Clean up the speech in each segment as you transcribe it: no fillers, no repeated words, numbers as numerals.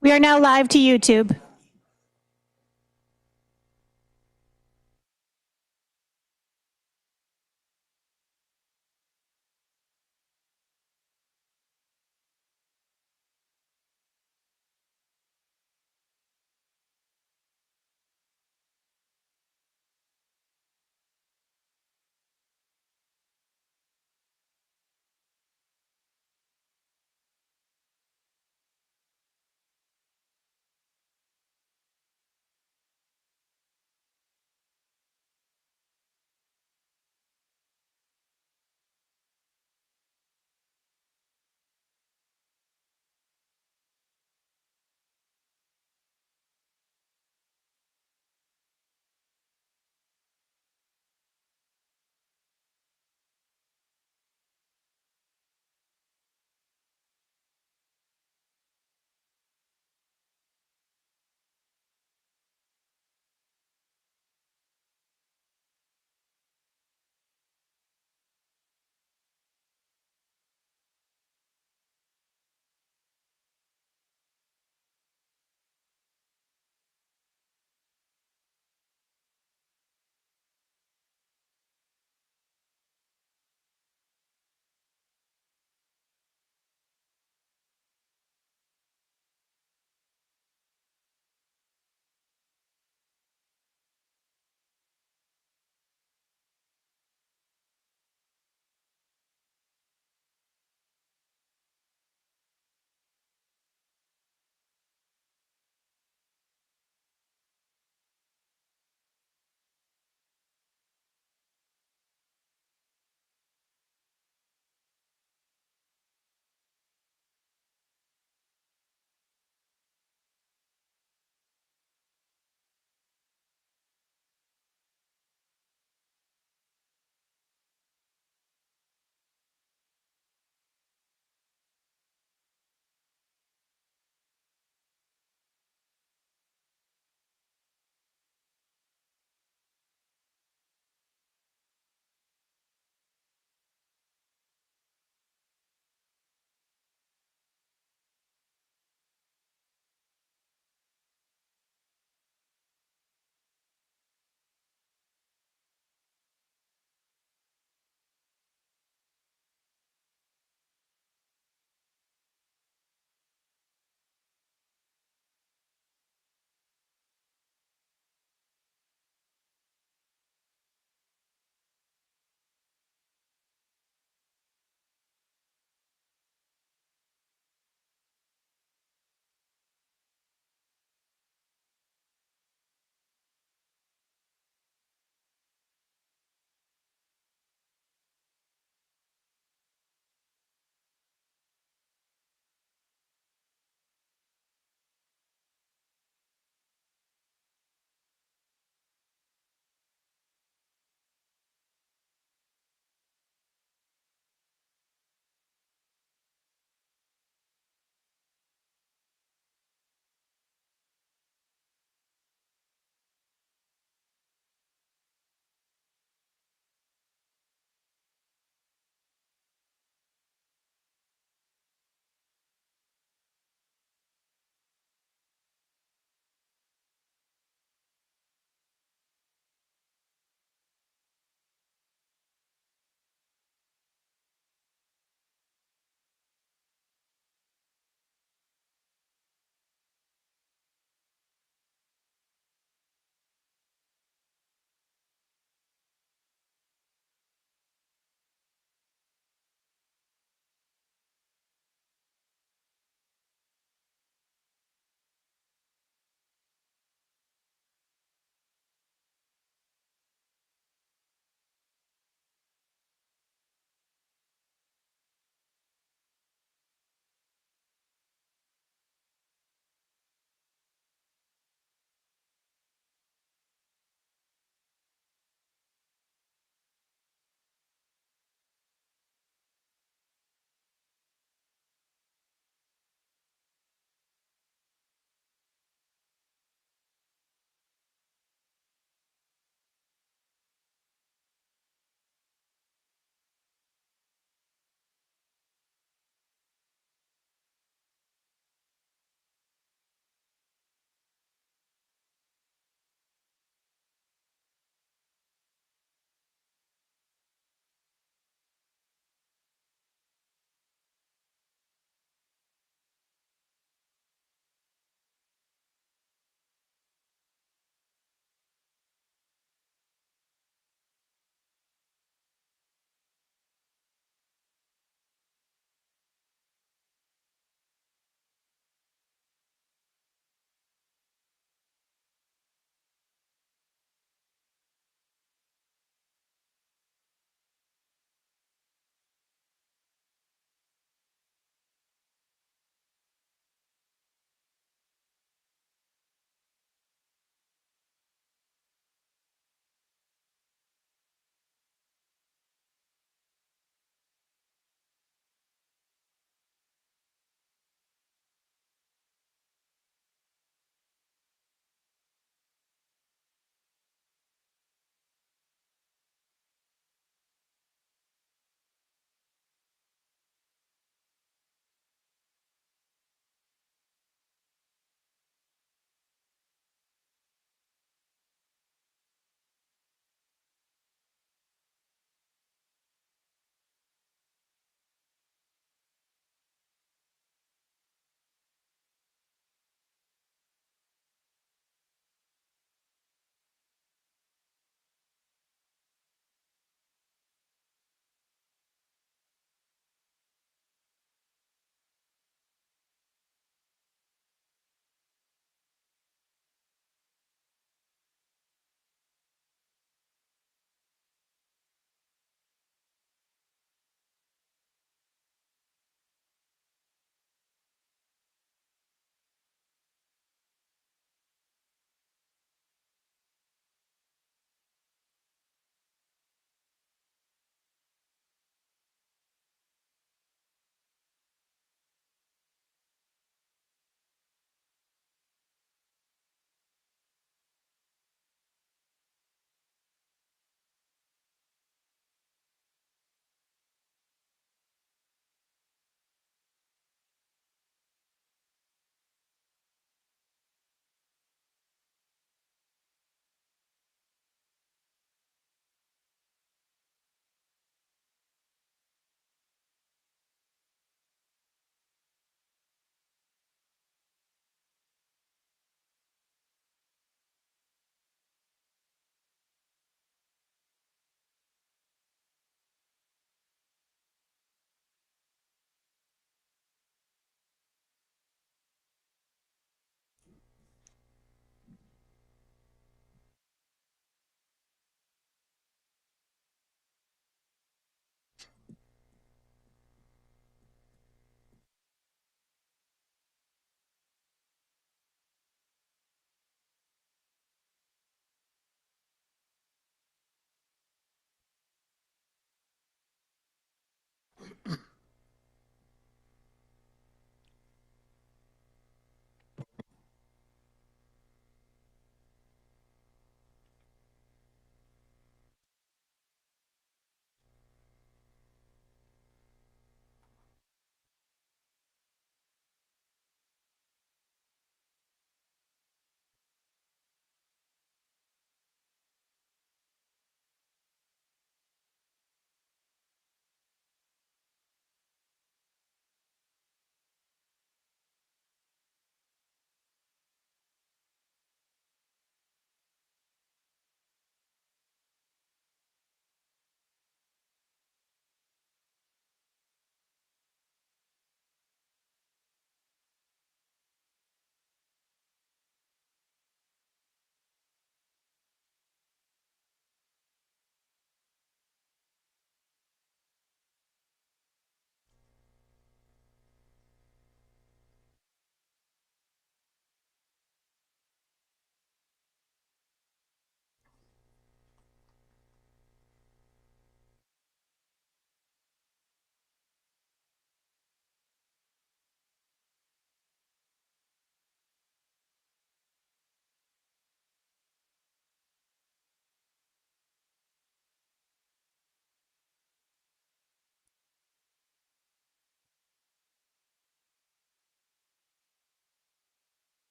We are now live to YouTube.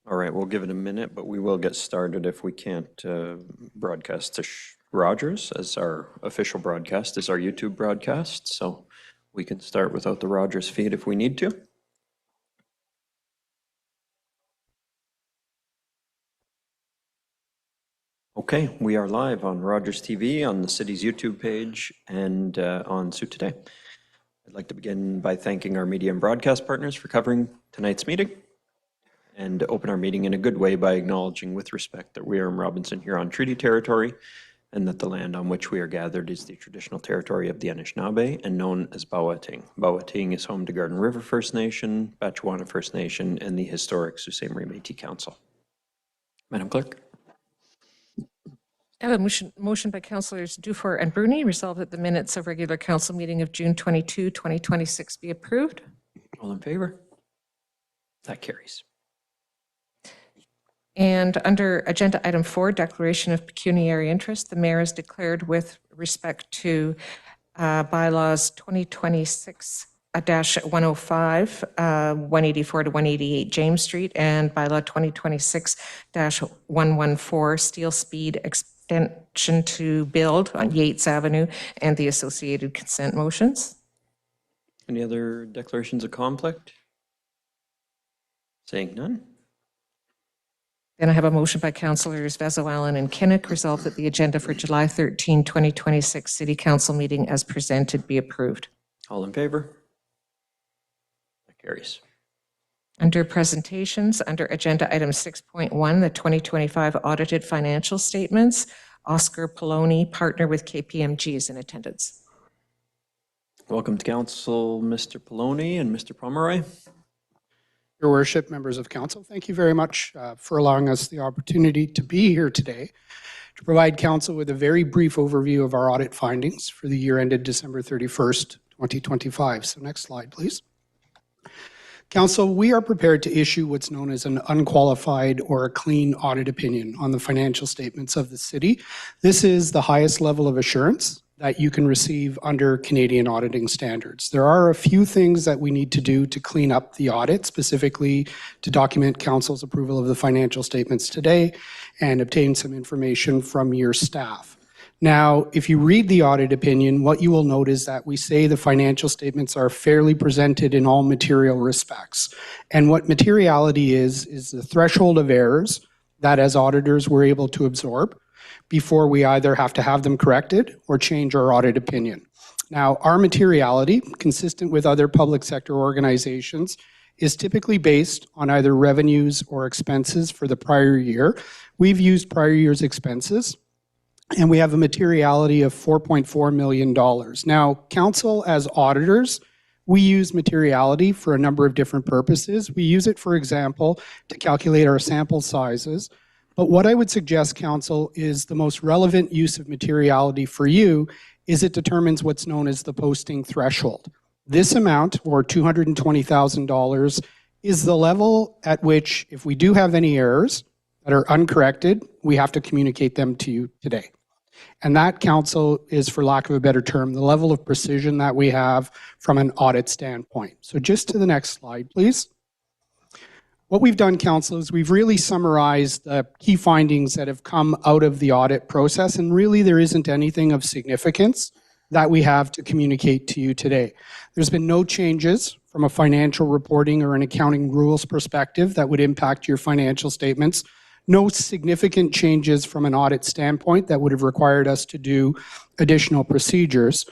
All right, we'll give it a minute, but we will get started if we can't broadcast to Rogers as our official broadcast, is our YouTube broadcast. So we can start without the Rogers feed if we need to. Okay, we are live on Rogers TV, on the city's YouTube page, and on Sioux Today. I'd like to begin by thanking our media and broadcast partners for covering tonight's meeting, and open our meeting in a good way by acknowledging with respect that we are in Robinson Huron Treaty Territory and that the land on which we are gathered is the traditional territory of the Anishinaabe and known as Bawating. Bawating is home to Garden River First Nation, Batchewana First Nation, and the historic Sault Ste. Marie Métis Council. Madam Clerk. I have a motion by Councillors Dufour and Bruni, resolved that the minutes of regular council meeting of June 22, 2026 be approved. All in favor? That carries. And under agenda item 4, declaration of pecuniary interest, the mayor has declared with respect to bylaws 2026-105, 184 to 188 James Street, and bylaw 2026-114 Steel Speed extension to build on Yates Avenue and the associated consent motions. Any other declarations of conflict? Saying none. Then I have a motion by Councillors Vezo, Allen, and Kinnock, resolved that the agenda for July 13, 2026 City Council meeting as presented be approved. All in favor? That carries. Under presentations, under agenda item 6.1, the 2025 audited financial statements, Oscar Poloni, partner with KPMG, is in attendance. Welcome to council, Mr. Poloni and Mr. Pomeroy. Your Worship, members of council, thank you very much for allowing us the opportunity to be here today to provide council with a very brief overview of our audit findings for the year ended December 31st, 2025. So next slide, please. Council, we are prepared to issue what's known as an unqualified or a clean audit opinion on the financial statements of the city. This is the highest level of assurance that you can receive under Canadian auditing standards. There are a few things that we need to do to clean up the audit, specifically to document council's approval of the financial statements today and obtain some information from your staff. Now, if you read the audit opinion, what you will note is that we say the financial statements are fairly presented in all material respects. And what materiality is the threshold of errors that as auditors we're able to absorb before we either have to have them corrected or change our audit opinion. Now, our materiality, consistent with other public sector organizations, is typically based on either revenues or expenses for the prior year. We've used prior year's expenses, and we have a materiality of $4.4 million. Now, council as auditors, we use materiality for a number of different purposes. We use it, for example, to calculate our sample sizes. But what I would suggest, council, is the most relevant use of materiality for you is it determines what's known as the posting threshold. This amount, or $220,000, is the level at which, if we do have any errors that are uncorrected, we have to communicate them to you today. And that, council, is, for lack of a better term, the level of precision that we have from an audit standpoint. So just to the next slide, please. What we've done, council, is we've really summarized the key findings that have come out of the audit process, and really there isn't anything of significance that we have to communicate to you today. There's been no changes from a financial reporting or an accounting rules perspective that would impact your financial statements. No significant changes from an audit standpoint that would have required us to do additional procedures.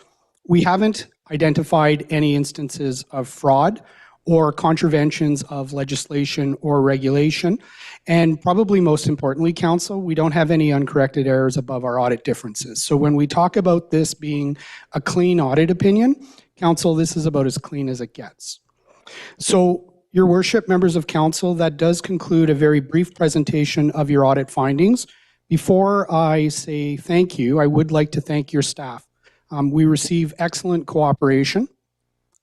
We haven't identified any instances of fraud or contraventions of legislation or regulation. And probably most importantly, council, we don't have any uncorrected errors above our audit differences. So when we talk about this being a clean audit opinion, council, this is about as clean as it gets. So, your worship, members of council, that does conclude a very brief presentation of your audit findings. Before I say thank you, I would like to thank your staff. We receive excellent cooperation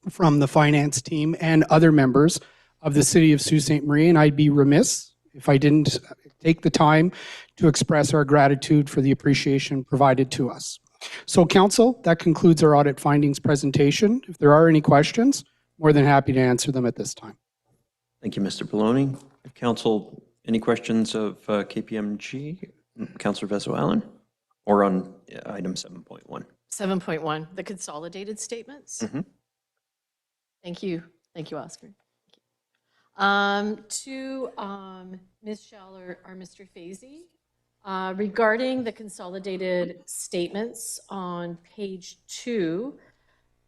from the finance team and other members of the City of Sault Ste. Marie, and I'd be remiss if I didn't take the time to express our gratitude for the appreciation provided to us. So, council, that concludes our audit findings presentation. If there are any questions, more than happy to answer them at this time. Thank you, Mr. Poloni. If council Any questions of KPMG? Councillor Vezo-Allen? Or on item 7.1? 7.1, the consolidated statements. Mhm. Thank you. Thank you, Oscar. To Ms. Schaller or Mr. Fazy, regarding the consolidated statements on page 2,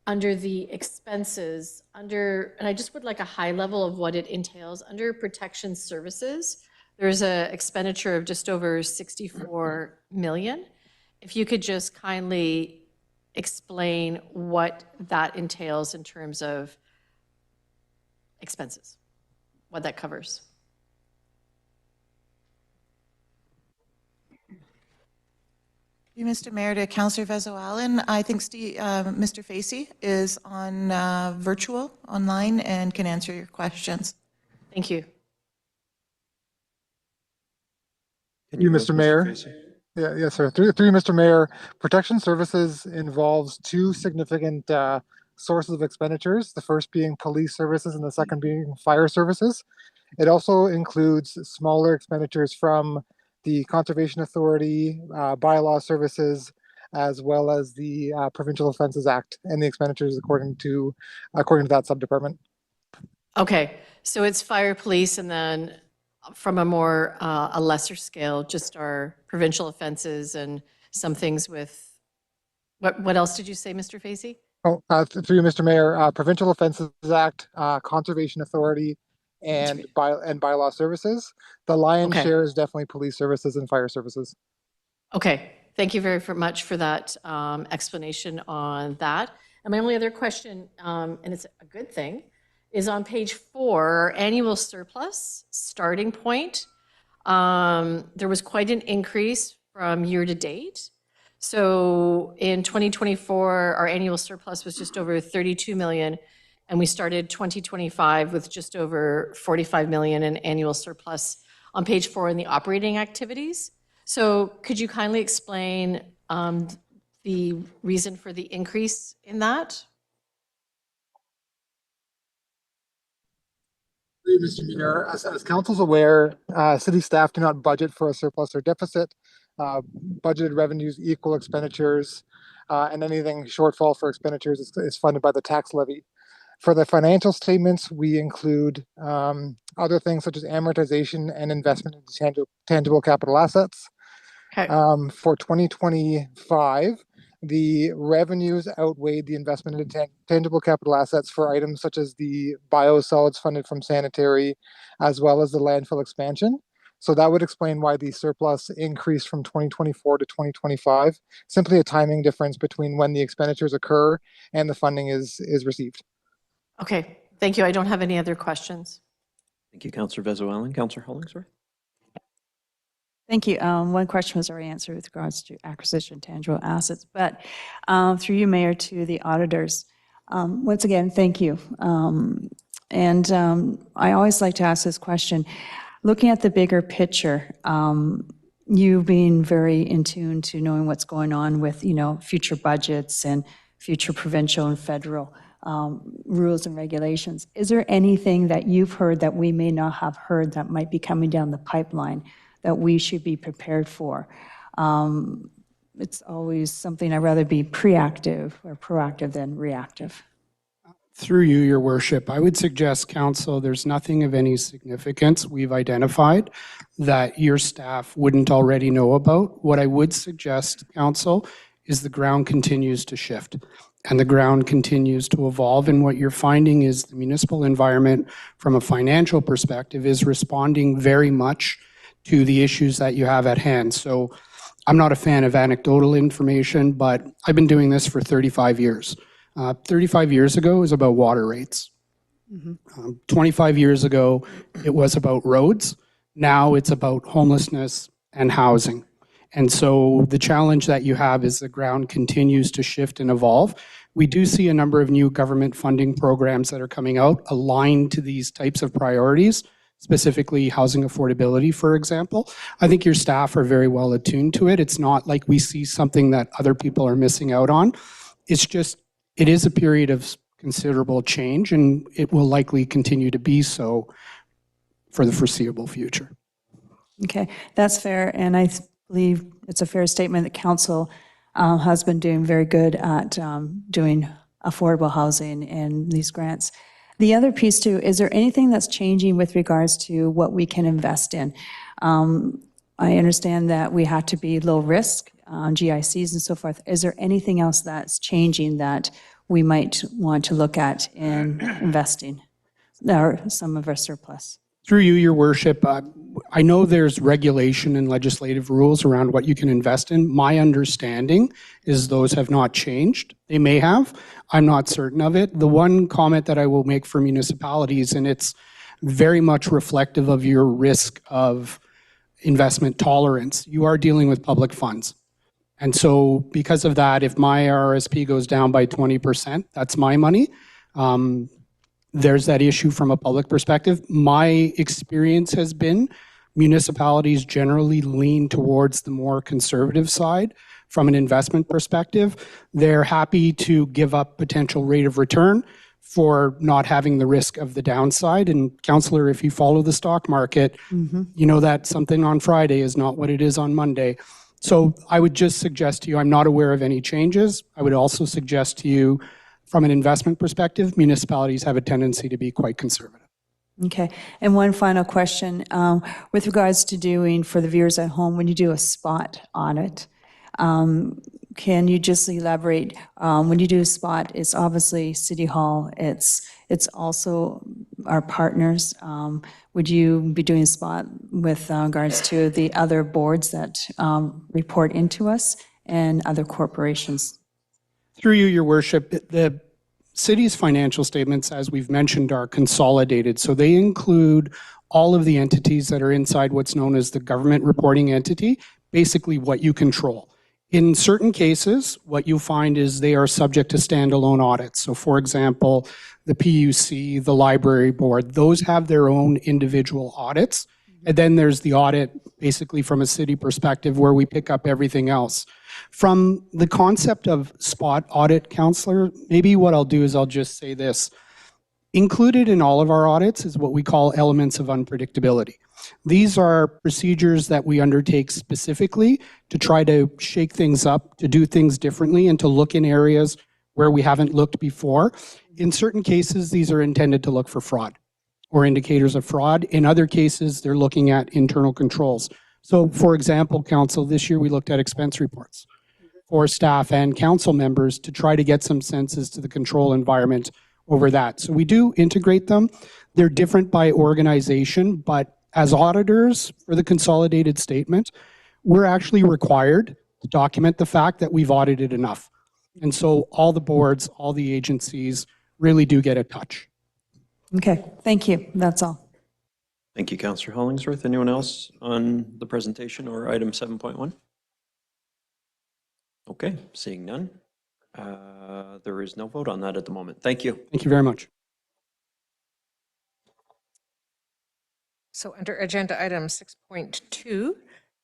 under the expenses, and I just would like a high level of what it entails. Under protection services, there's a expenditure of just over 64 million. If you could just kindly explain what that entails in terms of expenses, what that covers. Mr. Mayor, to Councillor Vezo-Allen, I think Mr. Facey is on virtual, online, and can answer your questions. Thank you. Can You, go, Mr. Mayor. Facey? Yes, sir. Through you, Mr. Mayor, protection services involves two significant sources of expenditures, the first being police services and the second being fire services. It also includes smaller expenditures from the Conservation Authority, bylaw services, as well as the Provincial Offences Act and the expenditures according to that subdepartment. Okay, so it's fire, police, and then from a lesser scale, just our provincial offenses and some things with, what else did you say, Mr. Facey? Through you, Mr. Mayor, Provincial Offences Act, Conservation Authority, and bylaw services. The lion's Okay. share is definitely police services and fire services. Okay, thank you very much for that explanation on that. And my only other question, and it's a good thing, is on page 4, our annual surplus starting point. There was quite an increase from year to date. So in 2024, our annual surplus was just over 32 million, and we started 2025 with just over 45 million in annual surplus on page 4 in the operating activities. So could you kindly explain the reason for the increase in that? Mr. Mayor, as council's aware, city staff do not budget for a surplus or deficit. Budgeted revenues equal expenditures, and anything shortfall for expenditures is funded by the tax levy. For the financial statements, we include other things such as amortization and investment in tangible capital assets. Okay. For 2025, the revenues outweighed the investment in tangible capital assets for items such as the biosolids funded from sanitary, as well as the landfill expansion. So that would explain why the surplus increased from 2024 to 2025, simply a timing difference between when the expenditures occur and the funding is received. Okay, thank you. I don't have any other questions. Thank you, Councillor Vezo-Allen. Councillor Hollingsworth? Thank you. One question was already answered with regards to acquisition of tangible assets, but through you, Mayor, to the auditors. Once again, thank you. I always like to ask this question. Looking at the bigger picture, you being very in tune to knowing what's going on with, future budgets and future provincial and federal rules and regulations. Is there anything that you've heard that we may not have heard that might be coming down the pipeline that we should be prepared for? It's always something I'd rather be proactive than reactive. Through you, your worship, I would suggest, council, there's nothing of any significance we've identified that your staff wouldn't already know about. What I would suggest, council, is the ground continues to shift and the ground continues to evolve. And what you're finding is the municipal environment from a financial perspective is responding very much to the issues that you have at hand. So I'm not a fan of anecdotal information, but I've been doing this for 35 years. 35 years ago, it was about water rates. 25 years ago, it was about roads. Now it's about homelessness and housing. And so the challenge that you have is the ground continues to shift and evolve. We do see a number of new government funding programs that are coming out aligned to these types of priorities, specifically housing affordability, for example. I think your staff are very well attuned to it. It's not like we see something that other people are missing out on. It's just, it is a period of considerable change, and it will likely continue to be so for the foreseeable future. Okay, that's fair, and I believe it's a fair statement that council has been doing very good at doing affordable housing and these grants. The other piece too, is there anything that's changing with regards to what we can invest in? I understand that we have to be low risk on GICs and so forth. Is there anything else that's changing that we might want to look at in investing or some of our surplus? Through you, your worship, I know there's regulation and legislative rules around what you can invest in. My understanding is those have not changed. They may have. I'm not certain of it. The one comment that I will make for municipalities, and it's very much reflective of your risk of investment tolerance, you are dealing with public funds. And so because of that, if my RSP goes down by 20%, that's my money. There's that issue from a public perspective. My experience has been municipalities generally lean towards the more conservative side from an investment perspective. They're happy to give up potential rate of return for not having the risk of the downside. And Councillor, if you follow the stock market, you know that something on Friday is not what it is on Monday. So I would just suggest to you, I'm not aware of any changes. I would also suggest to you, from an investment perspective, municipalities have a tendency to be quite conservative. Okay, and one final question. With regards to doing, for the viewers at home, when you do a spot audit, can you just elaborate, when you do a spot, it's obviously City Hall, it's also our partners. Would you be doing a spot with regards to the other boards that report into us and other corporations? Through you, your worship, the city's financial statements, as we've mentioned, are consolidated. So they include all of the entities that are inside what's known as the government reporting entity, basically what you control. In certain cases, what you find is they are subject to standalone audits. So for example, the PUC, the library board, those have their own individual audits. And then there's the audit, basically from a city perspective, where we pick up everything else. From the concept of spot audit, Councillor, maybe what I'll do is I'll just say this. Included in all of our audits is what we call elements of unpredictability. These are procedures that we undertake specifically to try to shake things up, to do things differently, and to look in areas where we haven't looked before. In certain cases, these are intended to look for fraud or indicators of fraud. In other cases, they're looking at internal controls. So for example, Council, this year we looked at expense reports for staff and council members to try to get some sense as to the control environment over that. So we do integrate them. They're different by organization, but as auditors for the consolidated statement, we're actually required to document the fact that we've audited enough. And so all the boards, all the agencies really do get a touch. Okay, thank you, that's all. Thank you, Councillor Hollingsworth. Anyone else on the presentation or item 7.1? Okay, seeing none. There is no vote on that at the moment. Thank you. Thank you very much. So under agenda item 6.2,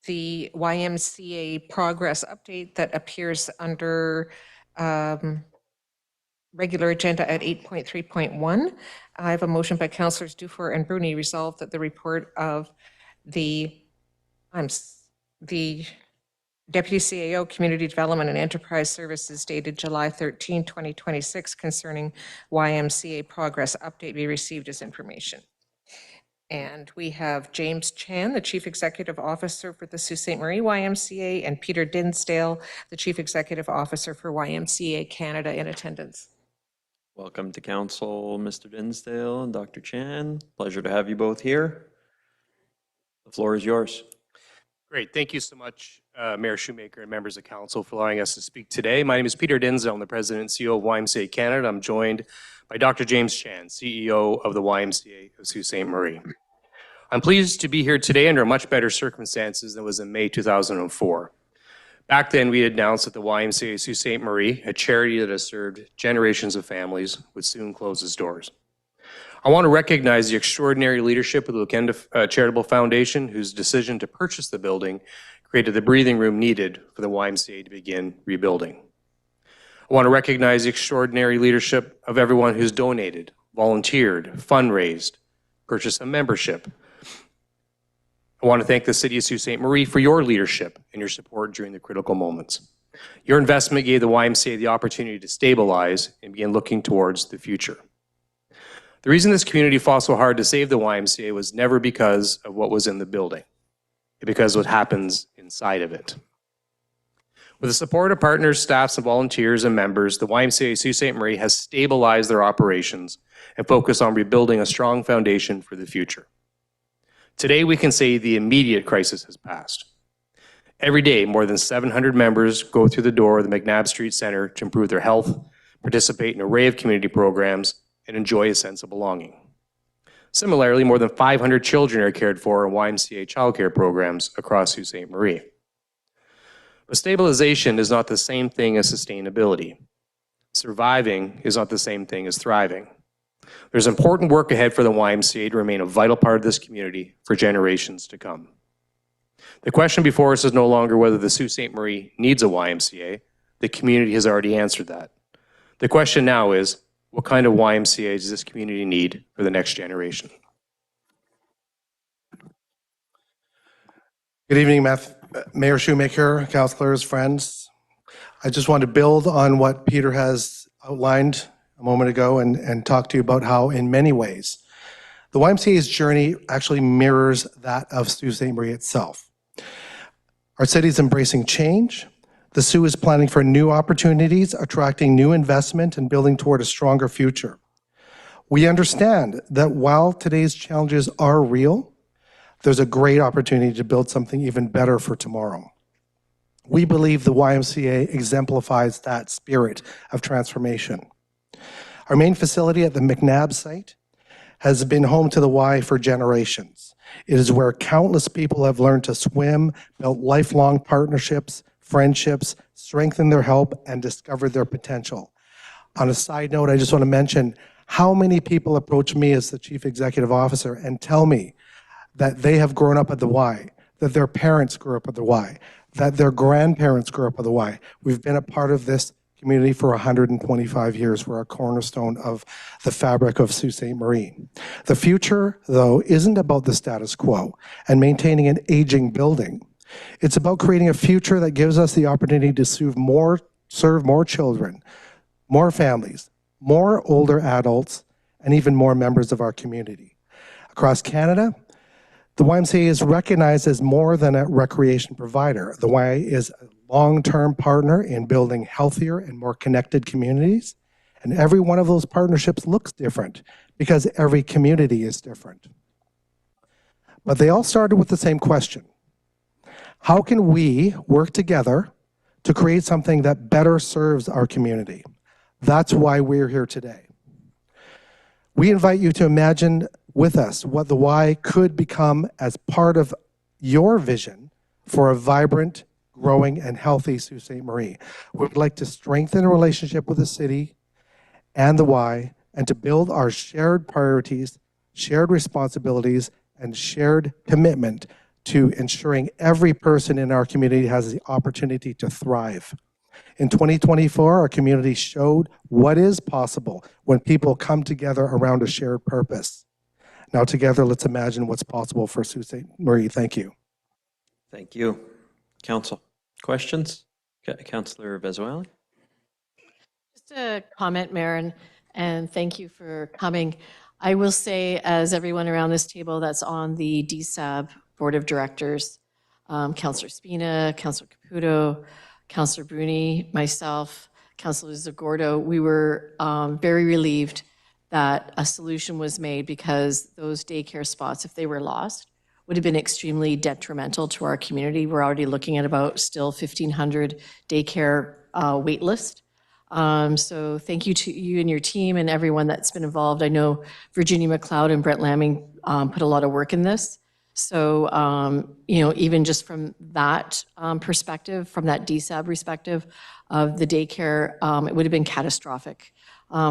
the YMCA progress update that appears under regular agenda at 8.3.1. I have a motion by Councillors Dufour and Bruni resolved that the report of the Deputy CAO Community Development and Enterprise Services dated July 13, 2026 concerning YMCA progress update be received as information. And we have James Chan, the Chief Executive Officer for the Sault Ste. Marie YMCA, and Peter Dinsdale, the Chief Executive Officer for YMCA Canada, in attendance. Welcome to Council, Mr. Dinsdale and Dr. Chan. Pleasure to have you both here. The floor is yours. Great. Thank you so much, Mayor Shoemaker and members of Council, for allowing us to speak today. My name is Peter Dinsdale. I'm the President and CEO of YMCA Canada. I'm joined by Dr. James Chan, CEO of the YMCA of Sault Ste. Marie. I'm pleased to be here today under much better circumstances than was in May 2004. Back then, we had announced that the YMCA Sault Ste. Marie, a charity that has served generations of families, would soon close its doors. I want to recognize the extraordinary leadership of the Lukenda Charitable Foundation, whose decision to purchase the building created the breathing room needed for the YMCA to begin rebuilding. I want to recognize the extraordinary leadership of everyone who's donated, volunteered, fundraised, purchased a membership, I want to thank the City of Sault Ste. Marie for your leadership and your support during the critical moments. Your investment gave the YMCA the opportunity to stabilize and begin looking towards the future. The reason this community fought so hard to save the YMCA was never because of what was in the building, but because of what happens inside of it. With the support of partners, staffs, and volunteers and members, the YMCA Sault Ste. Marie has stabilized their operations and focused on rebuilding a strong foundation for the future. Today, we can say the immediate crisis has passed. Every day, more than 700 members go through the door of the McNabb Street Centre to improve their health, participate in an array of community programs, and enjoy a sense of belonging. Similarly, more than 500 children are cared for in YMCA childcare programs across Sault Ste. Marie. But stabilization is not the same thing as sustainability. Surviving is not the same thing as thriving. There's important work ahead for the YMCA to remain a vital part of this community for generations to come. The question before us is no longer whether the Sault Ste. Marie needs a YMCA. The community has already answered that. The question now is, what kind of YMCA does this community need for the next generation? Good evening, Mayor Shoemaker, councilors, friends. I just want to build on what Peter has outlined a moment ago and talk to you about how, in many ways, the YMCA's journey actually mirrors that of Sault Ste. Marie itself. Our city is embracing change. The Soo is planning for new opportunities, attracting new investment and building toward a stronger future. We understand that while today's challenges are real, there's a great opportunity to build something even better for tomorrow. We believe the YMCA exemplifies that spirit of transformation. Our main facility at the McNabb site has been home to the Y for generations. It is where countless people have learned to swim, built lifelong partnerships, friendships, strengthened their health, and discovered their potential. On a side note, I just want to mention how many people approach me as the Chief Executive Officer and tell me that they have grown up at the Y, that their parents grew up at the Y, that their grandparents grew up at the Y. We've been a part of this community for 125 years. We're a cornerstone of the fabric of Sault Ste. Marie. The future, though, isn't about the status quo and maintaining an aging building. It's about creating a future that gives us the opportunity to serve more children, more families, more older adults, and even more members of our community. Across Canada, the YMCA is recognized as more than a recreation provider. The Y is a long-term partner in building healthier and more connected communities. And every one of those partnerships looks different because every community is different. But they all started with the same question. How can we work together to create something that better serves our community? That's why we're here today. We invite you to imagine with us what the Y could become as part of your vision for a vibrant, growing, and healthy Sault Ste. Marie. We would like to strengthen a relationship with the city and the Y and to build our shared priorities, shared responsibilities, and shared commitment to ensuring every person in our community has the opportunity to thrive. In 2024, our community showed what is possible when people come together around a shared purpose. Now together, let's imagine what's possible for Sault Ste. Marie. Thank you. Thank you. Council, questions? Councillor Vezoali? Just a comment, Mayor, and thank you for coming. I will say, as everyone around this table that's on the DSAB Board of Directors, Councillor Spina, Councillor Caputo, Councillor Bruni, myself, Councillor Zagordo, we were very relieved that a solution was made because those daycare spots, if they were lost, would have been extremely detrimental to our community. We're already looking at about still 1,500 daycare wait list. So thank you to you and your team and everyone that's been involved. I know Virginia McLeod and Brett Lamming put a lot of work in this. So, even just from that perspective, from that DSAB perspective of the daycare, it would have been catastrophic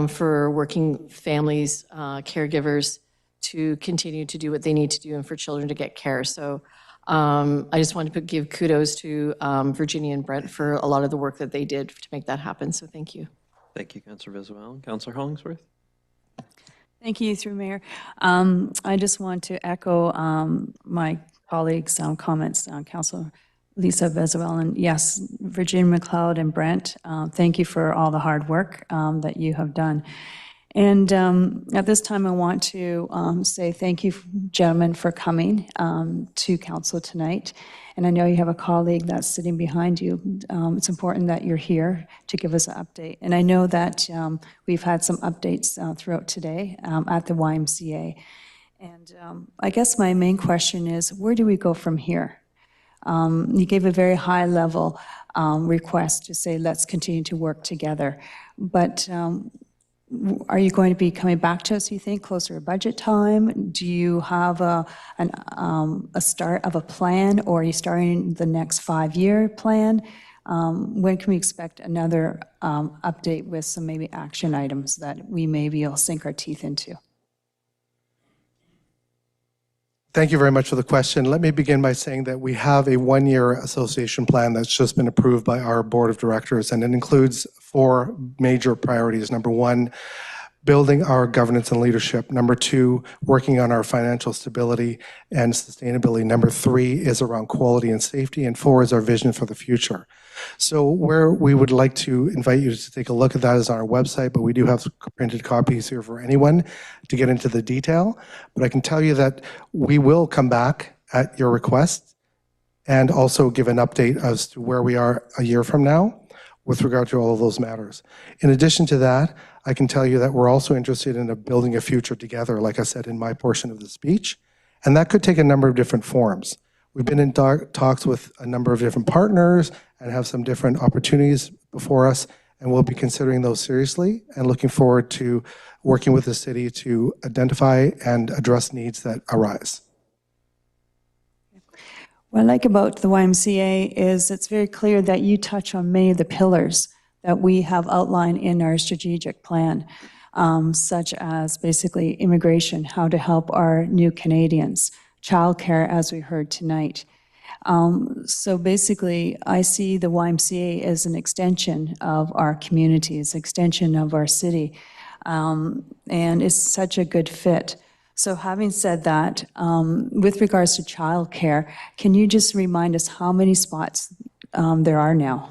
for working families, caregivers to continue to do what they need to do and for children to get care. So I just wanted to give kudos to Virginia and Brent for a lot of the work that they did to make that happen. So thank you. Thank you, Councillor Vezoali. Councillor Hollingsworth? Thank you, through Mayor. I just want to echo my colleagues' comments, Councilor Lisa Bezuel, and yes, Virginia McLeod and Brent, thank you for all the hard work that you have done. And at this time, I want to say thank you, gentlemen, for coming to council tonight. And I know you have a colleague that's sitting behind you. It's important that you're here to give us an update. And I know that we've had some updates throughout today at the YMCA. And I guess my main question is, where do we go from here? You gave a very high-level request to say, let's continue to work together. But are you going to be coming back to us, you think, closer to budget time? Do you have a start of a plan, or are you starting the next 5-year plan? When can we expect another update with some maybe action items that we maybe will sink our teeth into? Thank you very much for the question. Let me begin by saying that we have a 1-year association plan that's just been approved by our board of directors, and it includes 4 major priorities. Number 1, building our governance and leadership. Number 2, working on our financial stability and sustainability. Number 3 is around quality and safety, and 4 is our vision for the future. So where we would like to invite you to take a look at that is on our website, but we do have printed copies here for anyone to get into the detail. But I can tell you that we will come back at your request and also give an update as to where we are a year from now with regard to all of those matters. In addition to that, I can tell you that we're also interested in building a future together, like I said in my portion of the speech, and that could take a number of different forms. We've been in talks with a number of different partners and have some different opportunities before us, and we'll be considering those seriously and looking forward to working with the city to identify and address needs that arise. What I like about the YMCA is it's very clear that you touch on many of the pillars that we have outlined in our strategic plan, such as basically immigration, how to help our new Canadians, childcare, as we heard tonight. So basically, I see the YMCA as an extension of our communities, extension of our city, and it's such a good fit. So having said that, with regards to childcare, can you just remind us how many spots there are now?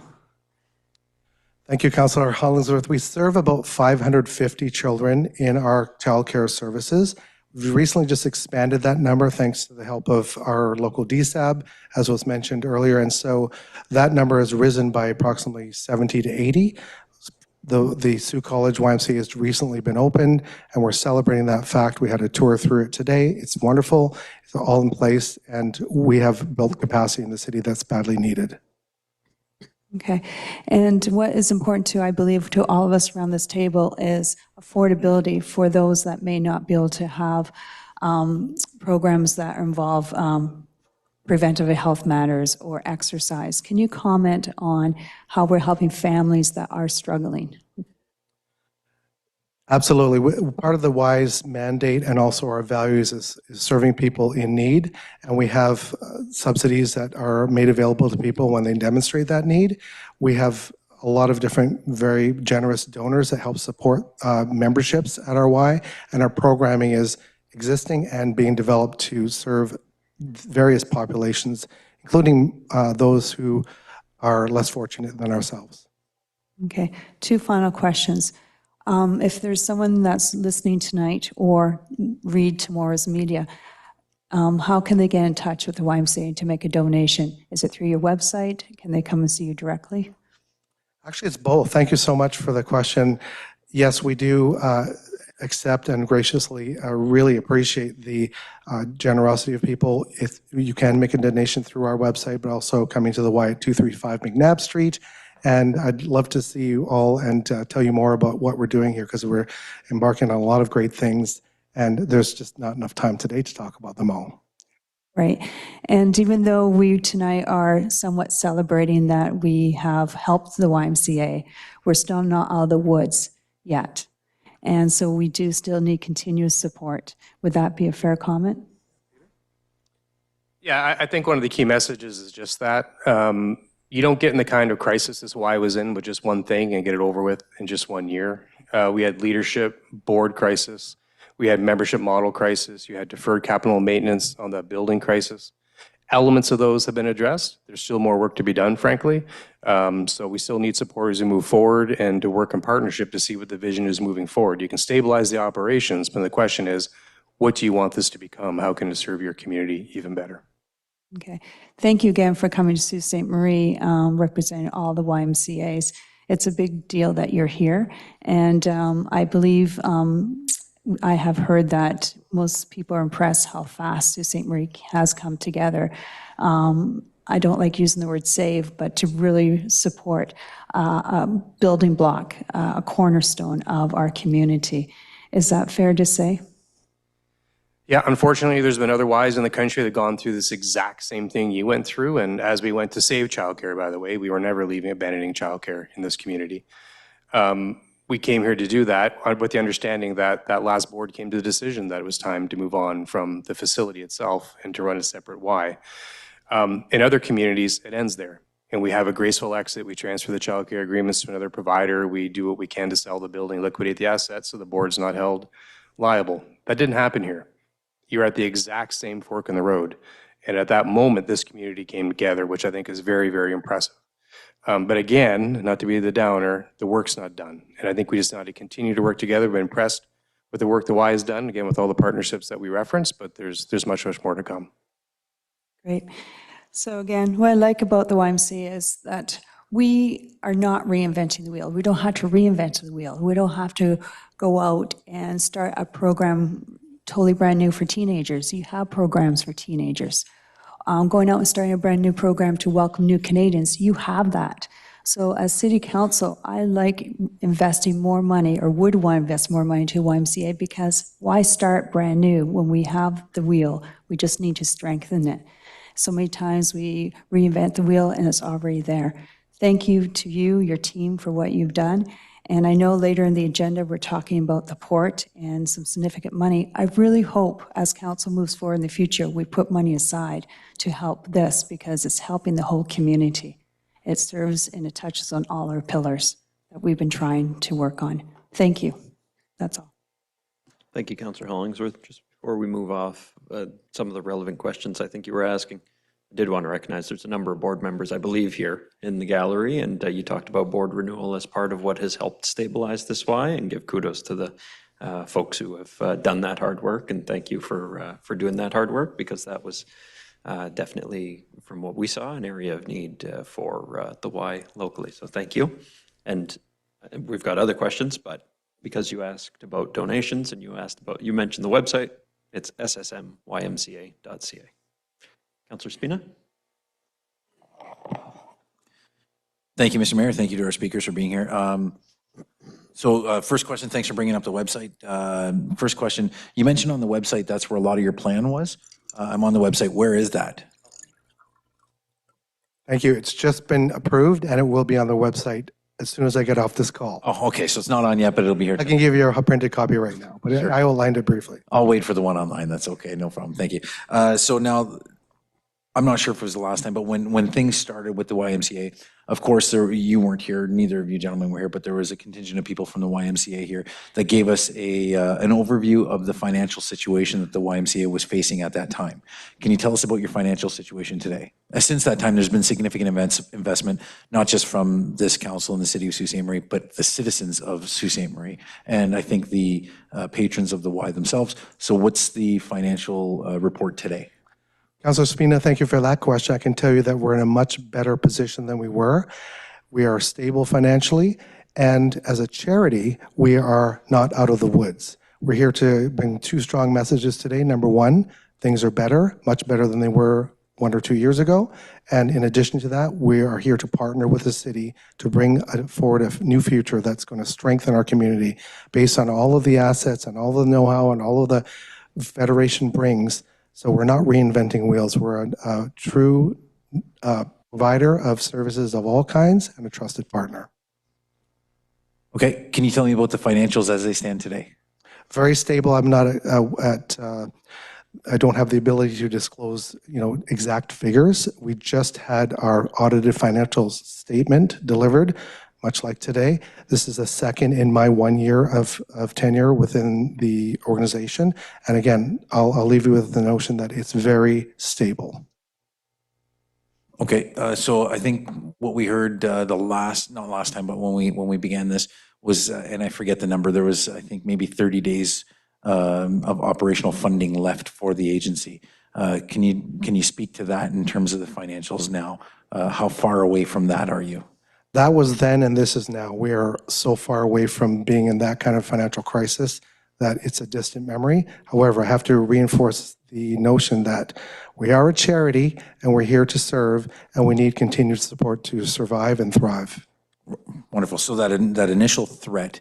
Thank you, Councillor Hollingsworth. We serve about 550 children in our childcare services. We've recently just expanded that number thanks to the help of our local DSAB, as was mentioned earlier, and so that number has risen by approximately 70 to 80. The Sioux College YMCA has recently been opened, and we're celebrating that fact. We had a tour through it today. It's wonderful. It's all in place, and we have built capacity in the city that's badly needed. Okay. And what is important to, I believe, to all of us around this table is affordability for those that may not be able to have programs that involve preventive health matters or exercise. Can you comment on how we're helping families that are struggling? Absolutely. Part of the WISE mandate and also our values is serving people in need, and we have subsidies that are made available to people when they demonstrate that need. We have a lot of different very generous donors that help support memberships at our Y, and our programming is existing and being developed to serve various populations, including those who are less fortunate than ourselves. Okay. 2 final questions. If there's someone that's listening tonight or read tomorrow's media, how can they get in touch with the YMCA to make a donation? Is it through your website? Can they come and see you directly? Actually, it's both. Thank you so much for the question. Yes, we do accept and graciously really appreciate the generosity of people. If you can make a donation through our website, but also coming to the Y at 235 McNabb Street. And I'd love to see you all and tell you more about what we're doing here, because we're embarking on a lot of great things, and there's just not enough time today to talk about them all. Right. And even though we tonight are somewhat celebrating that we have helped the YMCA, we're still not out of the woods yet. And so we do still need continuous support. Would that be a fair comment? Yeah, I think one of the key messages is just that. You don't get in the kind of crisis this Y was in with just one thing and get it over with in just 1 year. We had leadership board crisis. We had membership model crisis. You had deferred capital maintenance on the building crisis. Elements of those have been addressed. There's still more work to be done, frankly. So we still need support as we move forward and to work in partnership to see what the vision is moving forward. You can stabilize the operations, but the question is, what do you want this to become? How can it serve your community even better? Okay. Thank you again for coming to Sault Ste. Marie, representing all the YMCAs. It's a big deal that you're here, and I believe I have heard that most people are impressed how fast Sault Ste. Marie has come together. I don't like using the word save, but to really support a building block, a cornerstone of our community. Is that fair to say? Yeah, unfortunately, there's been other Ys in the country that have gone through this exact same thing you went through. And as we went to save childcare, by the way, we were never abandoning childcare in this community. We came here to do that with the understanding that that last board came to the decision that it was time to move on from the facility itself and to run a separate Y. In other communities, it ends there. And we have a graceful exit. We transfer the childcare agreements to another provider. We do what we can to sell the building, liquidate the assets so the board's not held liable. That didn't happen here. You're at the exact same fork in the road. And at that moment, this community came together, which I think is very, very impressive. But again, not to be the downer, the work's not done. And I think we just need to continue to work together. We're impressed with the work the Y has done, again, with all the partnerships that we referenced, but there's much, much more to come. Great. So again, what I like about the YMCA is that we are not reinventing the wheel. We don't have to reinvent the wheel. We don't have to go out and start a program totally brand new for teenagers. You have programs for teenagers. Going out and starting a brand new program to welcome new Canadians, you have that. So as City Council, I like investing more money, or would want to invest more money to YMCA, because why start brand new when we have the wheel? We just need to strengthen it. So many times we reinvent the wheel and it's already there. Thank you to you, your team, for what you've done. And I know later in the agenda, we're talking about the port and some significant money. I really hope as council moves forward in the future, we put money aside to help this, because it's helping the whole community. It serves and it touches on all our pillars that we've been trying to work on. Thank you. That's all. Thank you, Councillor Hollingsworth. Just before we move off some of the relevant questions I think you were asking, I did want to recognize there's a number of board members, I believe, here in the gallery, and you talked about board renewal as part of what has helped stabilize this Y, and give kudos to the folks who have done that hard work, and thank you for doing that hard work, because that was definitely, from what we saw, an area of need for the Y locally. So thank you. And we've got other questions, but because you asked about donations and you mentioned the website, it's ssmymca.ca. Councillor Spina? Thank you, Mr. Mayor. Thank you to our speakers for being here. First question, thanks for bringing up the website. First question, you mentioned on the website that's where a lot of your plan was. I'm on the website. Where is that? Thank you. It's just been approved, and it will be on the website as soon as I get off this call. Oh, okay, so it's not on yet, but it'll be here. I can give you a printed copy right now, but I outlined it briefly. I'll wait for the one online. That's okay, no problem. Thank you. So now, I'm not sure if it was the last time, but when things started with the YMCA, of course, you weren't here, neither of you gentlemen were here, but there was a contingent of people from the YMCA here that gave us an overview of the financial situation that the YMCA was facing at that time. Can you tell us about your financial situation today? Since that time, there's been significant investment, not just from this council and the city of Sault Ste. Marie, but the citizens of Sault Ste. Marie, and I think the patrons of the Y themselves. So what's the financial report today? Councilor Spina, thank you for that question. I can tell you that we're in a much better position than we were. We are stable financially, and as a charity, we are not out of the woods. We're here to bring two strong messages today. Number one, things are better, much better than they were 1 or 2 years ago. And in addition to that, we are here to partner with the city to bring forward a new future that's going to strengthen our community based on all of the assets and all the know-how and all of the Federation brings. So we're not reinventing wheels. We're a true provider of services of all kinds and a trusted partner. Okay, can you tell me about the financials as they stand today? Very stable. I'm not I don't have the ability to disclose, exact figures. We just had our audited financial statement delivered, much like today. This is the second in my 1 year of tenure within the organization. And again, I'll leave you with the notion that it's very stable. Okay, so I think what we heard not last time, but when we began this was, and I forget the number, there was, I think, maybe 30 days of operational funding left for the agency. Can you speak to that in terms of the financials now? How far away from that are you? That was then and this is now. We are so far away from being in that kind of financial crisis that it's a distant memory. However, I have to reinforce the notion that we are a charity and we're here to serve, and we need continued support to survive and thrive. Wonderful. So that initial threat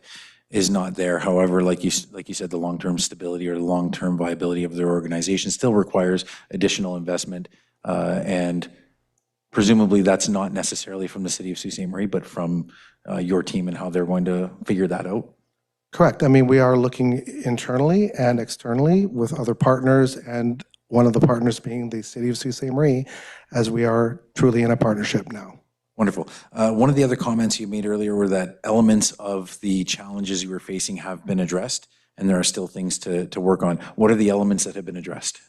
is not there. However, like you said, the long-term stability or the long-term viability of their organization still requires additional investment, and presumably that's not necessarily from the city of Sault Ste. Marie, but from your team and how they're going to figure that out. Correct. I mean, we are looking internally and externally with other partners, and one of the partners being the city of Sault Ste. Marie, as we are truly in a partnership now. Wonderful. One of the other comments you made earlier were that elements of the challenges you were facing have been addressed, and there are still things to work on. What are the elements that have been addressed?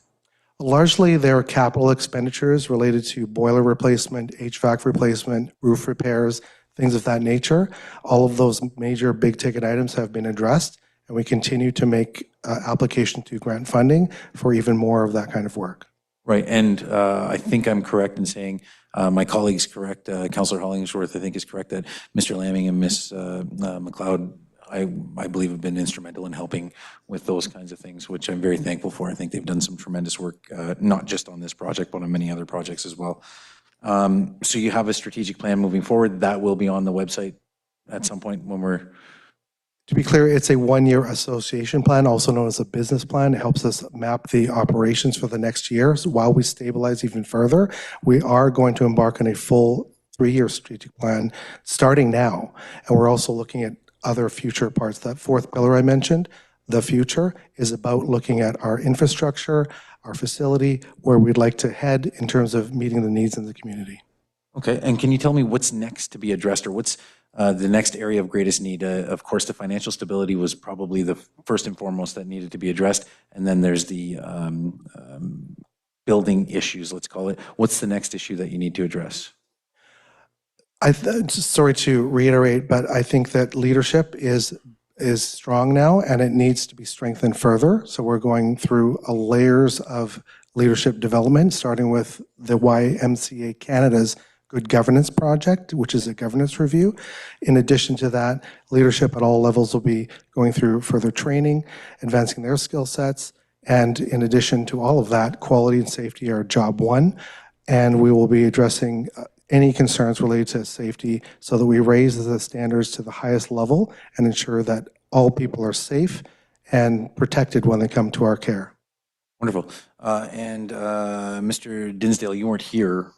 Largely, there are capital expenditures related to boiler replacement, HVAC replacement, roof repairs, things of that nature. All of those major big-ticket items have been addressed, and we continue to make application to grant funding for even more of that kind of work. Right, and I think I'm correct in saying, my colleague's correct, Councillor Hollingsworth, I think is correct that Mr. Lamming and Ms. McLeod, I believe, have been instrumental in helping with those kinds of things, which I'm very thankful for. I think they've done some tremendous work, not just on this project, but on many other projects as well. So you have a strategic plan moving forward. That will be on the website at some point when we're... To be clear, it's a one-year association plan, also known as a business plan. It helps us map the operations for the next year. So while we stabilize even further, we are going to embark on a full 3-year strategic plan starting now. And we're also looking at other future parts. That fourth pillar I mentioned, the future, is about looking at our infrastructure, our facility, where we'd like to head in terms of meeting the needs of the community. Okay, and can you tell me what's next to be addressed, or what's the next area of greatest need? Of course, the financial stability was probably the first and foremost that needed to be addressed, and then there's the building issues, let's call it. What's the next issue that you need to address? Sorry to reiterate, but I think that leadership is strong now, and it needs to be strengthened further. So we're going through layers of leadership development, starting with the YMCA Canada's Good Governance Project, which is a governance review. In addition to that, leadership at all levels will be going through further training, advancing their skill sets, and in addition to all of that, quality and safety are job one, and we will be addressing any concerns related to safety so that we raise the standards to the highest level and ensure that all people are safe and protected when they come to our care. Wonderful. And Mr. Dinsdale, you weren't here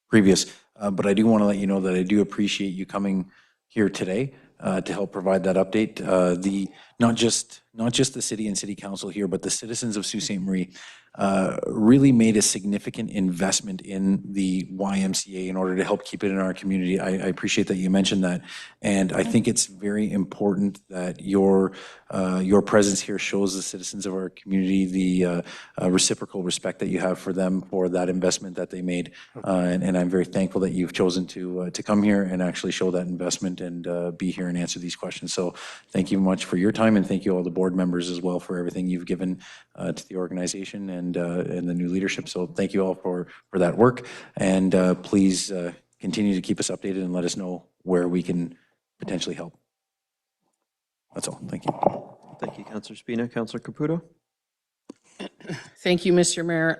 previous, but I do want to let you know that I do appreciate you coming here today to help provide that update. Not just the city and city council here, but the citizens of Sault Ste. Marie really made a significant investment in the YMCA in order to help keep it in our community. I appreciate that you mentioned that, and I think it's very important that your presence here shows the citizens of our community the reciprocal respect that you have for them for that investment that they made, and I'm very thankful that you've chosen to come here and actually show that investment and be here and answer these questions. So thank you much for your time, and thank you all the board members as well for everything you've given to the organization and the new leadership. So thank you all for that work, and please continue to keep us updated and let us know where we can potentially help. That's all. Thank you. Thank you, Councillor Spina. Councillor Caputo? Thank you, Mr. Mayor.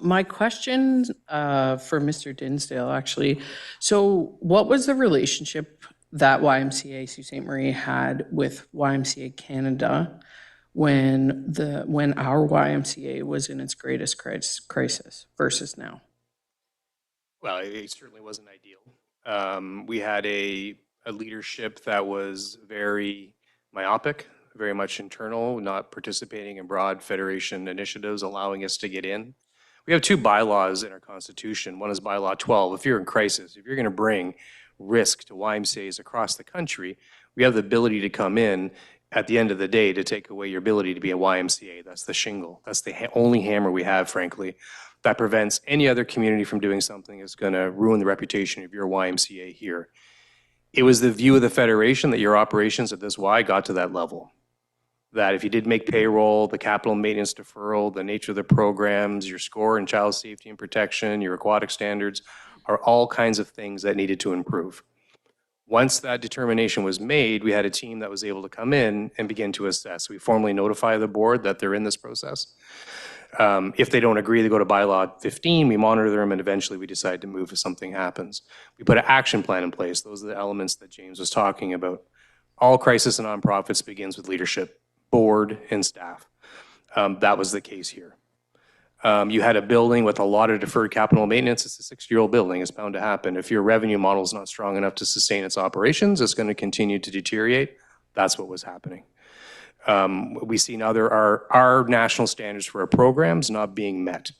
My question for Mr. Dinsdale, actually. So what was the relationship that YMCA Sault Ste. Marie had with YMCA Canada when our YMCA was in its greatest crisis versus now? Well, it certainly wasn't ideal. We had a leadership that was very myopic, very much internal, not participating in broad federation initiatives, allowing us to get in. We have two bylaws in our constitution. One is bylaw 12. If you're in crisis, if you're going to bring risk to YMCAs across the country, we have the ability to come in at the end of the day to take away your ability to be a YMCA. That's the shingle. That's the only hammer we have, frankly. that prevents any other community from doing something that's going to ruin the reputation of your YMCA here. It was the view of the Federation that your operations at this Y got to that level. That if you did make payroll, the capital maintenance deferral, the nature of the programs, your score in child safety and protection, your aquatic standards, are all kinds of things that needed to improve. Once that determination was made, we had a team that was able to come in and begin to assess. We formally notify the board that they're in this process. If they don't agree, they go to bylaw 15, we monitor them, and eventually we decide to move if something happens. We put an action plan in place. Those are the elements that James was talking about. All crisis in nonprofits begins with leadership, board, and staff. That was the case here. You had a building with a lot of deferred capital maintenance. It's a 60-year-old building. It's bound to happen. If your revenue model is not strong enough to sustain its operations, it's going to continue to deteriorate. That's what was happening. We see now there are national standards for our programs not being met.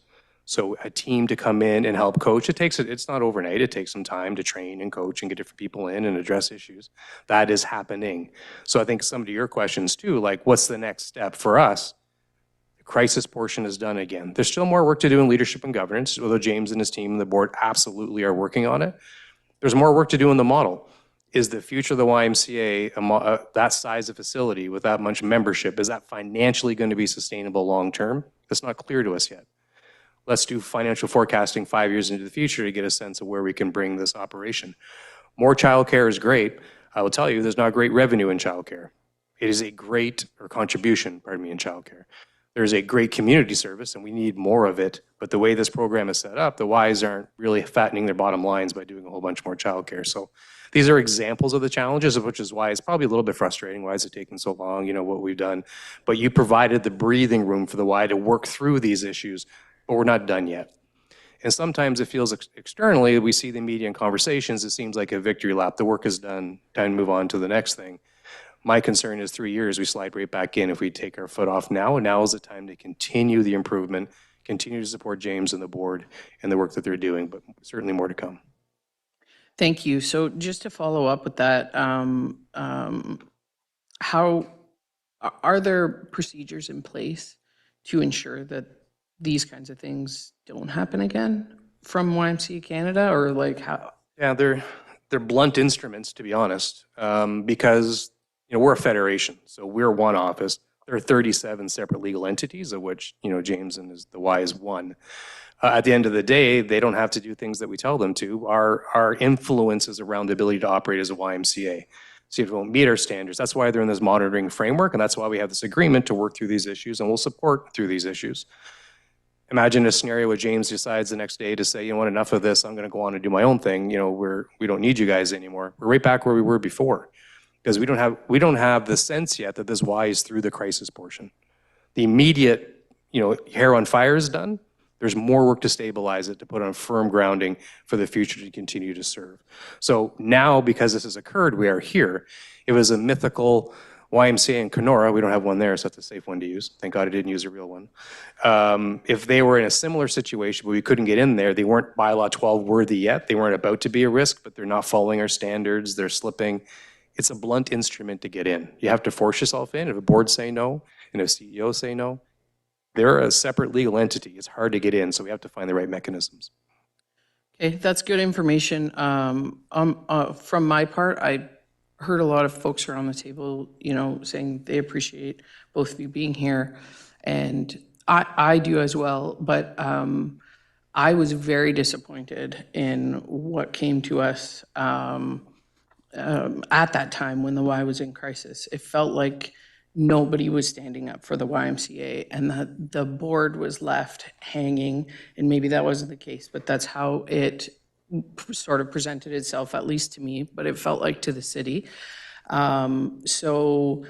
So a team to come in and help coach, it's not overnight. It takes some time to train and coach and get different people in and address issues. That is happening. So I think some of your questions too, like what's the next step for us? The crisis portion is done again. There's still more work to do in leadership and governance, although James and his team and the board absolutely are working on it. There's more work to do in the model. Is the future of the YMCA, that size of facility with that much membership, is that financially going to be sustainable long-term? That's not clear to us yet. Let's do financial forecasting 5 years into the future to get a sense of where we can bring this operation. More childcare is great. I will tell you, there's not great revenue in childcare. It is a great, or contribution, pardon me, in childcare. There's a great community service, and we need more of it. But the way this program is set up, the Ys aren't really fattening their bottom lines by doing a whole bunch more childcare. So these are examples of the challenges, which is why it's probably a little bit frustrating. Why is it taking so long? You know, what we've done. But you provided the breathing room for the Y to work through these issues, but we're not done yet. And sometimes it feels externally, we see the media and conversations, it seems like a victory lap. The work is done, time to move on to the next thing. My concern is 3 years, we slide right back in if we take our foot off now. And now is the time to continue the improvement, continue to support James and the board and the work that they're doing, but certainly more to come. Thank you. So just to follow up with that, how are there procedures in place to ensure that these kinds of things don't happen again from YMCA Canada, or like how? Yeah, they're blunt instruments, to be honest, because we're a federation, so we're one office. There are 37 separate legal entities, of which James and the Y is one. At the end of the day, they don't have to do things that we tell them to. Our influence is around the ability to operate as a YMCA. So if we won't meet our standards, that's why they're in this monitoring framework, and that's why we have this agreement to work through these issues, and we'll support through these issues. Imagine a scenario where James decides the next day to say, you know what, enough of this, I'm going to go on and do my own thing. We don't need you guys anymore. We're right back where we were before, because we don't have the sense yet that this Y is through the crisis portion. The immediate, hair on fire is done. There's more work to stabilize it, to put on firm grounding for the future to continue to serve. So now, because this has occurred, we are here. It was a mythical YMCA in Kenora. We don't have one there, so that's a safe one to use. Thank God I didn't use a real one. If they were in a similar situation, but we couldn't get in there, they weren't bylaw 12 worthy yet. They weren't about to be a risk, but they're not following our standards. They're slipping. It's a blunt instrument to get in. You have to force yourself in. If a board say no, and a CEO say no, they're a separate legal entity. It's hard to get in, so we have to find the right mechanisms. Okay, that's good information. From my part, I heard a lot of folks around the table, saying they appreciate both of you being here, and I do as well. But I was very disappointed in what came to us at that time when the Y was in crisis. It felt like nobody was standing up for the YMCA, and the board was left hanging, and maybe that wasn't the case, but that's how it sort of presented itself, at least to me, but it felt like to the city. So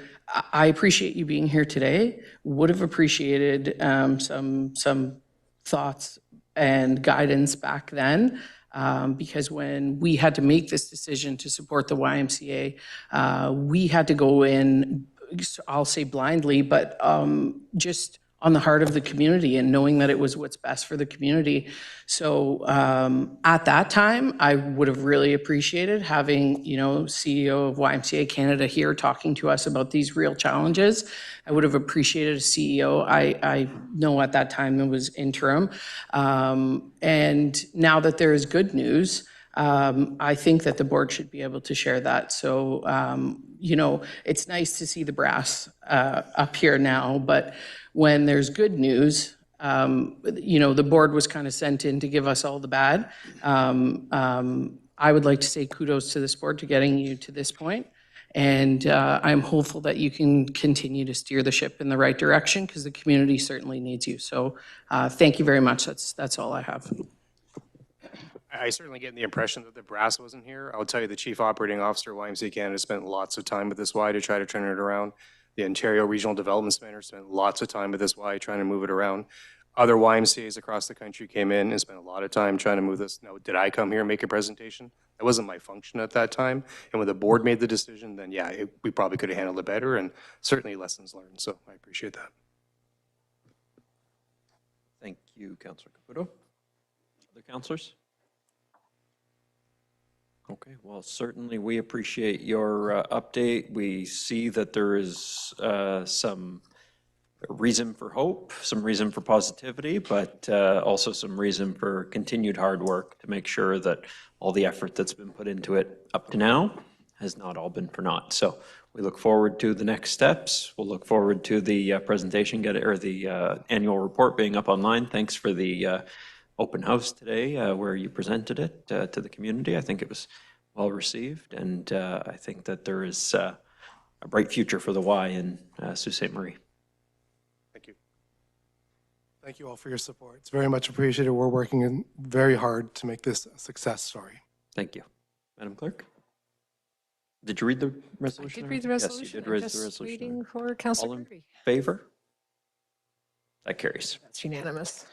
I appreciate you being here today. Would have appreciated some thoughts and guidance back then, because when we had to make this decision to support the YMCA, we had to go in, I'll say blindly, but just on the heart of the community and knowing that it was what's best for the community. So at that time, I would have really appreciated having, CEO of YMCA Canada here talking to us about these real challenges. I would have appreciated a CEO. I know at that time it was interim. And now that there is good news, I think that the board should be able to share that. So, it's nice to see the brass up here now, but when there's good news, the board was kind of sent in to give us all the bad. I would like to say kudos to this board to getting you to this point. And I'm hopeful that you can continue to steer the ship in the right direction because the community certainly needs you. So thank you very much. That's all I have. I certainly get the impression that the brass wasn't here. I'll tell you, the Chief Operating Officer of YMCA Canada spent lots of time with this Y to try to turn it around. The Ontario Regional Development Center spent lots of time with this Y trying to move it around. Other YMCAs across the country came in and spent a lot of time trying to move this. Now, did I come here and make a presentation? That wasn't my function at that time. And when the board made the decision, then yeah, we probably could have handled it better, and certainly lessons learned. So I appreciate that. Thank you, Councillor Caputo. Other councillors? Okay, well, certainly we appreciate your update. We see that there is some reason for hope, some reason for positivity, but also some reason for continued hard work to make sure that all the effort that's been put into it up to now has not all been for naught. So we look forward to the next steps. We'll look forward to the presentation, the annual report being up online. Thanks for the open house today where you presented it to the community. I think it was well received, and I think that there is a bright future for the Y in Sault Ste. Marie. Thank you. Thank you all for your support. It's very much appreciated. We're working very hard to make this a success story. Thank you. Madam Clerk? Did you read the resolution? I did read the resolution. Yes, you did I'm read the just resolution. waiting for Councillor All in Murphy. favor? That carries. That's unanimous.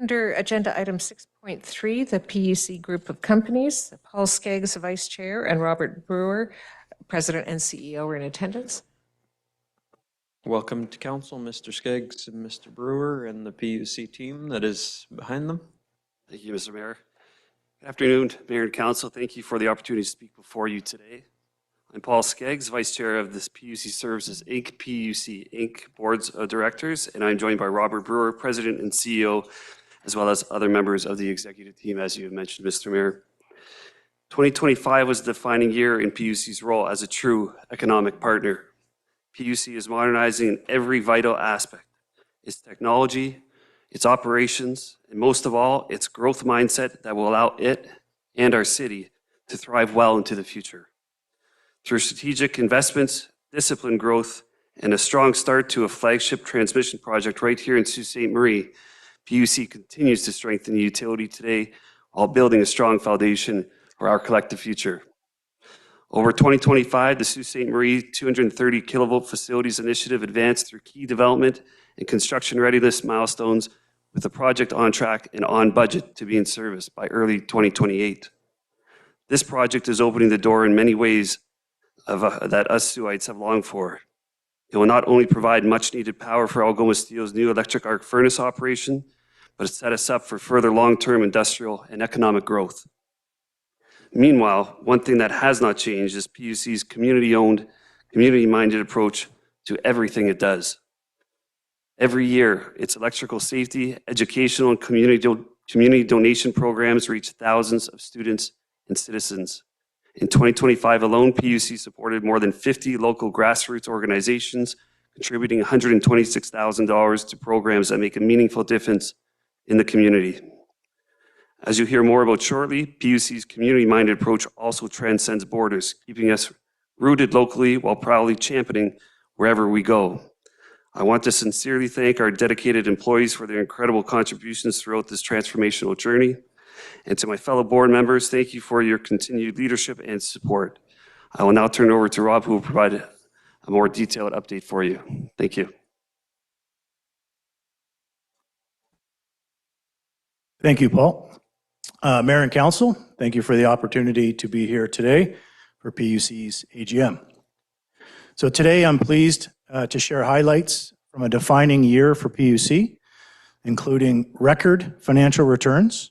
Under agenda item 6.3, the PUC group of companies, Paul Skeggs, Vice Chair, and Robert Brewer, President and CEO, are in attendance. Welcome to council, Mr. Skeggs and Mr. Brewer and the PUC team that is behind them. Thank you, Mr. Mayor. Good afternoon, Mayor and Council. Thank you for the opportunity to speak before you today. I'm Paul Skeggs, Vice Chair of this PUC Services Inc., PUC Inc. Boards of Directors, and I'm joined by Robert Brewer, President and CEO, as well as other members of the executive team, as you have mentioned, Mr. Mayor. 2025 was a defining year in PUC's role as a true economic partner. PUC is modernizing in every vital aspect: its technology, its operations, and most of all, its growth mindset that will allow it and our city to thrive well into the future. Through strategic investments, disciplined growth, and a strong start to a flagship transmission project right here in Sault Ste. Marie, PUC continues to strengthen the utility today while building a strong foundation for our collective future. Over 2025, the Sault Ste. Marie 230 kilovolt facilities initiative advanced through key development and construction readiness milestones, with the project on track and on budget to be in service by early 2028. This project is opening the door in many ways that us Saultites have longed for. It will not only provide much needed power for Algoma Steel's new electric arc furnace operation, but it set us up for further long-term industrial and economic growth. Meanwhile, one thing that has not changed is PUC's community-owned, community-minded approach to everything it does. Every year, its electrical safety, educational, and community donation programs reach thousands of students and citizens. In 2025 alone, PUC supported more than 50 local grassroots organizations, contributing $126,000 to programs that make a meaningful difference in the community. As you hear more about shortly, PUC's community-minded approach also transcends borders, keeping us rooted locally while proudly championing wherever we go. I want to sincerely thank our dedicated employees for their incredible contributions throughout this transformational journey. And to my fellow board members, thank you for your continued leadership and support. I will now turn it over to Rob, who will provide a more detailed update for you. Thank you. Thank you, Paul. Mayor and Council, thank you for the opportunity to be here today for PUC's AGM. So today I'm pleased to share highlights from a defining year for PUC, including record financial returns.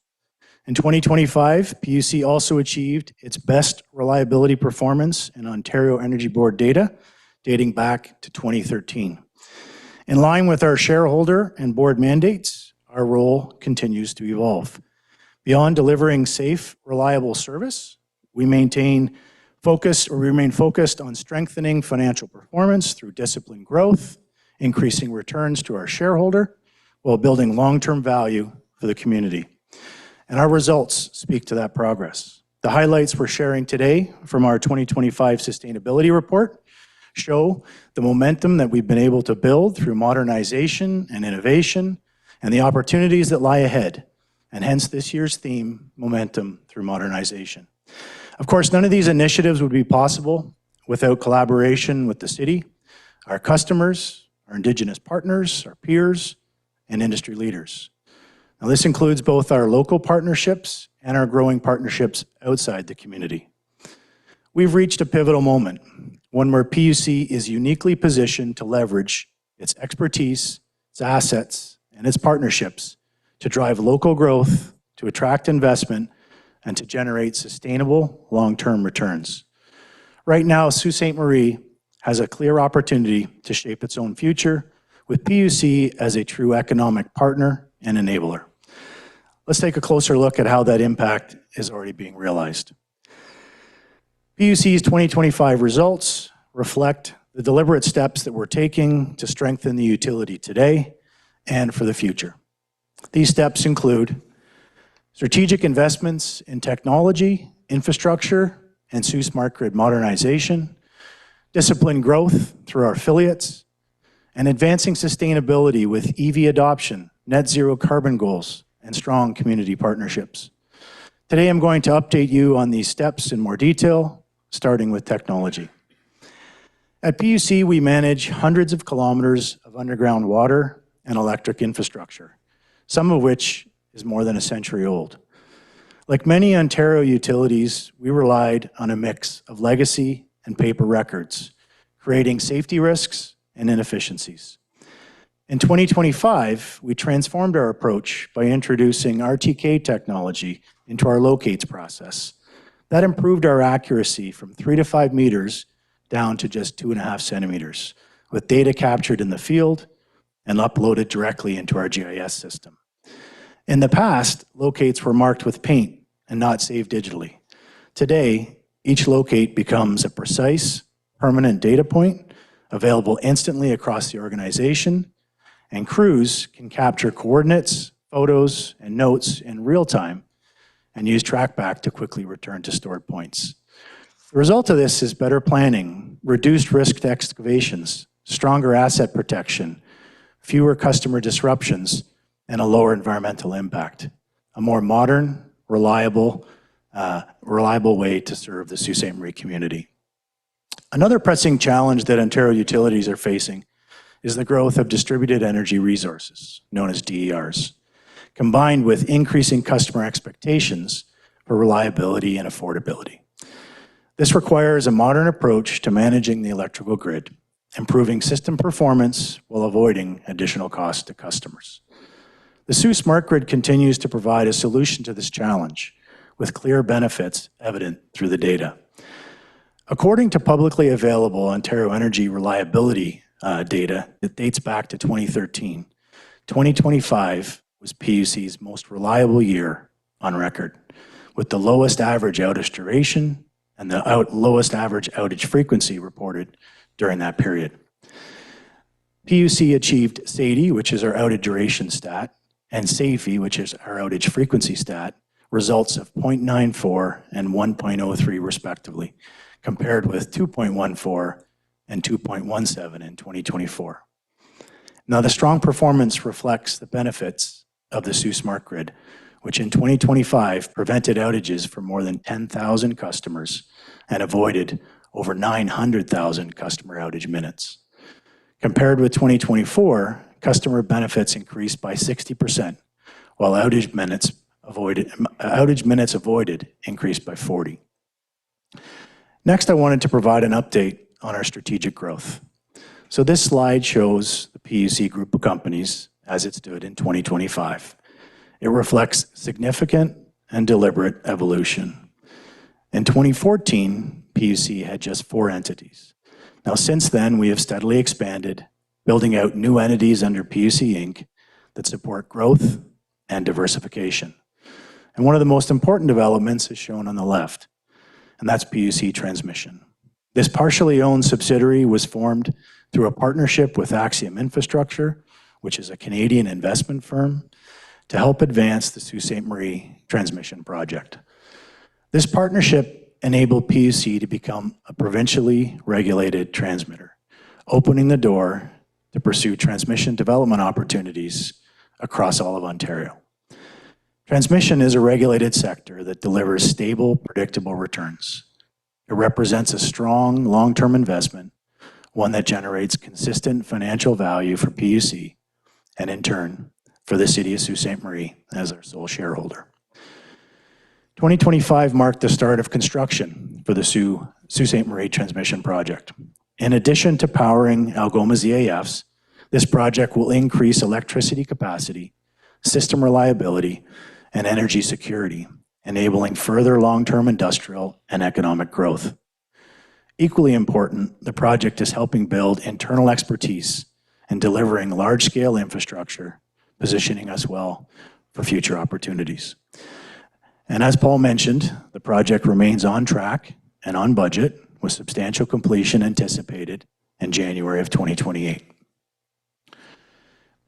In 2025, PUC also achieved its best reliability performance in Ontario Energy Board data, dating back to 2013. In line with our shareholder and board mandates, our role continues to evolve. Beyond delivering safe, reliable service, we remain focused on strengthening financial performance through disciplined growth, increasing returns to our shareholder, while building long-term value for the community. And our results speak to that progress. The highlights we're sharing today from our 2025 sustainability report show the momentum that we've been able to build through modernization and innovation and the opportunities that lie ahead, and hence this year's theme, Momentum Through Modernization. Of course, none of these initiatives would be possible without collaboration with the city, our customers, our Indigenous partners, our peers, and industry leaders. Now, this includes both our local partnerships and our growing partnerships outside the community. We've reached a pivotal moment, one where PUC is uniquely positioned to leverage its expertise, its assets, and its partnerships to drive local growth, to attract investment, and to generate sustainable long-term returns. Right now, Sault Ste. Marie has a clear opportunity to shape its own future with PUC as a true economic partner and enabler. Let's take a closer look at how that impact is already being realized. PUC's 2025 results reflect the deliberate steps that we're taking to strengthen the utility today and for the future. These steps include strategic investments in technology, infrastructure, and Sault Smart Grid modernization, disciplined growth through our affiliates, and advancing sustainability with EV adoption, net zero carbon goals, and strong community partnerships. Today, I'm going to update you on these steps in more detail, starting with technology. At PUC, we manage hundreds of kilometers of underground water and electric infrastructure, some of which is more than a century old. Like many Ontario utilities, we relied on a mix of legacy and paper records, creating safety risks and inefficiencies. In 2025, we transformed our approach by introducing RTK technology into our locates process. That improved our accuracy from 3 to 5 meters down to just 2.5 centimeters, with data captured in the field and uploaded directly into our GIS system. In the past, locates were marked with paint and not saved digitally. Today, each locate becomes a precise, permanent data point available instantly across the organization, and crews can capture coordinates, photos, and notes in real time and use TrackBack to quickly return to stored points. The result of this is better planning, reduced risk to excavations, stronger asset protection, fewer customer disruptions, and a lower environmental impact. A more modern, reliable way to serve the Sault Ste. Marie community. Another pressing challenge that Ontario utilities are facing is the growth of distributed energy resources, known as DERs, combined with increasing customer expectations for reliability and affordability. This requires a modern approach to managing the electrical grid, improving system performance while avoiding additional costs to customers. The Sault Smart Grid continues to provide a solution to this challenge, with clear benefits evident through the data. According to publicly available Ontario Energy Reliability data that dates back to 2013, 2025 was PUC's most reliable year on record, with the lowest average outage duration and the lowest average outage frequency reported during that period. PUC achieved SAIDI, which is our outage duration stat, and SAIFI, which is our outage frequency stat, results of 0.94 and 1.03 respectively, compared with 2.14 and 2.17 in 2024. Now, the strong performance reflects the benefits of the Sault Smart Grid, which in 2025 prevented outages for more than 10,000 customers and avoided over 900,000 customer outage minutes. Compared with 2024, customer benefits increased by 60%, while outage minutes avoided increased by 40. Next, I wanted to provide an update on our strategic growth. So this slide shows the PUC group of companies as it stood in 2025. It reflects significant and deliberate evolution. In 2014, PUC had just 4 entities. Now, since then, we have steadily expanded, building out new entities under PUC Inc. that support growth and diversification. And one of the most important developments is shown on the left, and that's PUC Transmission. This partially owned subsidiary was formed through a partnership with Axiom Infrastructure, which is a Canadian investment firm, to help advance the Sault Ste. Marie transmission project. This partnership enabled PUC to become a provincially regulated transmitter, opening the door to pursue transmission development opportunities across all of Ontario. Transmission is a regulated sector that delivers stable, predictable returns. It represents a strong, long-term investment, one that generates consistent financial value for PUC, and in turn, for the City of Sault Ste. Marie as our sole shareholder. 2025 marked the start of construction for the Sault Ste. Marie transmission project. In addition to powering Algoma's EAFs, this project will increase electricity capacity, system reliability, and energy security, enabling further long-term industrial and economic growth. Equally important, the project is helping build internal expertise in delivering large-scale infrastructure, positioning us well for future opportunities. And as Paul mentioned, the project remains on track and on budget, with substantial completion anticipated in January of 2028.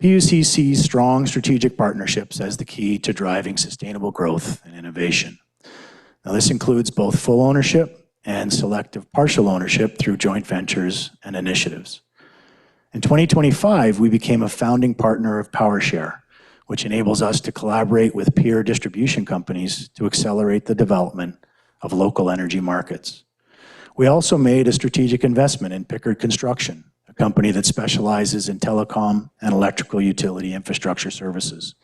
PUC sees strong strategic partnerships as the key to driving sustainable growth and innovation. Now, this includes both full ownership and selective partial ownership through joint ventures and initiatives. In 2025, we became a founding partner of PowerShare, which enables us to collaborate with peer distribution companies to accelerate the development of local energy markets. We also made a strategic investment in Pickard Construction, a company that specializes in telecom and electrical utility infrastructure services.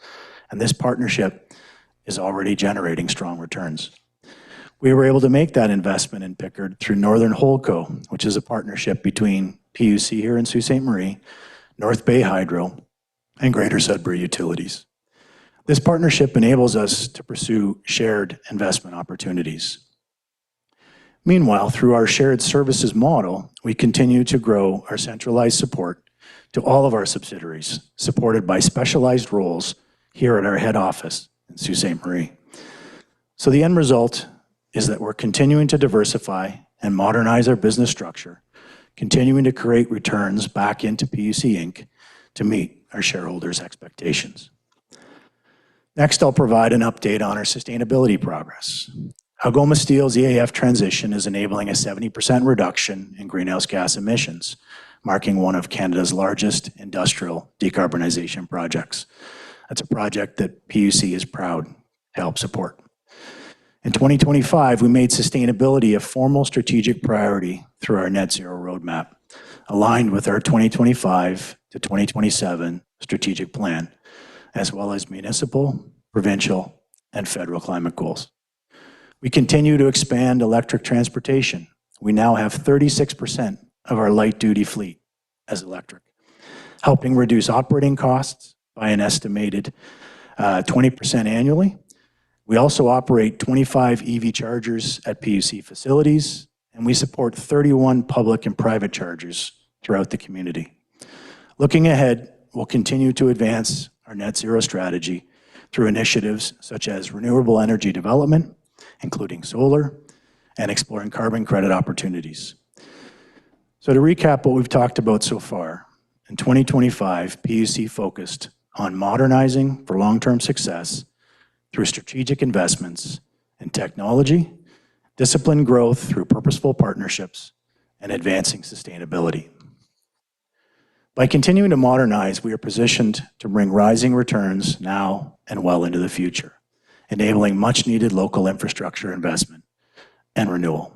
And this partnership is already generating strong returns. We were able to make that investment in Pickard through Northern Holdco, which is a partnership between PUC here in Sault Ste. Marie, North Bay Hydro, and Greater Sudbury Utilities. This partnership enables us to pursue shared investment opportunities. Meanwhile, through our shared services model, we continue to grow our centralized support to all of our subsidiaries, supported by specialized roles here at our head office in Sault Ste. Marie. So the end result is that we're continuing to diversify and modernize our business structure, continuing to create returns back into PUC Inc. to meet our shareholders' expectations. Next, I'll provide an update on our sustainability progress. Algoma Steel's EAF transition is enabling a 70% reduction in greenhouse gas emissions, marking one of Canada's largest industrial decarbonization projects. That's a project that PUC is proud to help support. In 2025, we made sustainability a formal strategic priority through our net zero roadmap, aligned with our 2025 to 2027 strategic plan, as well as municipal, provincial, and federal climate goals. We continue to expand electric transportation. We now have 36% of our light-duty fleet as electric, helping reduce operating costs by an estimated 20% annually. We also operate 25 EV chargers at PUC facilities, and we support 31 public and private chargers throughout the community. Looking ahead, we'll continue to advance our net zero strategy through initiatives such as renewable energy development, including solar, and exploring carbon credit opportunities. So to recap what we've talked about so far, in 2025, PUC focused on modernizing for long-term success through strategic investments in technology, disciplined growth through purposeful partnerships, and advancing sustainability. By continuing to modernize, we are positioned to bring rising returns now and well into the future, enabling much-needed local infrastructure investment and renewal.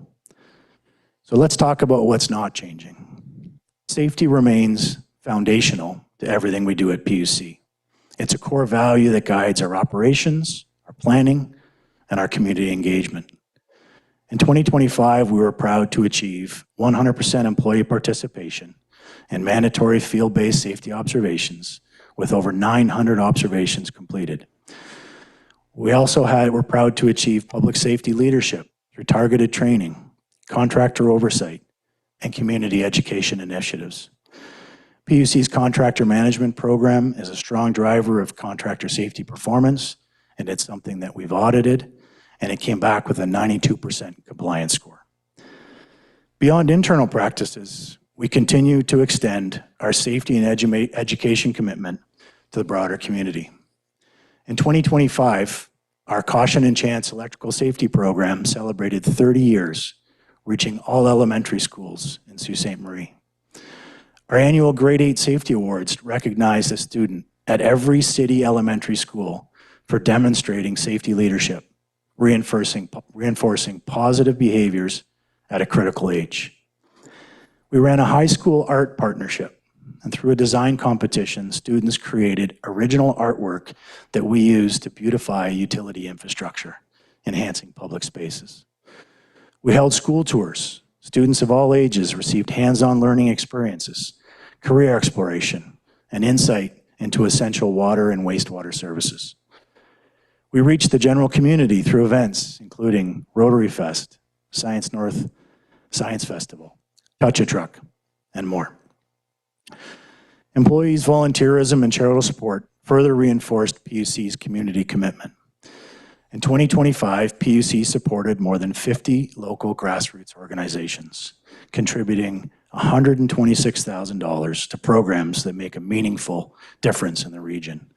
So let's talk about what's not changing. Safety remains foundational to everything we do at PUC. It's a core value that guides our operations, our planning, and our community engagement. In 2025, we were proud to achieve 100% employee participation in mandatory field-based safety observations with over 900 observations completed. We also were proud to achieve public safety leadership through targeted training, contractor oversight, and community education initiatives. PUC's contractor management program is a strong driver of contractor safety performance, and it's something that we've audited, and it came back with a 92% compliance score. Beyond internal practices, we continue to extend our safety and education commitment to the broader community. In 2025, our Caution and Chance electrical safety program celebrated 30 years, reaching all elementary schools in Sault Ste. Marie. Our annual Grade 8 Safety Awards recognize a student at every city elementary school for demonstrating safety leadership, reinforcing positive behaviors at a critical age. We ran a high school art partnership, and through a design competition, students created original artwork that we used to beautify utility infrastructure, enhancing public spaces. We held school tours. Students of all ages received hands-on learning experiences, career exploration, and insight into essential water and wastewater services. We reached the general community through events including Rotary Fest, Science North Science Festival, Touch a Truck, and more. Employees' volunteerism and charitable support further reinforced PUC's community commitment. In 2025, PUC supported more than 50 local grassroots organizations, contributing $126,000 to programs that make a meaningful difference in the region.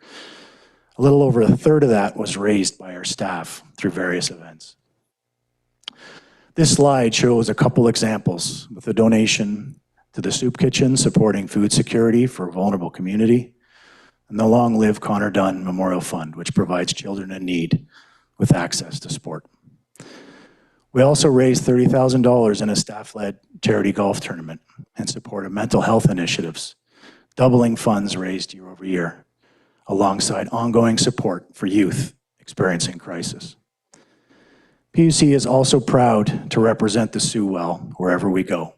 A little over a third of that was raised by our staff through various events. This slide shows a couple examples with a donation to the Soup Kitchen supporting food security for a vulnerable community, and the Long Live Connor Dunn Memorial Fund, which provides children in need with access to sport. We also raised $30,000 in a staff-led charity golf tournament in support of mental health initiatives, doubling funds raised year over year, alongside ongoing support for youth experiencing crisis. PUC is also proud to represent the Sioux well wherever we go.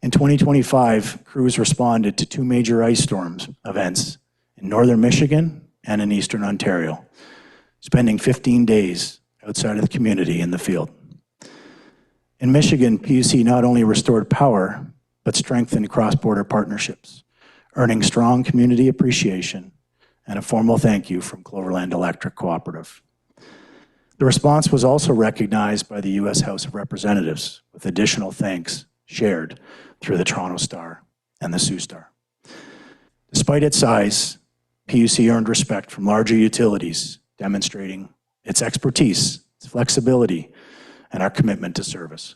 In 2025, crews responded to 2 major ice storms events in northern Michigan and in eastern Ontario, spending 15 days outside of the community in the field. In Michigan, PUC not only restored power, but strengthened cross-border partnerships, earning strong community appreciation and a formal thank you from Cloverland Electric Cooperative. The response was also recognized by the U.S. House of Representatives, with additional thanks shared through the Toronto Star and the Sioux Star. Despite its size, PUC earned respect from larger utilities, demonstrating its expertise, its flexibility, and our commitment to service.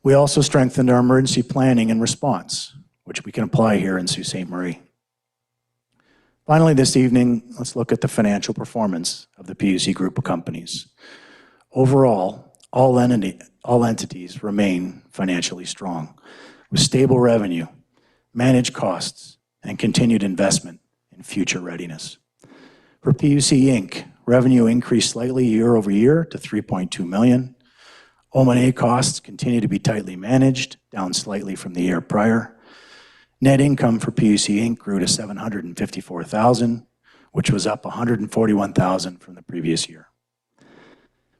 We also strengthened our emergency planning and response, which we can apply here in Sault Ste. Marie. Finally, this evening, let's look at the financial performance of the PUC group of companies. Overall, all entities remain financially strong, with stable revenue, managed costs, and continued investment in future readiness. For PUC Inc., revenue increased slightly year over year to $3.2 million. O&A costs continue to be tightly managed, down slightly from the year prior. Net income for PUC Inc. grew to $754,000, which was up $141,000 from the previous year.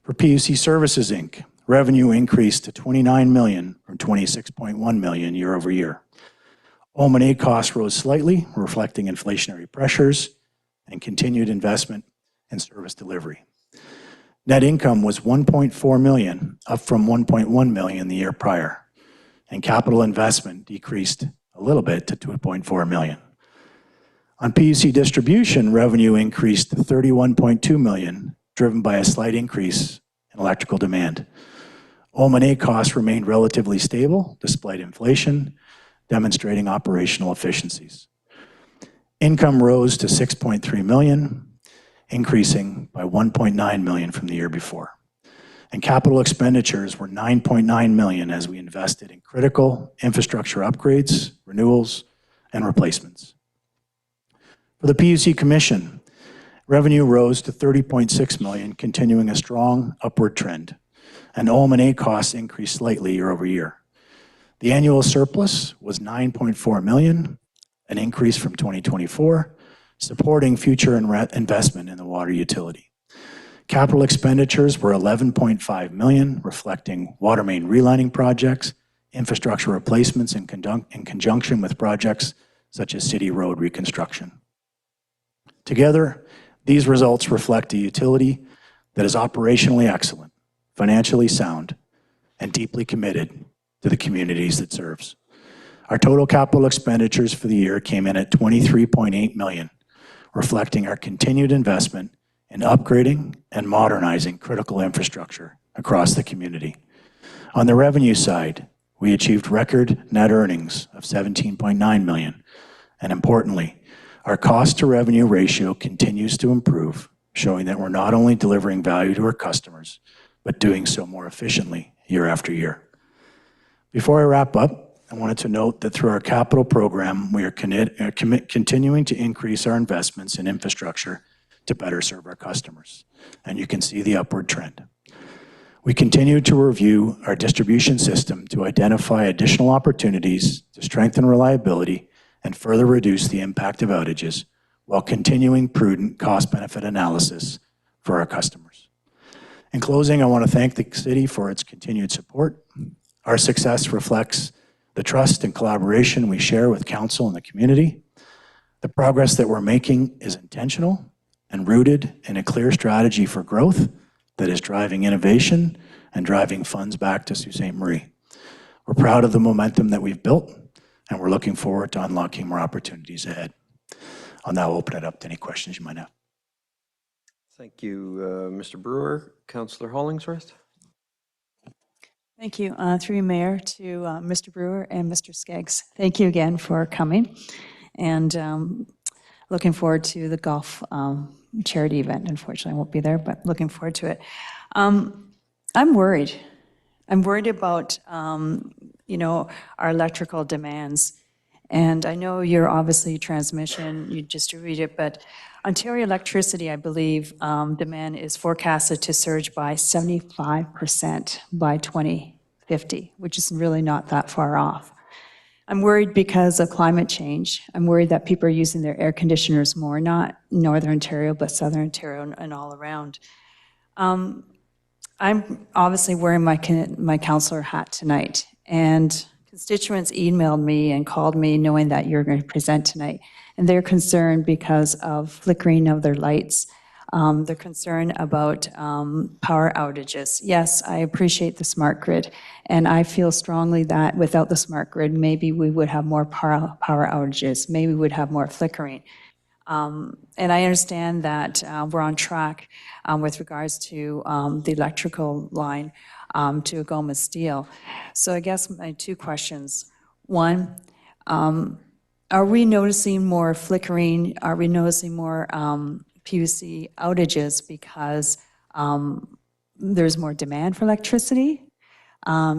For PUC Services Inc., revenue increased to $29 million from $26.1 million year over year. O&A costs rose slightly, reflecting inflationary pressures and continued investment in service delivery. Net income was $1.4 million, up from $1.1 million the year prior, and capital investment decreased a little bit to $2.4 million. On PUC Distribution, revenue increased to $31.2 million, driven by a slight increase in electrical demand. O&A costs remained relatively stable despite inflation, demonstrating operational efficiencies. Income rose to $6.3 million, increasing by $1.9 million from the year before. And capital expenditures were $9.9 million as we invested in critical infrastructure upgrades, renewals, and replacements. For the PUC Commission, Revenue rose to $30.6 million, continuing a strong upward trend, and OM&A costs increased slightly year over year. The annual surplus was $9.4 million, an increase from 2024, supporting future investment in the water utility. Capital expenditures were $11.5 million, reflecting water main relining projects, infrastructure replacements in conjunction with projects such as city road reconstruction. Together, these results reflect a utility that is operationally excellent, financially sound, and deeply committed to the communities it serves. Our total capital expenditures for the year came in at $23.8 million, reflecting our continued investment in upgrading and modernizing critical infrastructure across the community. On the revenue side, we achieved record net earnings of $17.9 million, and importantly, our cost to revenue ratio continues to improve, showing that we're not only delivering value to our customers, but doing so more efficiently year after year. Before I wrap up, I wanted to note that through our capital program, we are continuing to increase our investments in infrastructure to better serve our customers, and you can see the upward trend. We continue to review our distribution system to identify additional opportunities to strengthen reliability and further reduce the impact of outages while continuing prudent cost-benefit analysis for our customers. In closing, I want to thank the city for its continued support. Our success reflects the trust and collaboration we share with council and the community. The progress that we're making is intentional and rooted in a clear strategy for growth that is driving innovation and driving funds back to Sault Ste. Marie. We're proud of the momentum that we've built, and we're looking forward to unlocking more opportunities ahead. I'll now open it up to any questions you might have. Thank you, Mr. Brewer. Councillor Hollingsworth? Thank you. Through Mayor to Mr. Brewer and Mr. Skeggs. Thank you again for coming, and looking forward to the golf charity event. Unfortunately, I won't be there, but looking forward to it. I'm worried. I'm worried about our electrical demands. And I know you're obviously transmission, you distribute it, but Ontario Electricity, I believe, demand is forecasted to surge by 75% by 2050, which is really not that far off. I'm worried because of climate change. I'm worried that people are using their air conditioners more, not Northern Ontario, but Southern Ontario and all around. I'm obviously wearing my councillor hat tonight, and constituents emailed me and called me knowing that you're going to present tonight, and they're concerned because of flickering of their lights. They're concerned about power outages. Yes, I appreciate the smart grid, and I feel strongly that without the smart grid, maybe we would have more power outages, maybe we would have more flickering. And I understand that we're on track with regards to the electrical line to Agoma Steel. So I guess my two questions. One, are we noticing more flickering? Are we noticing more PUC outages because there's more demand for electricity?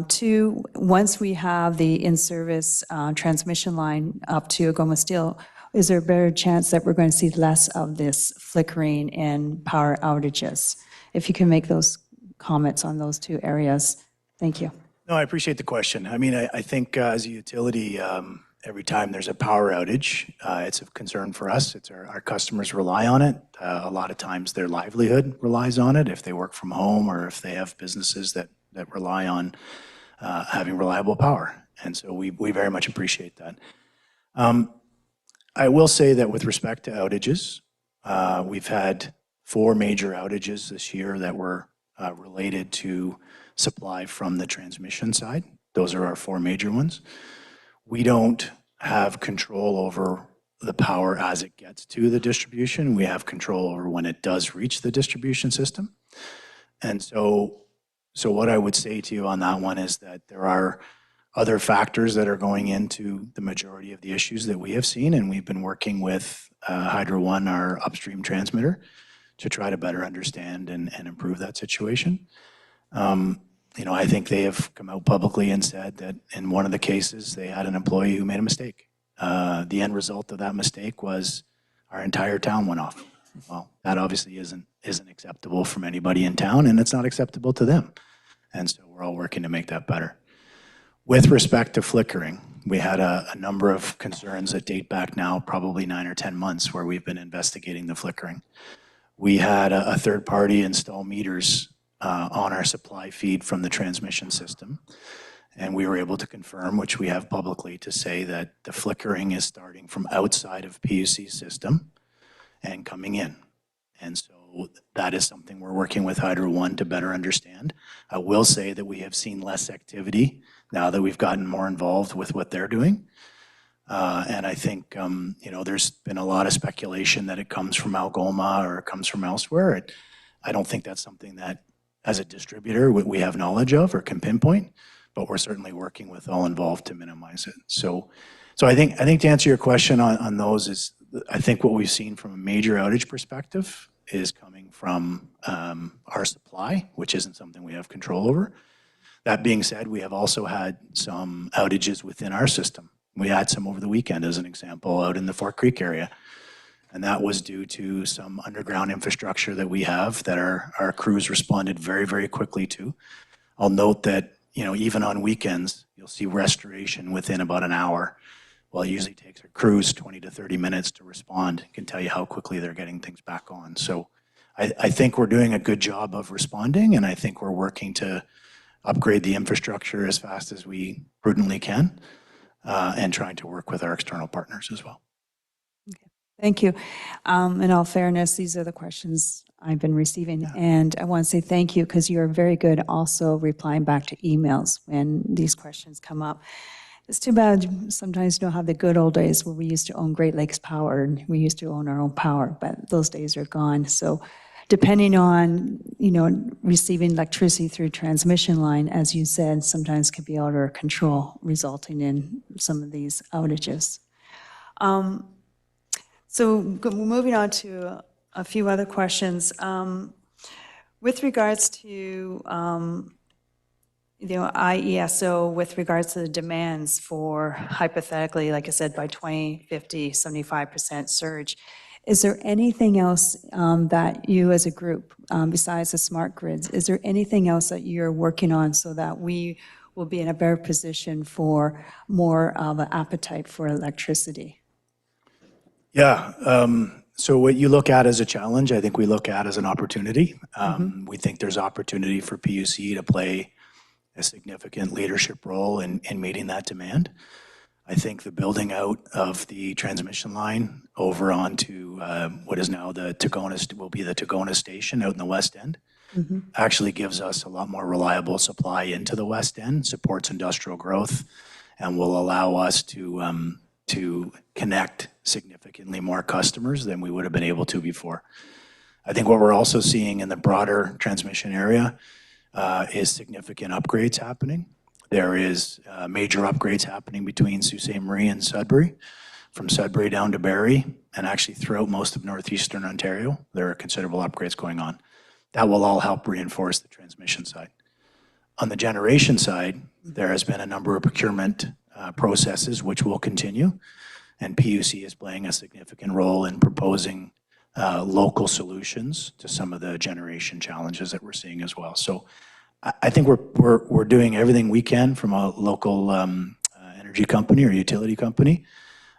Two, once we have the in-service transmission line up to Agoma Steel, is there a better chance that we're going to see less of this flickering and power outages? If you can make those comments on those two areas. Thank you. No, I appreciate the question. I mean, I think as a utility, every time there's a power outage, it's a concern for us. It's our customers rely on it. A lot of times their livelihood relies on it if they work from home or if they have businesses that rely on having reliable power. And so we very much appreciate that. I will say that with respect to outages, we've had 4 major outages this year that were related to supply from the transmission side. Those are our 4 major ones. We don't have control over the power as it gets to the distribution. We have control over when it does reach the distribution system. And so what I would say to you on that one is that there are other factors that are going into the majority of the issues that we have seen, and we've been working with Hydro One, our upstream transmitter, to try to better understand and improve that situation. I think they have come out publicly and said that in one of the cases, they had an employee who made a mistake. The end result of that mistake was our entire town went off. Well, that obviously isn't acceptable from anybody in town, and it's not acceptable to them. And so we're all working to make that better. With respect to flickering, we had a number of concerns that date back now probably 9 or 10 months where we've been investigating the flickering. We had a third party install meters on our supply feed from the transmission system. And we were able to confirm, which we have publicly, to say that the flickering is starting from outside of PUC's system and coming in. And so that is something we're working with Hydro One to better understand. I will say that we have seen less activity now that we've gotten more involved with what they're doing. And I think, there's been a lot of speculation that it comes from Algoma or it comes from elsewhere. I don't think that's something that, as a distributor, we have knowledge of or can pinpoint, but we're certainly working with all involved to minimize it. So I think to answer your question on those is, I think what we've seen from a major outage perspective is coming from our supply, which isn't something we have control over. That being said, we have also had some outages within our system. We had some over the weekend, as an example, out in the Fort Creek area. And that was due to some underground infrastructure that we have that our crews responded very, very quickly to. I'll note that, even on weekends, you'll see restoration within about an hour. Well, it usually takes our crews 20 to 30 minutes to respond. I can tell you how quickly they're getting things back on. So I think we're doing a good job of responding, and I think we're working to upgrade the infrastructure as fast as we prudently can, and trying to work with our external partners as well. Thank you. In all fairness, these are the questions I've been receiving. And I want to say thank you because you're very good also replying back to emails when these questions come up. It's too bad sometimes you don't have the good old days where we used to own Great Lakes Power and we used to own our own power, but those days are gone. So depending on, receiving electricity through transmission line, as you said, sometimes can be out of our control, resulting in some of these outages. So moving on to a few other questions. With regards to, IESO, with regards to the demands for hypothetically, like I said, by 2050, 75% surge, is there anything else that you as a group, besides the smart grids, is there anything else that you're working on so that we will be in a better position for more of an appetite for electricity? Yeah. So what you look at as a challenge, I think we look at as an opportunity. We think there's opportunity for PUC to play a significant leadership role in meeting that demand. I think the building out of the transmission line over onto what is now the Tagona Station out in the West End actually gives us a lot more reliable supply into the West End, supports industrial growth, and will allow us to connect significantly more customers than we would have been able to before. I think what we're also seeing in the broader transmission area is significant upgrades happening. There is major upgrades happening between Sault Ste. Marie and Sudbury, from Sudbury down to Barrie, and actually throughout most of northeastern Ontario. There are considerable upgrades going on. That will all help reinforce the transmission side. On the generation side, there has been a number of procurement processes which will continue, and PUC is playing a significant role in proposing local solutions to some of the generation challenges that we're seeing as well. So I think we're doing everything we can from a local energy company or utility company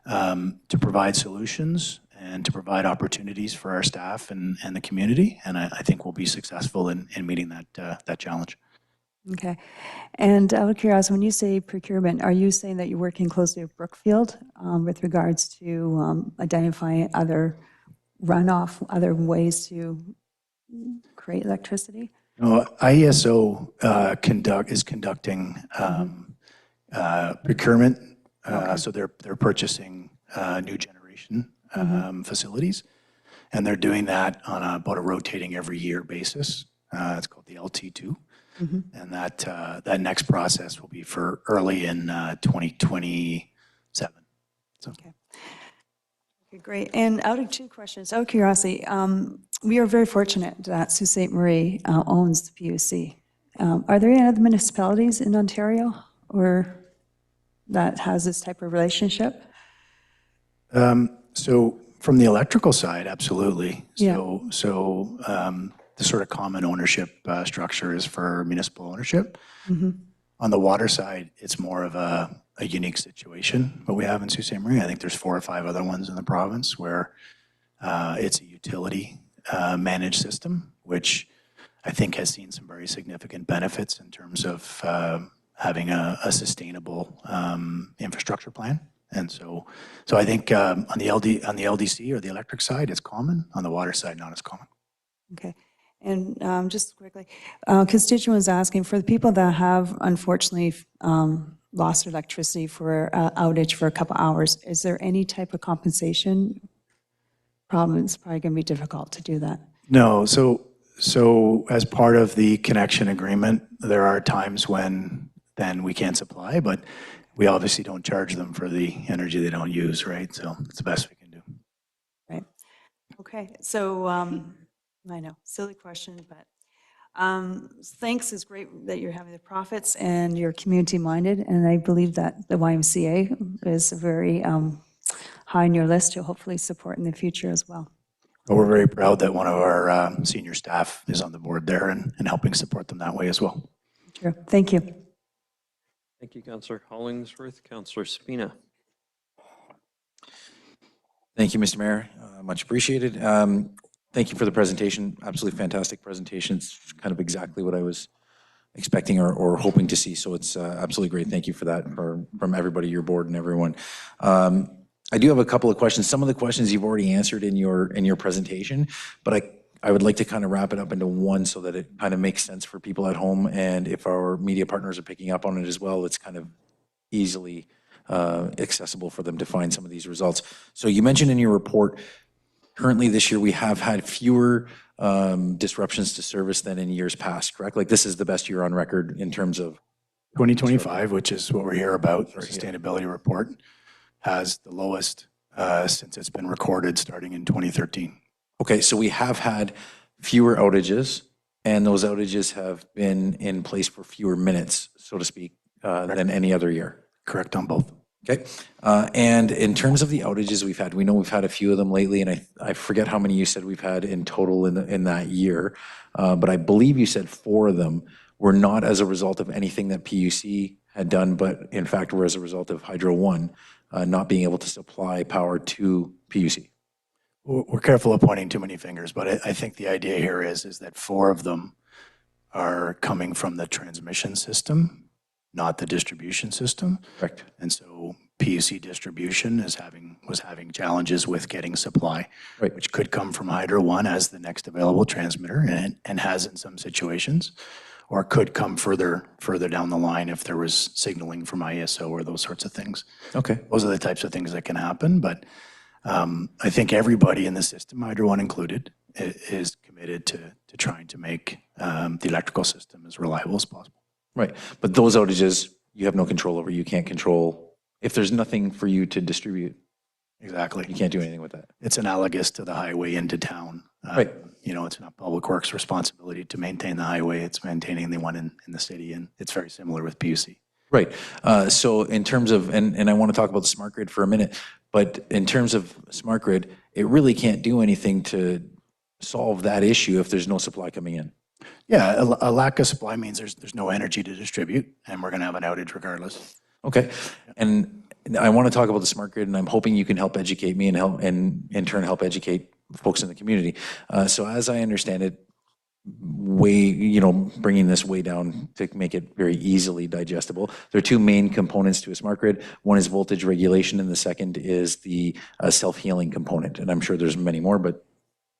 to provide solutions and to provide opportunities for our staff and the community, and I think we'll be successful in meeting that challenge. Okay. And out of curiosity, when you say procurement, are you saying that you're working closely with Brookfield with regards to identifying other runoff, other ways to create electricity? No, IESO is conducting procurement. So they're purchasing new generation facilities, and they're doing that on about a rotating every year basis. It's called the LT2. And that next process will be for early in 2027. So. Okay, great. And out of two questions, out of curiosity, we are very fortunate that Sault Ste. Marie owns the PUC. Are there any other municipalities in Ontario or that has this type of relationship? So From the electrical side, absolutely. Yeah. The sort of common ownership structure is for municipal ownership. Mhm. On the water side, it's more of a unique situation, what we have in Sault Ste. Marie. I think there's 4 or 5 other ones in the province where it's a utility managed system, which I think has seen some very significant benefits in terms of having a sustainable infrastructure plan. And so I think on the LDC or the electric side, it's common. On the water side, not as common. Okay. And just quickly, constituent was asking, for the people that have unfortunately lost their electricity for outage for a couple hours, is there any type of compensation? Problem, it's probably going to be difficult to do that. No, so as part of the connection agreement, there are times when then we can't supply, but we obviously don't charge them for the energy they don't use, right? So it's the best we can do. Right. Okay. So I know, silly question, but thanks. It's great that you're having the profits and you're community-minded, and I believe that the YMCA is very high on your list to hopefully support in the future as well. But we're very proud that one of our senior staff is on the board there and helping support them that way as well. Sure. Thank you. Thank you, Councillor Hollingsworth. Councillor Spina. Thank you, Mr. Mayor. Much appreciated. Thank you for the presentation. Absolutely fantastic presentation. It's kind of exactly what I was expecting or hoping to see. So it's absolutely great. Thank you for that from everybody, your board and everyone. I do have a couple of questions. Some of the questions you've already answered in your presentation, but I would like to kind of wrap it up into one so that it kind of makes sense for people at home. And if our media partners are picking up on it as well, it's kind of easily accessible for them to find some of these results. So you mentioned in your report, currently this year we have had fewer disruptions to service than in years past, correct? Like this is the best year on record in terms of 2025, which is what we're here about, the sustainability report, has the lowest since it's been recorded starting in 2013. Okay, so we have had fewer outages, and those outages have been in place for fewer minutes, so to speak, than any other year. Correct on both. Okay, and in terms of the outages we've had, we know we've had a few of them lately, and I forget how many you said we've had in total in that year, but I believe you said 4 of them were not as a result of anything that PUC had done, but in fact were as a result of Hydro One not being able to supply power to PUC. We're careful of pointing too many fingers, but I think the idea here is that 4 of them are coming from the transmission system, not the distribution system. Correct. And so PUC distribution was having challenges with getting supply, right, which could come from Hydro One as the next available transmitter and has in some situations, or could come further down the line if there was signaling from ISO or those sorts of things. Okay. Those are the types of things that can happen, but I think everybody in the system, Hydro One included, is committed to trying to make the electrical system as reliable as possible. Right, but those outages, you have no control over. You can't control, if there's nothing for you to distribute. Exactly. You can't do anything with that. It's analogous to the highway into town. Right. You know, it's not Public Works' responsibility to maintain the highway. It's maintaining the one in the city, and it's very similar with PUC. Right. So in terms of, and I want to talk about the smart grid for a minute, but in terms of smart grid, it really can't do anything to solve that issue if there's no supply coming in. Yeah, a lack of supply means there's no energy to distribute, and we're going to have an outage regardless. Okay. And I want to talk about the smart grid, and I'm hoping you can help educate me and in turn help educate folks in the community. So as I understand it, bringing this way down to make it very easily digestible, there are 2 main components to a smart grid. One is voltage regulation, and the second is the self-healing component. And I'm sure there's many more, but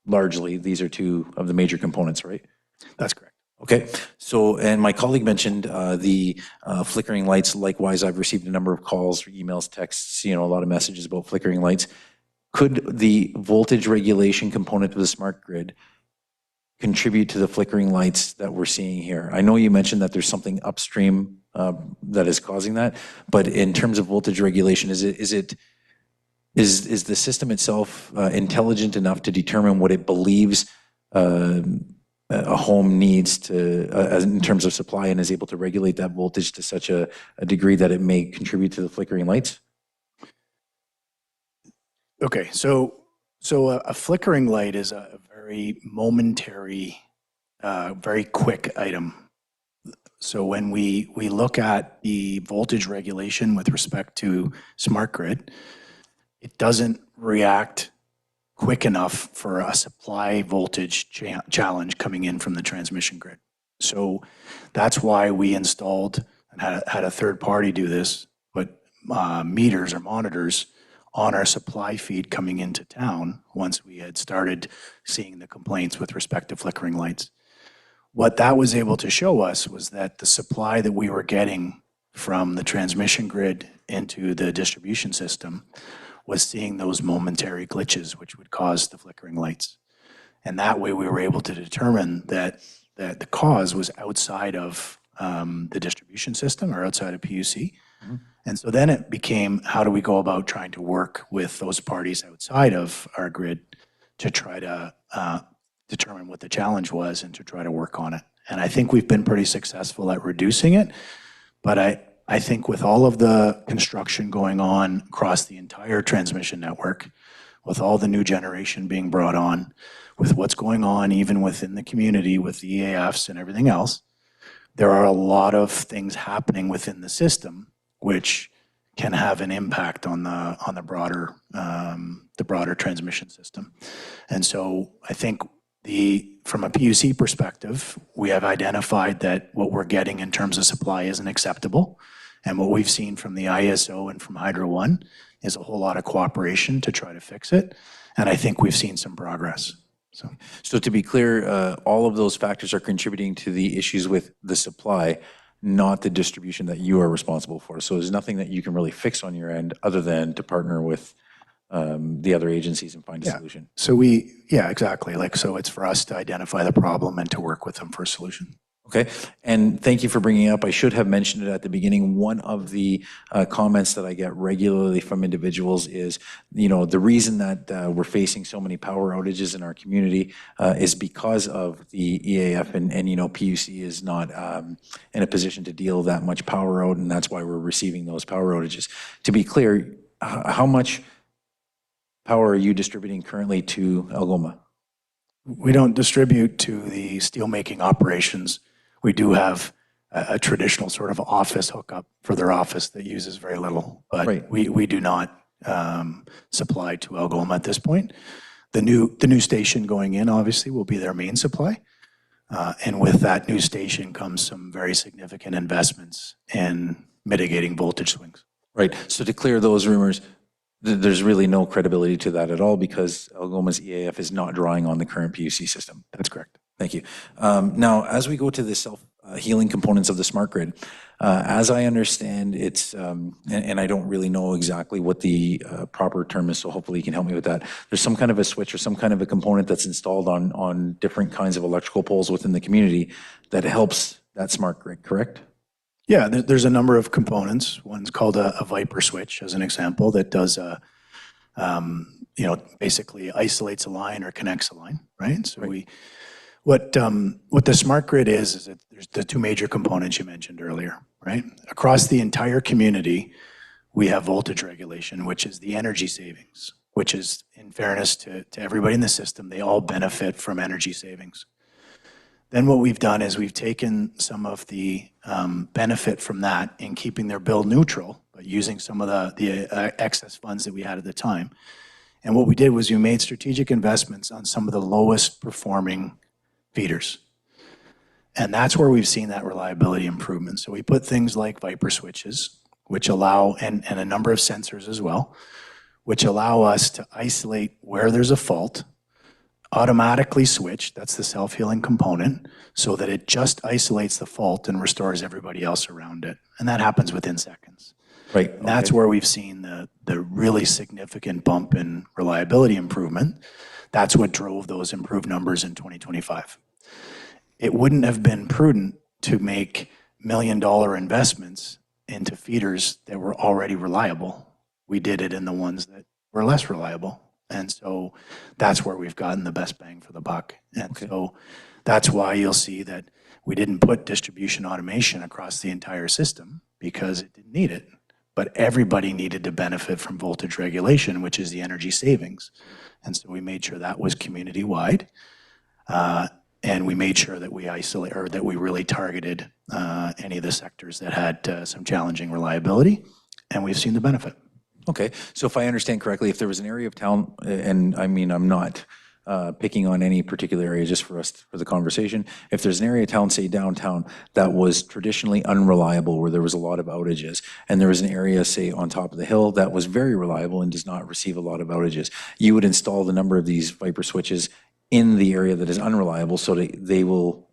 largely these are 2 of the major components, right? That's correct. Okay, so, and my colleague mentioned the flickering lights. Likewise, I've received a number of calls, emails, texts, a lot of messages about flickering lights. Could the voltage regulation component of the smart grid contribute to the flickering lights that we're seeing here? I know you mentioned that there's something upstream that is causing that, but in terms of voltage regulation, is the system itself intelligent enough to determine what it believes a home needs to, in terms of supply, and is able to regulate that voltage to such a degree that it may contribute to the flickering lights? Okay, so So a flickering light is a very momentary, very quick item. So when we look at the voltage regulation with respect to smart grid, it doesn't react quick enough for a supply voltage challenge coming in from the transmission grid. So that's why we installed and had a third party do this, but meters or monitors on our supply feed coming into town once we had started seeing the complaints with respect to flickering lights. What that was able to show us was that the supply that we were getting from the transmission grid into the distribution system was seeing those momentary glitches which would cause the flickering lights. And that way we were able to determine that the cause was outside of the distribution system or outside of PUC. Mm-hmm. And so then it became, how do we go about trying to work with those parties outside of our grid to try to determine what the challenge was and to try to work on it. And I think we've been pretty successful at reducing it, but I think with all of the construction going on across the entire transmission network, with all the new generation being brought on, with what's going on even within the community with the EAFs and everything else, there are a lot of things happening within the system which can have an impact on the broader transmission system. And so I think from a PUC perspective, we have identified that what we're getting in terms of supply isn't acceptable. And what we've seen from the ISO and from Hydro One is a whole lot of cooperation to try to fix it. And I think we've seen some progress. So to be clear, all of those factors are contributing to the issues with the supply, not the distribution that you are responsible for. So there's nothing that you can really fix on your end other than to partner with the other agencies and find a solution. So exactly. So it's for us to identify the problem and to work with them for a solution. Okay, and thank you for bringing it up. I should have mentioned it at the beginning. One of the comments that I get regularly from individuals is, the reason that we're facing so many power outages in our community is because of the EAF, and PUC is not in a position to deal that much power out, and that's why we're receiving those power outages. To be clear, how much power are you distributing currently to Algoma? We don't distribute to the steelmaking operations. We do have a traditional sort of office hookup for their office that uses very little, but right. we do not supply to Algoma at this point. The new station going in obviously will be their main supply, and with that new station comes some very significant investments in mitigating voltage swings. Right. So to clear those rumors, there's really no credibility to that at all because Algoma's EAF is not drawing on the current PUC system. That's correct. Thank you. Now, as we go to the self-healing components of the smart grid, as I understand it's, and I don't really know exactly what the proper term is, so hopefully you can help me with that. There's some kind of a switch or some kind of a component that's installed on different kinds of electrical poles within the community that helps that smart grid, correct? Yeah, there's a number of components. One's called a Viper switch, as an example, that does basically isolates a line or connects a line, right? So right. What the smart grid is that there's the two major components you mentioned earlier, right? Across the entire community, we have voltage regulation, which is the energy savings, which is, in fairness to everybody in the system, they all benefit from energy savings. Then what we've done is we've taken some of the benefit from that in keeping their bill neutral, but using some of the excess funds that we had at the time. And what we did was we made strategic investments on some of the lowest performing feeders. And that's where we've seen that reliability improvement. So we put things like Viper switches, which allow, and a number of sensors as well, which allow us to isolate where there's a fault, automatically switch, that's the self-healing component, so that it just isolates the fault and restores everybody else around it. And that happens within seconds. Right. And that's where we've seen the really significant bump in reliability improvement. That's what drove those improved numbers in 2025. It wouldn't have been prudent to make $1 million investments into feeders that were already reliable. We did it in the ones that were less reliable. And so that's where we've gotten the best bang for the buck. And so that's why you'll see that we didn't put distribution automation across the entire system because it didn't need it. but everybody needed to benefit from voltage regulation, which is the energy savings. And so we made sure that was community-wide. And we made sure that we isolate, or that we really targeted any of the sectors that had some challenging reliability, and we've seen the benefit. Okay, so if I understand correctly, if there was an area of town, and I mean, I'm not picking on any particular area, just for us, for the conversation, if there's an area of town, say downtown, that was traditionally unreliable, where there was a lot of outages, and there was an area, say, on top of the hill that was very reliable and does not receive a lot of outages, you would install the number of these Viper switches in the area that is unreliable, so that they will,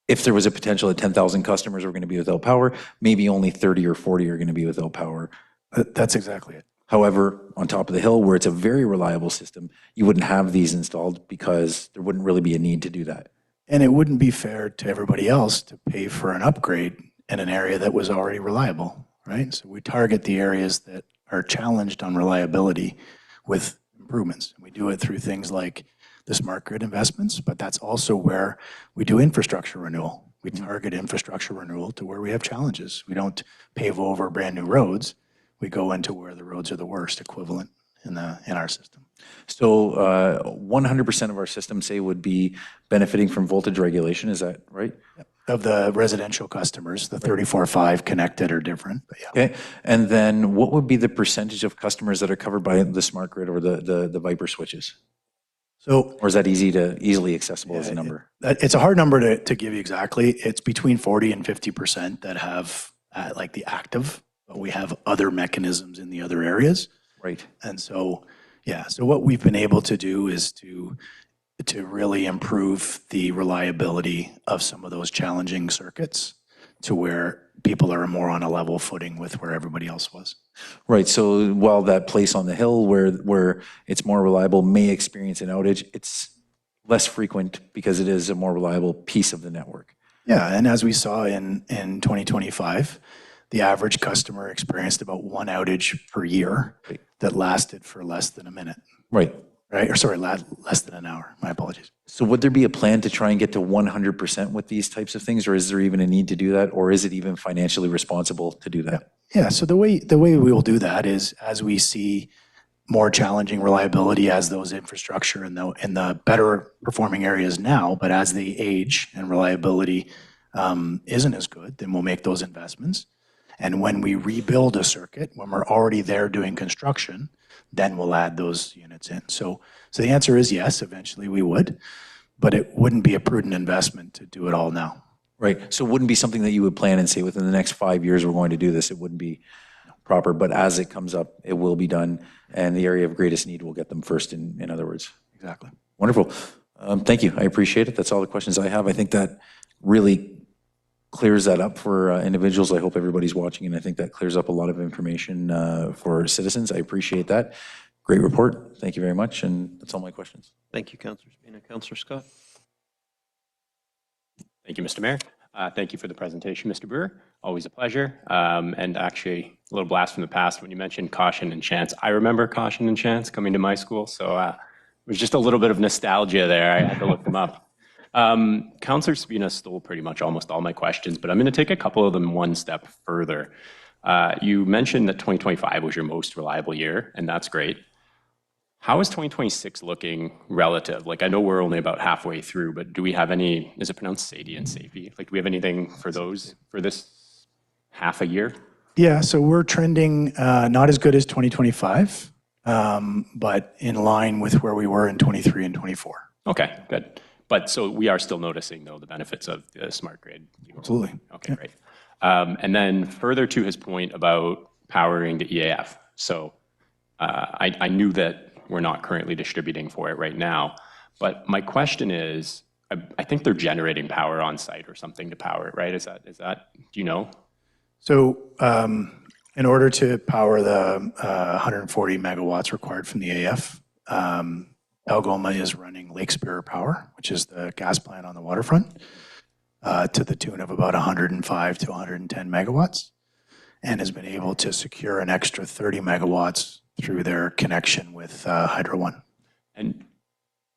if there was a potential that 10,000 customers were going to be without power, maybe only 30 or 40 are going to be without power. That's exactly it. However, on top of the hill, where it's a very reliable system, you wouldn't have these installed because there wouldn't really be a need to do that. And it wouldn't be fair to everybody else to pay for an upgrade in an area that was already reliable, right? So we target the areas that are challenged on reliability with improvements. We do it through things like the smart grid investments, but that's also where we do infrastructure renewal. We target infrastructure renewal to where we have challenges. We don't pave over brand new roads. We go into where the roads are the worst equivalent in our system. So 100% of our system, say, would be benefiting from voltage regulation, is that right? Yep. Of the residential customers, the 34.5 connected are different, but yeah. Okay, and then what would be the percentage of customers that are covered by the smart grid or the Viper switches? So, or is that easily accessible as a number? It's a hard number to give you exactly. It's between 40 and 50% that have like the active, but we have other mechanisms in the other areas. Right. And so, yeah, so what we've been able to do is to really improve the reliability of some of those challenging circuits to where people are more on a level footing with where everybody else was. Right, so while that place on the hill where it's more reliable may experience an outage, it's less frequent because it is a more reliable piece of the network. Yeah, and as we saw in 2025, the average customer experienced about one outage per year that lasted for less than a minute. Right. Right, or sorry, less than an hour. My apologies. So would there be a plan to try and get to 100% with these types of things, or is there even a need to do that, or is it even financially responsible to do that? Yeah, so the way we will do that is as we see more challenging reliability as those infrastructure in the better performing areas now, but as they age and reliability isn't as good, then we'll make those investments. And when we rebuild a circuit, when we're already there doing construction, then we'll add those units in. So the answer is yes, eventually we would, but it wouldn't be a prudent investment to do it all now. Right, so it wouldn't be something that you would plan and say within the next 5 years we're going to do this. It wouldn't be proper, but as it comes up, it will be done, and the area of greatest need will get them first, in other words. Exactly. Wonderful. Thank you, I appreciate it. That's all the questions I have. I think that really clears that up for individuals. I hope everybody's watching, and I think that clears up a lot of information for citizens. I appreciate that. Great report. Thank you very much, and that's all my questions. Thank you, Councillor Spina. Councillor Scott. Thank you, Mr. Mayor. Thank you for the presentation, Mr. Brewer. Always a pleasure. And actually, a little blast from the past when you mentioned caution and chance. I remember caution and chance coming to my school, so it was just a little bit of nostalgia there. I had to look them up. Councillor Spina stole pretty much almost all my questions, but I'm going to take a couple of them one step further. You mentioned that 2025 was your most reliable year, and that's great. How is 2026 looking relative? Like, I know we're only about halfway through, but do we have any, is it pronounced SAIDI and SAFE? Like, do we have anything for those, for this half a year? Yeah, so we're trending not as good as 2025, but in line with where we were in 23 and 24. Okay, good. But so we are still noticing, though, the benefits of the smart grid. Absolutely. Okay, yeah. Great. And then further to his point about powering the EAF. So I knew that we're not currently distributing for it right now, but my question is, I think they're generating power on site or something to power it, right? Is that, do you know? So in order to power the 140 megawatts required from the EAF, Algoma is running Lake Superior Power, which is the gas plant on the waterfront, to the tune of about 105 to 110 megawatts, and has been able to secure an extra 30 megawatts through their connection with Hydro One. And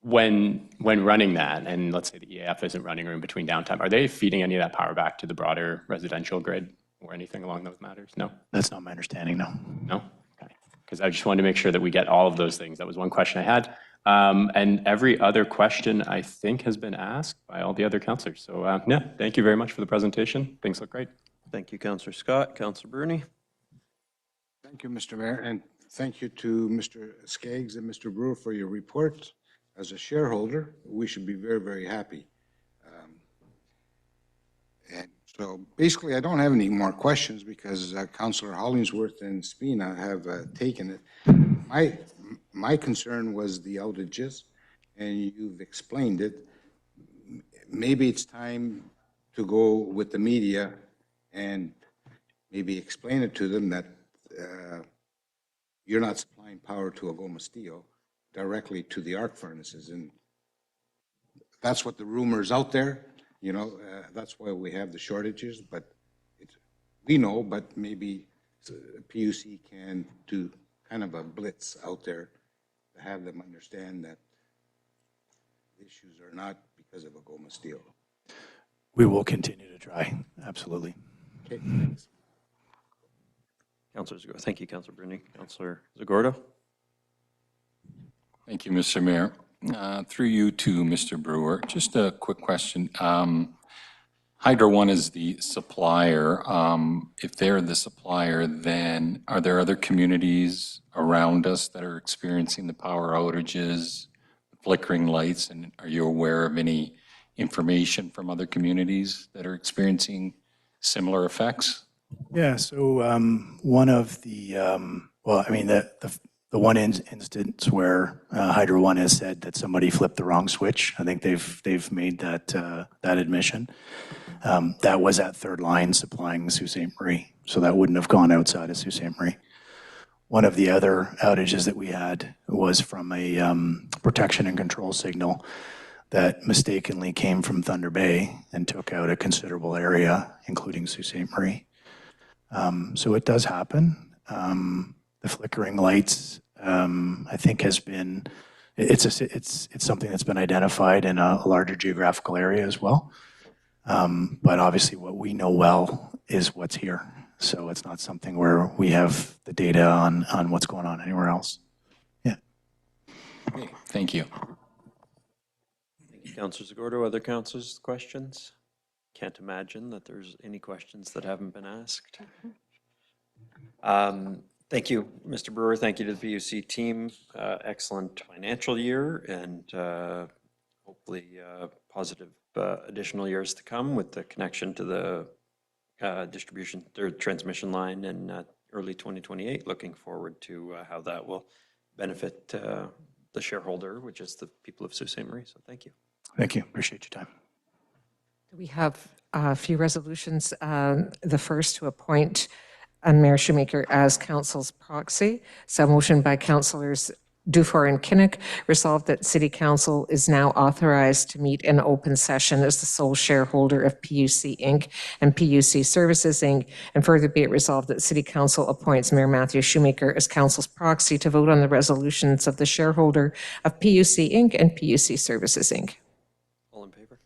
when running that, and let's say the EAF isn't running or in between downtime, are they feeding any of that power back to the broader residential grid? or anything along those matters? No? That's not my understanding, no. No? Okay. Because I just wanted to make sure that we get all of those things. That was one question I had. And every other question, I think, has been asked by all the other councillors. So, yeah, thank you very much for the presentation. Things look great. Thank you, Councillor Scott. Councillor Bruni? Thank you, Mr. Mayor, and thank you to Mr. Skaggs and Mr. Brewer for your report. As a shareholder, we should be very, very happy. And so basically, I don't have any more questions because Councillor Hollingsworth and Spina have taken it. My concern was the outages, and you've explained it. Maybe it's time to go with the media and maybe explain it to them that you're not supplying power to Algoma Steel directly to the arc furnaces. And that's what the rumors out there, you know, that's why we have the shortages, but we know, but maybe PUC can do kind of a blitz out there to have them understand that the issues are not because of Algoma Steel. We will continue to try, absolutely. Okay, thanks. Councillor Zagordo. Thank you, Councillor Bruni. Councillor Zagordo? Thank you, Mr. Mayor. Through you to Mr. Brewer, just a quick question. Hydro One is the supplier. If they're the supplier, then are there other communities around us that are experiencing the power outages, flickering lights, and are you aware of any information from other communities that are experiencing similar effects? Yeah, so one of the, well, I mean, the one instance where Hydro One has said that somebody flipped the wrong switch, I think they've made that admission. That was at Third Line supplying Sault Ste. Marie, so that wouldn't have gone outside of Sault Ste. Marie. One of the other outages that we had was from a protection and control signal that mistakenly came from Thunder Bay and took out a considerable area, including Sault Ste. Marie. So it does happen. The flickering lights, I think, has been, it's something that's been identified in a larger geographical area as well. But obviously what we know well is what's here. So it's not something where we have the data on what's going on anywhere else. Yeah. Okay, thank you. Thank you, Councillor Zagordo. Other councillors, questions? Can't imagine that there's any questions that haven't been asked. Thank you, Mr. Brewer. Thank you to the PUC team. Excellent financial year and hopefully positive additional years to come with the connection to the distribution or transmission line in early 2028. Looking forward to how that will benefit the shareholder, which is the people of Sault Ste. Marie. So thank you. Thank you. Appreciate your time. We have a few resolutions. The first to appoint Mayor Shoemaker as council's proxy. So motion by councillors Dufour and Kinnock, resolved that City Council is now authorized to meet in open session as the sole shareholder of PUC Inc. and PUC Services Inc. And further be it resolved that City Council appoints Mayor Matthew Shoemaker as council's proxy to vote on the resolutions of the shareholder of PUC Inc. and PUC Services Inc. All in favor?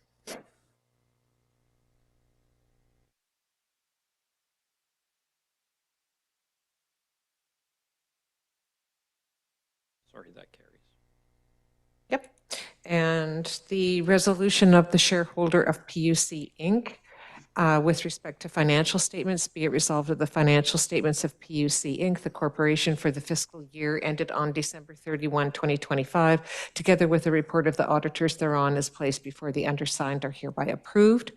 Sorry, that carries. Yep. And the resolution of the shareholder of PUC Inc. With respect to financial statements, be it resolved that the financial statements of PUC Inc., the corporation for the fiscal year ended on December 31, 2025, together with a report of the auditors thereon is placed before the undersigned are hereby approved.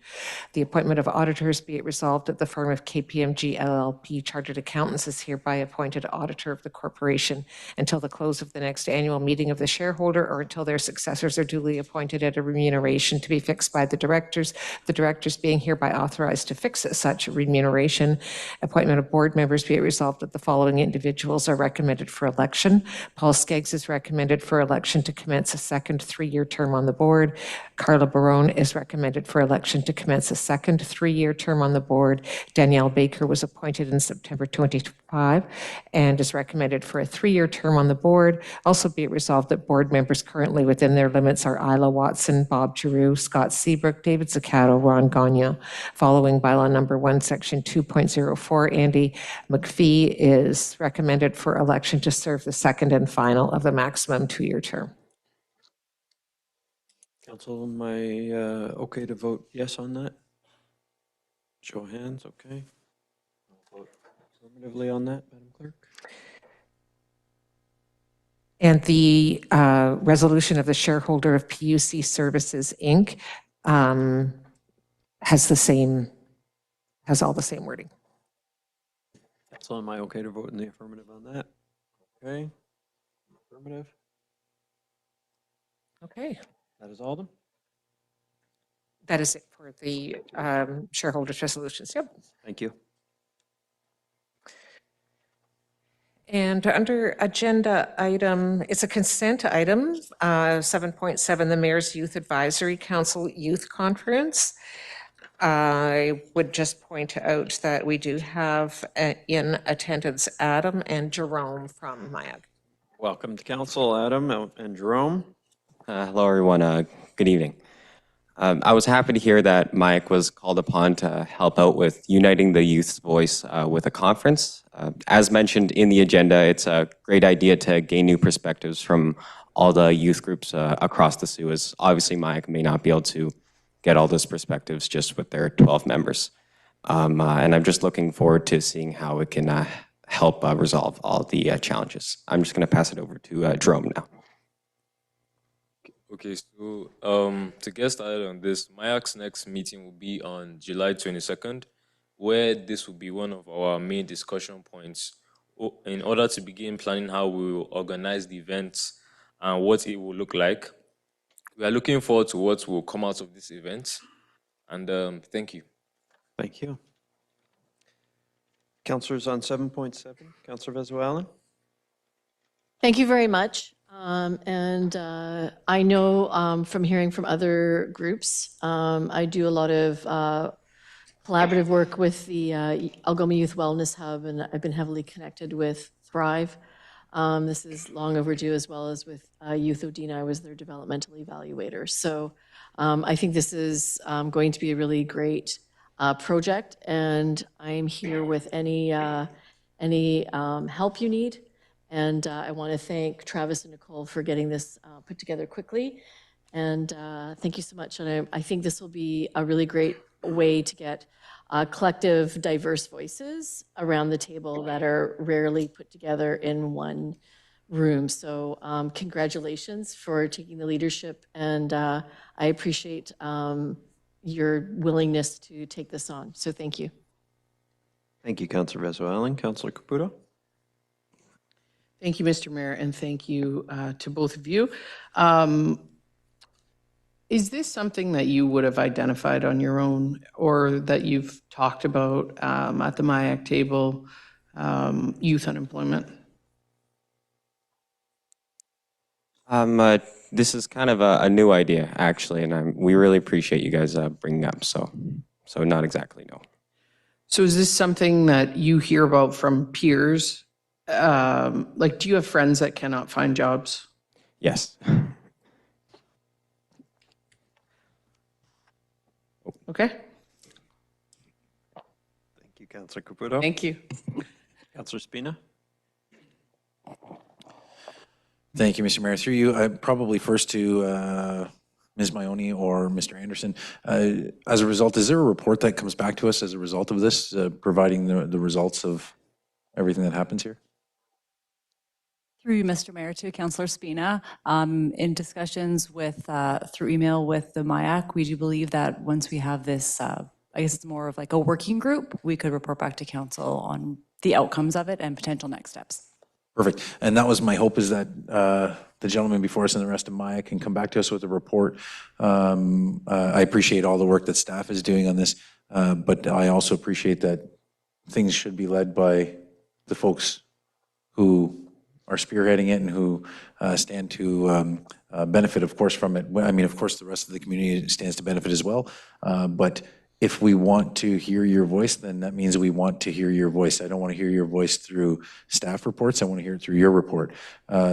The appointment of auditors, be it resolved that the firm of KPMG LLP Chartered Accountants is hereby appointed auditor of the corporation until the close of the next annual meeting of the shareholder or until their successors are duly appointed at a remuneration to be fixed by the directors being hereby authorized to fix such remuneration. Appointment of board members, be it resolved that the following individuals are recommended for election. Paul Skaggs is recommended for election to commence a second 3-year term on the board. Carla Barone is recommended for election to commence a second 3-year term on the board. Danielle Baker was appointed in September 2025 and is recommended for a 3-year term on the board. Also be it resolved that board members currently within their limits are Isla Watson, Bob Giroux, Scott Seabrook, David Zaccato, Ron Gagne. following bylaw number 1, section 2.04. Andy McPhee is recommended for election to serve the second and final of the maximum 2-year term. Council, am I okay to vote yes on that? Show of hands, okay. I'll vote affirmatively on that, Madam Clerk. And the resolution of the shareholder of PUC Services, Inc. Has all the same wording. Council, am I okay to vote in the affirmative on that? Okay. Affirmative. Okay. That is all of them? That is it for the shareholders' resolutions. Yep. Thank you. And under agenda item, it's a consent item, 7.7, the Mayor's Youth Advisory Council Youth Conference. I would just point out that we do have in attendance Adam and Jerome from MIAC. Welcome to council, Adam and Jerome. Hello, everyone. Good evening. I was happy to hear that Mike was called upon to help out with uniting the youth's voice with a conference. As mentioned in the agenda, it's a great idea to gain new perspectives from all the youth groups across the Soo, as obviously Mike may not be able to get all those perspectives just with their 12 members. And I'm just looking forward to seeing how it can help resolve all the challenges. I'm just going to pass it over to Jerome now. Okay, so to get started on this, MIAC's next meeting will be on July 22nd, where this will be one of our main discussion points in order to begin planning how we will organize the events and what it will look like. We are looking forward to what will come out of this event, and thank you. Thank you. Councilors on 7.7, Councilor Vezo-Allen. Thank you very much. I know from hearing from other groups, I do a lot of collaborative work with the Algoma Youth Wellness Hub, and I've been heavily connected with Thrive. This is long overdue, as well as with Youth Odina. I was their developmental evaluator. So I think this is going to be a really great project, and I'm here with any help you need. And I want to thank Travis and Nicole for getting this put together quickly. And thank you so much. And I think this will be a really great way to get collective, diverse voices around the table that are rarely put together in one room. So congratulations for taking the leadership. And I appreciate your willingness to take this on. So thank you. Thank you, Councilor Vezo-Allen. Councilor Caputo. Thank you, Mr. Mayor, and thank you to both of you. Is this something that you would have identified on your own, or that you've talked about at the MIAC table, youth unemployment? This is kind of a new idea, actually, and we really appreciate you guys bringing up. So not exactly, no. So is this something that you hear about from peers? Like, do you have friends that cannot find jobs? Yes. Okay. Thank you, Councilor Caputo. Thank you. Councilor Spina. Thank you, Mr. Mayor. Through you, probably first to Ms. Maione or Mr. Anderson. As a result, is there a report that comes back to us as a result of this, providing the results of everything that happens here? Through you, Mr. Mayor, to Councilor Spina, in discussions with through email with the MIAC, we do believe that once we have this, I guess it's more of like a working group, we could report back to council on the outcomes of it and potential next steps. Perfect. And that was my hope, is that the gentleman before us and the rest of MIAC can come back to us with a report. I appreciate all the work that staff is doing on this, but I also appreciate that things should be led by the folks who are spearheading it and who stand to benefit, of course, from it. I mean, of course, the rest of the community stands to benefit as well. But if we want to hear your voice, then that means we want to hear your voice. I don't want to hear your voice through staff reports. I want to hear it through your report.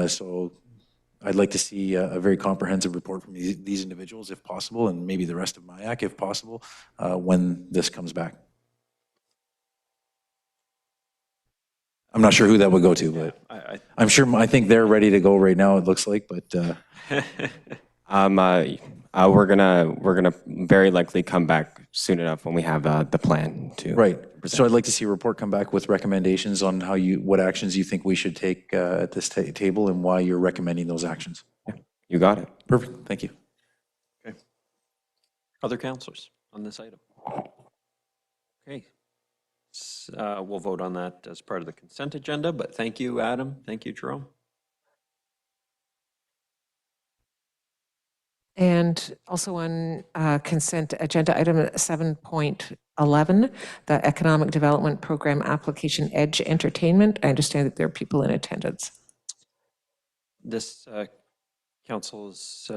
So I'd like to see a very comprehensive report from these individuals if possible, and maybe the rest of MIAC if possible, when this comes back. I'm not sure who that would go to, but I'm sure, I think they're ready to go right now, it looks like, but. We're gonna very likely come back soon enough when we have the plan to. Right. So I'd like to see a report come back with recommendations on what actions you think we should take at this table and why you're recommending those actions. Yeah, you got it. Perfect. Thank you. Okay. Other councilors on this item? Okay. We'll vote on that as part of the consent agenda, but thank you, Adam. Thank you, Jerome. And also on consent agenda item 7.11, the Economic Development Program application Edge Entertainment. I understand that there are people in attendance. This council's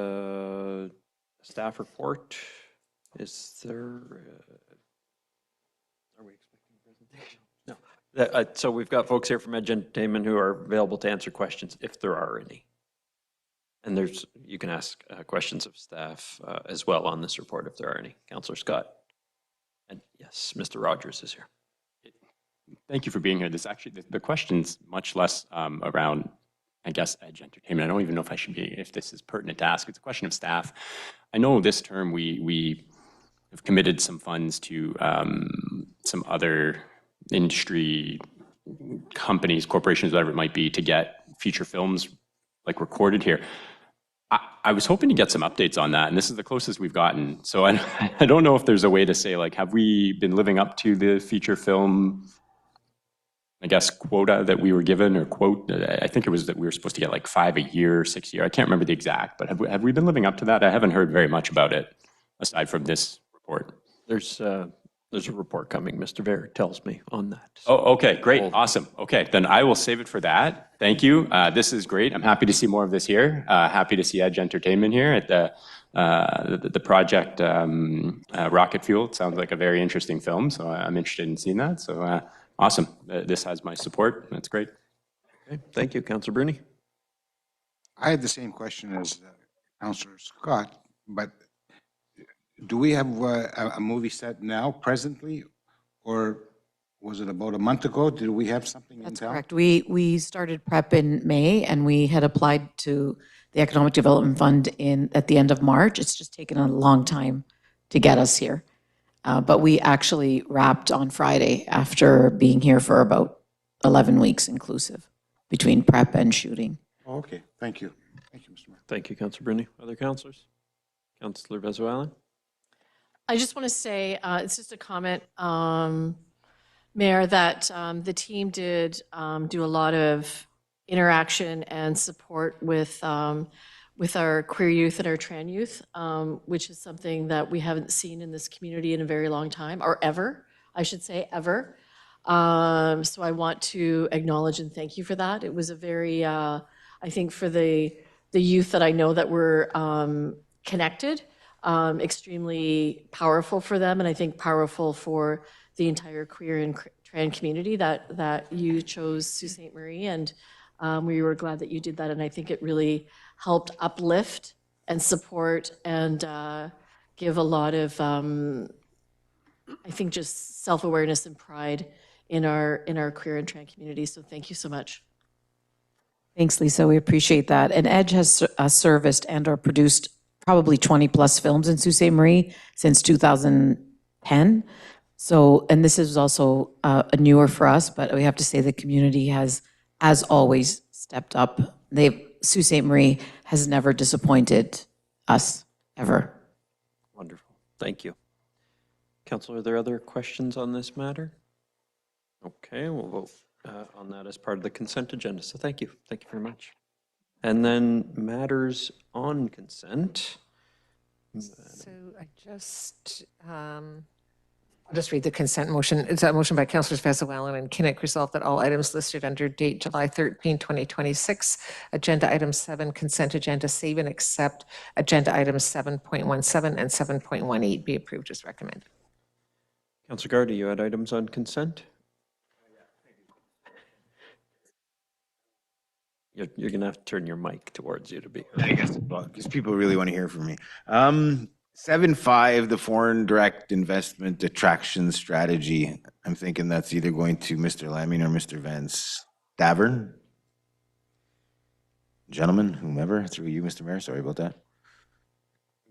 staff report, is there, are we expecting a presentation? No. So we've got folks here from Edge Entertainment who are available to answer questions if there are any. And you can ask questions of staff as well on this report if there are any. Councillor Scott. And yes, Mr. Rogers is here. Thank you for being here. This actually, the question's much less around, I guess, Edge Entertainment. I don't even know if this is pertinent to ask. It's a question of staff. I know this term we have committed some funds to some other industry companies, corporations, whatever it might be, to get feature films like recorded here. I was hoping to get some updates on that, and this is the closest we've gotten. So I don't know if there's a way to say, like, have we been living up to the feature film, I guess, quota that we were given, or quote? I think it was that we were supposed to get like 5 a year, 6 a year. I can't remember the exact, but have we been living up to that? I haven't heard very much about it, aside from this report. There's a report coming, Mr. Ver tells me on that. Oh, okay, great, awesome. Okay, then I will save it for that. Thank you. This is great. I'm happy to see more of this here. Happy to see Edge Entertainment here at the project Rocket Fuel. It sounds like a very interesting film, so I'm interested in seeing that. So awesome. This has my support. That's great. Okay, thank you, Councillor Bruni. I had the same question as Councillor Scott, but do we have a movie set now, presently, or was it about a month ago? Did we have something in town? That's correct. We started prep in May, and we had applied to the Economic Development Fund at the end of March. It's just taken a long time to get us here. But we actually wrapped on Friday after being here for about 11 weeks inclusive, between prep and shooting. Oh, okay, thank you. Thank you, Mr. Mayor. Thank you, Councillor Bruni. Other councillors? Councillor Venezuela? I just want to say, it's just a comment, Mayor, that the team did do a lot of interaction and support with our queer youth and our trans youth, which is something that we haven't seen in this community in a very long time, or ever, I should say, ever. So I want to acknowledge and thank you for that. It was a very, I think for the youth that I know that were connected, extremely powerful for them, and I think powerful for the entire queer and trans community that you chose Sault Ste. Marie, and we were glad that you did that, and I think it really helped uplift and support and give a lot of, I think, just self-awareness and pride in our queer and trans community, so thank you so much. Thanks, Lisa. We appreciate that. And Edge has serviced and or produced probably 20 plus films in Sault Ste. Marie since 2010. So, and this is also newer for us, but we have to say the community has, as always, stepped up. Sault Ste. Marie has never disappointed us, ever. Wonderful. Thank you. Councillor, are there other questions on this matter? Okay, we'll vote on that as part of the consent agenda. So thank you. Thank you very much. And then matters on consent. So I'll just read the consent motion. It's a motion by Councillors Venezuela and Kinnick, resolved that all items listed under date July 13, 2026, agenda item 7, consent agenda, save and accept agenda items 7.17 and 7.18 be approved as recommended. Councillor Gardy, you had items on consent? You're going to have to turn your mic towards you to be. I guess, because people really want to hear from me. 7.5, the foreign direct investment attraction strategy. I'm thinking that's either going to Mr. Laming or Mr. Vance Davern. Gentlemen, whomever, through you, Mr. Mayor, sorry about that.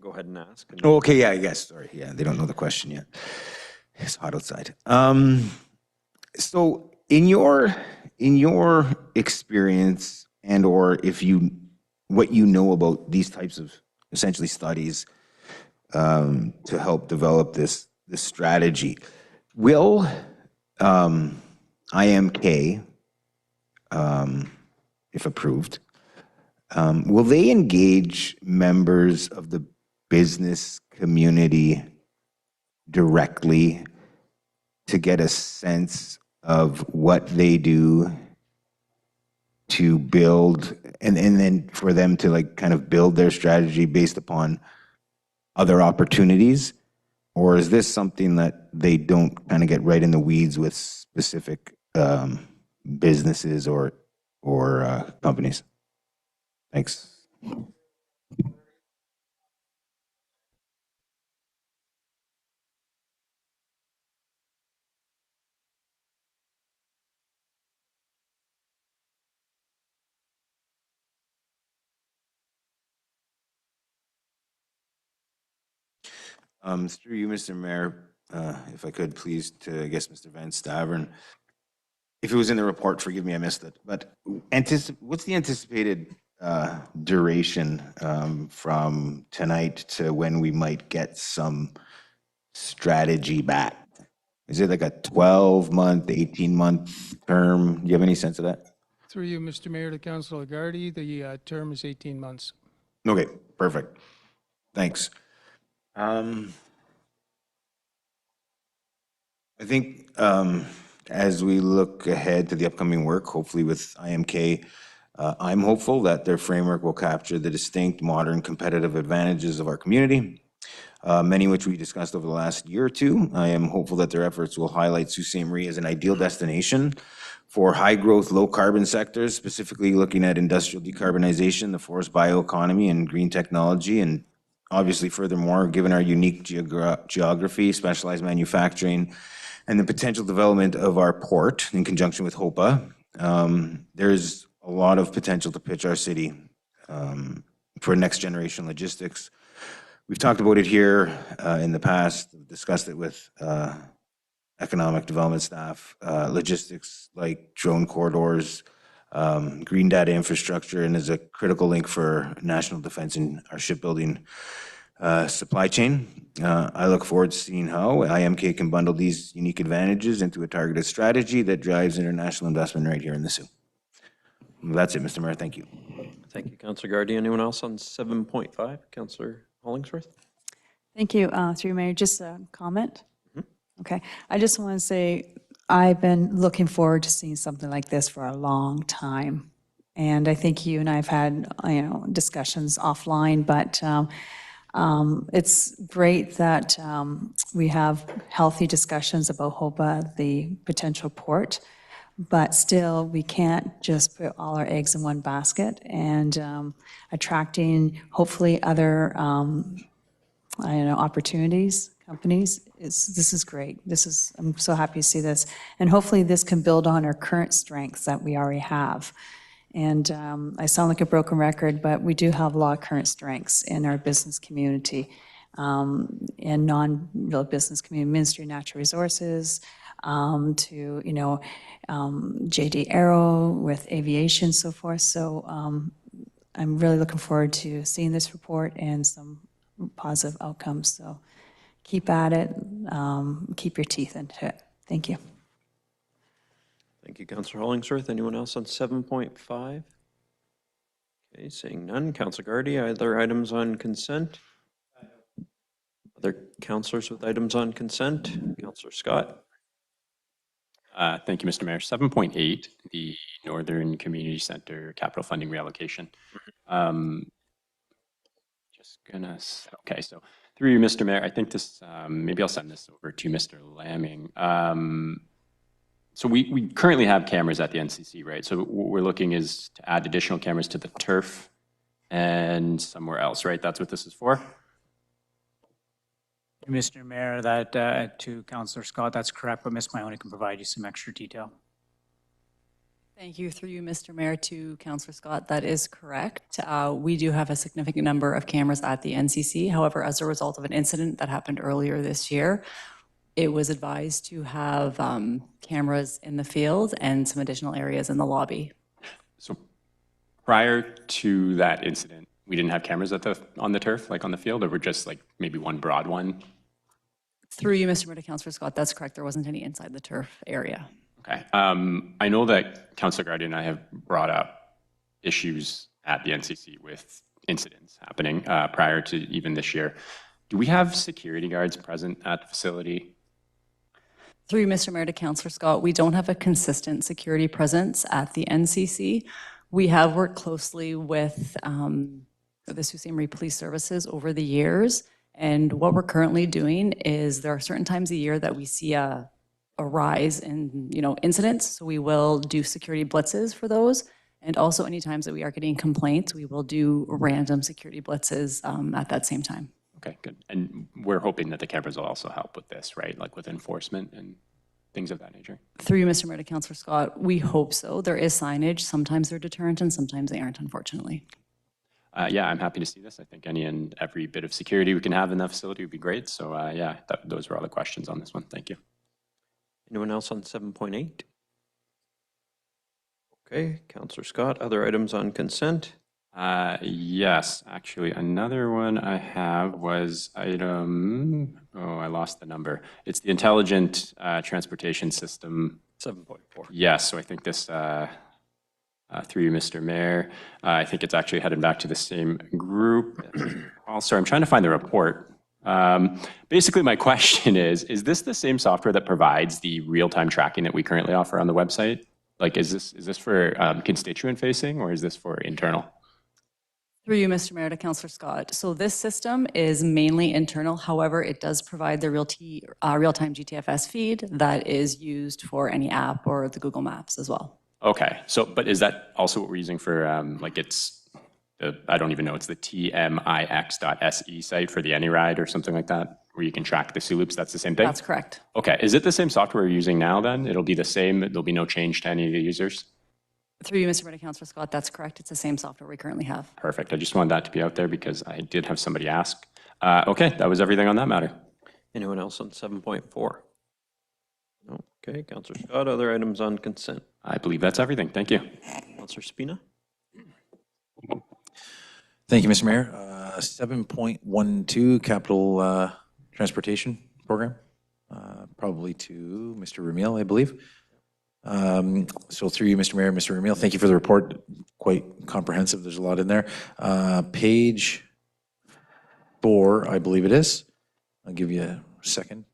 Go ahead and ask. Oh, okay, yeah, I guess, sorry, yeah, they don't know the question yet. It's hot outside. So in your experience and or what you know about these types of essentially studies to help develop this strategy, will IMK, if approved, will they engage members of the business community directly to get a sense of what they do to build, and then for them to like kind of build their strategy based upon other opportunities? Or is this something that they don't kind of get right in the weeds with specific businesses or companies? Thanks. Through you, Mr. Mayor, if I could please to, I guess, Mr. Van Stavern, if it was in the report, forgive me, I missed it, but what's the anticipated duration from tonight to when we might get some strategy back? Is it like a 12-month, 18-month term? Do you have any sense of that? Through you, Mr. Mayor, to Councilor Gardy, the term is 18 months. Okay, perfect. Thanks. I think as we look ahead to the upcoming work, hopefully with IMK, I'm hopeful that their framework will capture the distinct, modern, competitive advantages of our community, many which we discussed over the last year or two. I am hopeful that their efforts will highlight Sault Ste. Marie as an ideal destination for high-growth, low-carbon sectors, specifically looking at industrial decarbonization, the forest bioeconomy, and green technology. And obviously, furthermore, given our unique geography, specialized manufacturing, and the potential development of our port in conjunction with HOPA, there's a lot of potential to pitch our city for next-generation logistics. We've talked about it here in the past, discussed it with economic development staff, logistics like drone corridors, green data infrastructure, and is a critical link for national defense and our shipbuilding supply chain. I look forward to seeing how IMK can bundle these unique advantages into a targeted strategy that drives international investment right here in the Soo. That's it, Mr. Mayor. Thank you. Thank you, Councilor Gardy. Anyone else on 7.5? Councilor Hollingsworth? Thank you. Through Mayor, just a comment. Okay, I just want to say I've been looking forward to seeing something like this for a long time. And I think you and I have had, discussions offline, but it's great that we have healthy discussions about HOPA, the potential port, but still we can't just put all our eggs in one basket, and attracting hopefully other, opportunities, companies, this is great. I'm so happy to see this. And hopefully this can build on our current strengths that we already have. And I sound like a broken record, but we do have a lot of current strengths in our business community and non-real business community, Ministry of Natural Resources, to, JD Aero with aviation, so forth. So I'm really looking forward to seeing this report and some positive outcomes. So keep at it, keep your teeth into it. Thank you. Thank you, Councilor Hollingsworth. Anyone else on 7.5? Okay, seeing none. Councilor Gardy, other items on consent? Other councilors with items on consent? Councilor Scott? Thank you, Mr. Mayor. 7.8, the Northern Community Center capital funding reallocation. Okay, so through you, Mr. Mayor, I think this, maybe I'll send this over to Mr. Laming. So we currently have cameras at the NCC, right? So what we're looking is to add additional cameras to the turf and somewhere else, right? That's what this is for? Mr. Mayor, that to Councillor Scott, that's correct, but Ms. Mahoney can provide you some extra detail. Thank you. Through you, Mr. Mayor, to Councillor Scott, that is correct. We do have a significant number of cameras at the NCC. However, as a result of an incident that happened earlier this year, it was advised to have cameras in the field and some additional areas in the lobby. So prior to that incident, we didn't have cameras on the turf, like on the field, or we're just like maybe one broad one? Through you, Mr. Mayor, to Councillor Scott, that's correct. There wasn't any inside the turf area. Okay. I know that Councillor Gardy and I have brought up issues at the NCC with incidents happening prior to even this year. Do we have security guards present at the facility? Through you, Mr. Mayor, to Councillor Scott, we don't have a consistent security presence at the NCC. We have worked closely with the Sault Ste. Marie Police Services over the years, and what we're currently doing is there are certain times a year that we see a rise in incidents, so we will do security blitzes for those, and also any times that we are getting complaints, we will do random security blitzes at that same time. Okay, good. And we're hoping that the cameras will also help with this, right? Like with enforcement and things of that nature. Through you, Mr. Mayor, to Councillor Scott, we hope so. There is signage. Sometimes they're deterrent and sometimes they aren't, unfortunately. Yeah, I'm happy to see this. I think any and every bit of security we can have in that facility would be great. So yeah, those were all the questions on this one. Thank you. Anyone else on 7.8? Okay, Councillor Scott, other items on consent? Yes, actually, another one I have was item, I lost the number. It's the Intelligent Transportation System. 7.4. Yes, so I think this, through you, Mr. Mayor, I think it's actually headed back to the same group. Also, I'm trying to find the report. Basically, my question is this the same software that provides the real-time tracking that we currently offer on the website? Like, is this for constituent facing or is this for internal? Through you, Mr. Mayor, to Councillor Scott. So this system is mainly internal. However, it does provide the real-time GTFS feed that is used for any app or the Google Maps as well. Okay, so, but is that also what we're using for, like I don't even know, it's the tmix.se site for the AnyRide or something like that, where you can track the Sioux loops, that's the same thing? That's correct. Okay, is it the same software we're using now then? It'll be the same, there'll be no change to any of the users? Through you, Mr. Mayor, to Councillor Scott, that's correct. It's the same software we currently have. Perfect, I just wanted that to be out there because I did have somebody ask. Okay, that was everything on that matter. Anyone else on 7.4? No. Okay, Councillor Scott, other items on consent? I believe that's everything, thank you. Councillor Spina? Thank you, Mr. Mayor. 7.12, Capital Transportation Program, probably to Mr. Ramil, I believe. So through you, Mr. Mayor, Mr. Ramil, thank you for the report. Quite comprehensive. There's a lot in there. Page 4, I believe it is. I'll give you a second.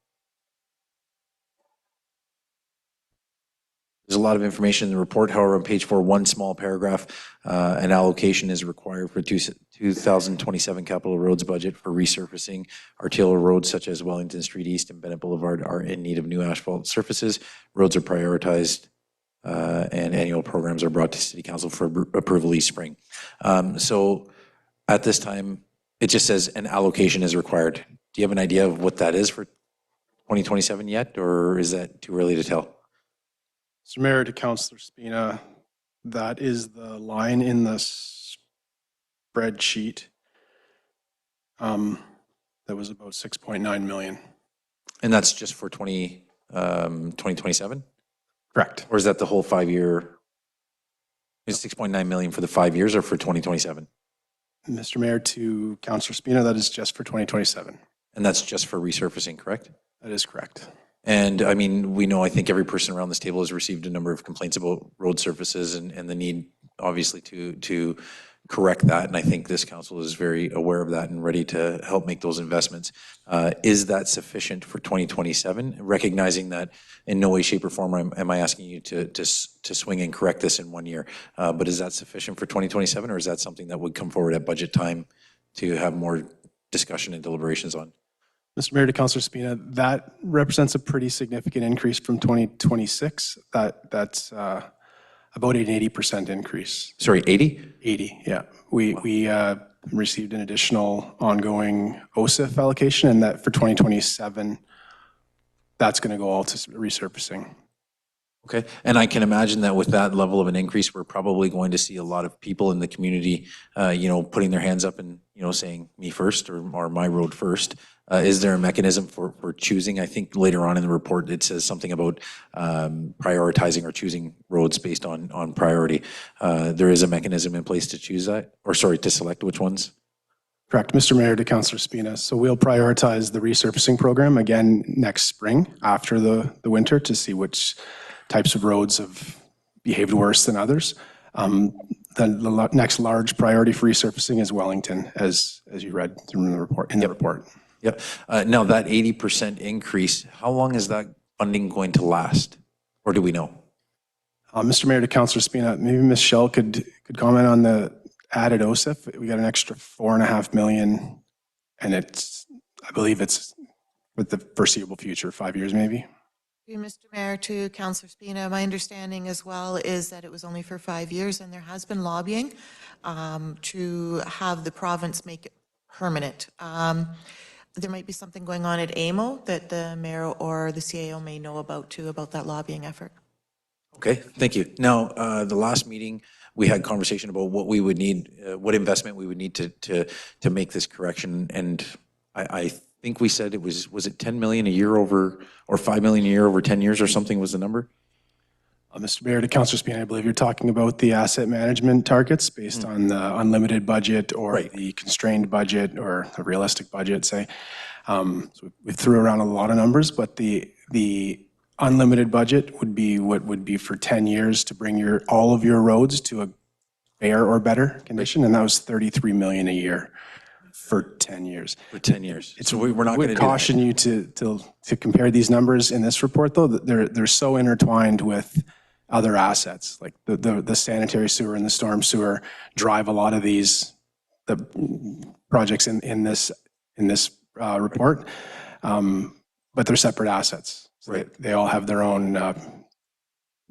There's a lot of information in the report. However, on page 4, one small paragraph, an allocation is required for 2027 capital roads budget for resurfacing arterial roads such as Wellington Street East and Bennett Boulevard are in need of new asphalt surfaces. Roads are prioritized and annual programs are brought to City Council for approval each spring. So at this time, it just says an allocation is required. Do you have an idea of what that is for 2027 yet, or is that too early to tell? Mr. Mayor, to Councillor Spina, that is the line in the spreadsheet that was about 6.9 million. And that's just for 2027? Correct. Or is that the whole 5-year? Is 6.9 million for the 5 years or for 2027? Mr. Mayor, to Councillor Spina, that is just for 2027. And that's just for resurfacing, correct? That is correct. And I mean, we know, I think every person around this table has received a number of complaints about road surfaces and the need, obviously, to correct that. And I think this council is very aware of that and ready to help make those investments. Is that sufficient for 2027? Recognizing that in no way, shape, or form am I asking you to swing and correct this in 1 year. But is that sufficient for 2027, or is that something that would come forward at budget time to have more discussion and deliberations on? Mr. Mayor, to Councilor Spina, that represents a pretty significant increase from 2026. That's about an 80% increase. Sorry, 80? 80, yeah. We received an additional ongoing OSIF allocation, and that for 2027, that's going to go all to resurfacing. Okay, and I can imagine that with that level of an increase, we're probably going to see a lot of people in the community, putting their hands up and, saying me first or my road first. Is there a mechanism for choosing? I think later on in the report, it says something about prioritizing or choosing roads based on priority. There is a mechanism in place to choose that, to select which ones? Correct, Mr. Mayor, to Councilor Spina. So we'll prioritize the resurfacing program again next spring after the winter to see which types of roads have behaved worse than others. The next large priority for resurfacing is Wellington, as you read through the report. Yep. Now that 80% increase, how long is that funding going to last? Or do we know? Mr. Mayor, to Councilor Spina, maybe Ms. Shell could comment on the added OSIF. We got an extra $4.5 million, and I believe it's with the foreseeable future, 5 years maybe. Mr. Mayor, to Councilor Spina, my understanding as well is that it was only for 5 years, and there has been lobbying to have the province make it permanent. There might be something going on at AMO that the mayor or the CAO may know about too, about that lobbying effort. Okay, thank you. Now, the last meeting, we had conversation about what we would need, what investment we would need to make this correction, and I think we said was it 10 million a year over, or 5 million a year over 10 years or something was the number? Mr. Mayor, to Councilor Spina, I believe you're talking about the asset management targets based on the unlimited budget or the constrained budget or a realistic budget, say. So we threw around a lot of numbers, but the unlimited budget would be what would be for 10 years to bring all of your roads to a fair or better condition, and that was 33 million a year for 10 years. For 10 years. So we're not going to caution you to compare these numbers in this report, though. They're so intertwined with other assets, like the sanitary sewer and the storm sewer drive a lot of the projects in this report, but they're separate assets. So they all have their own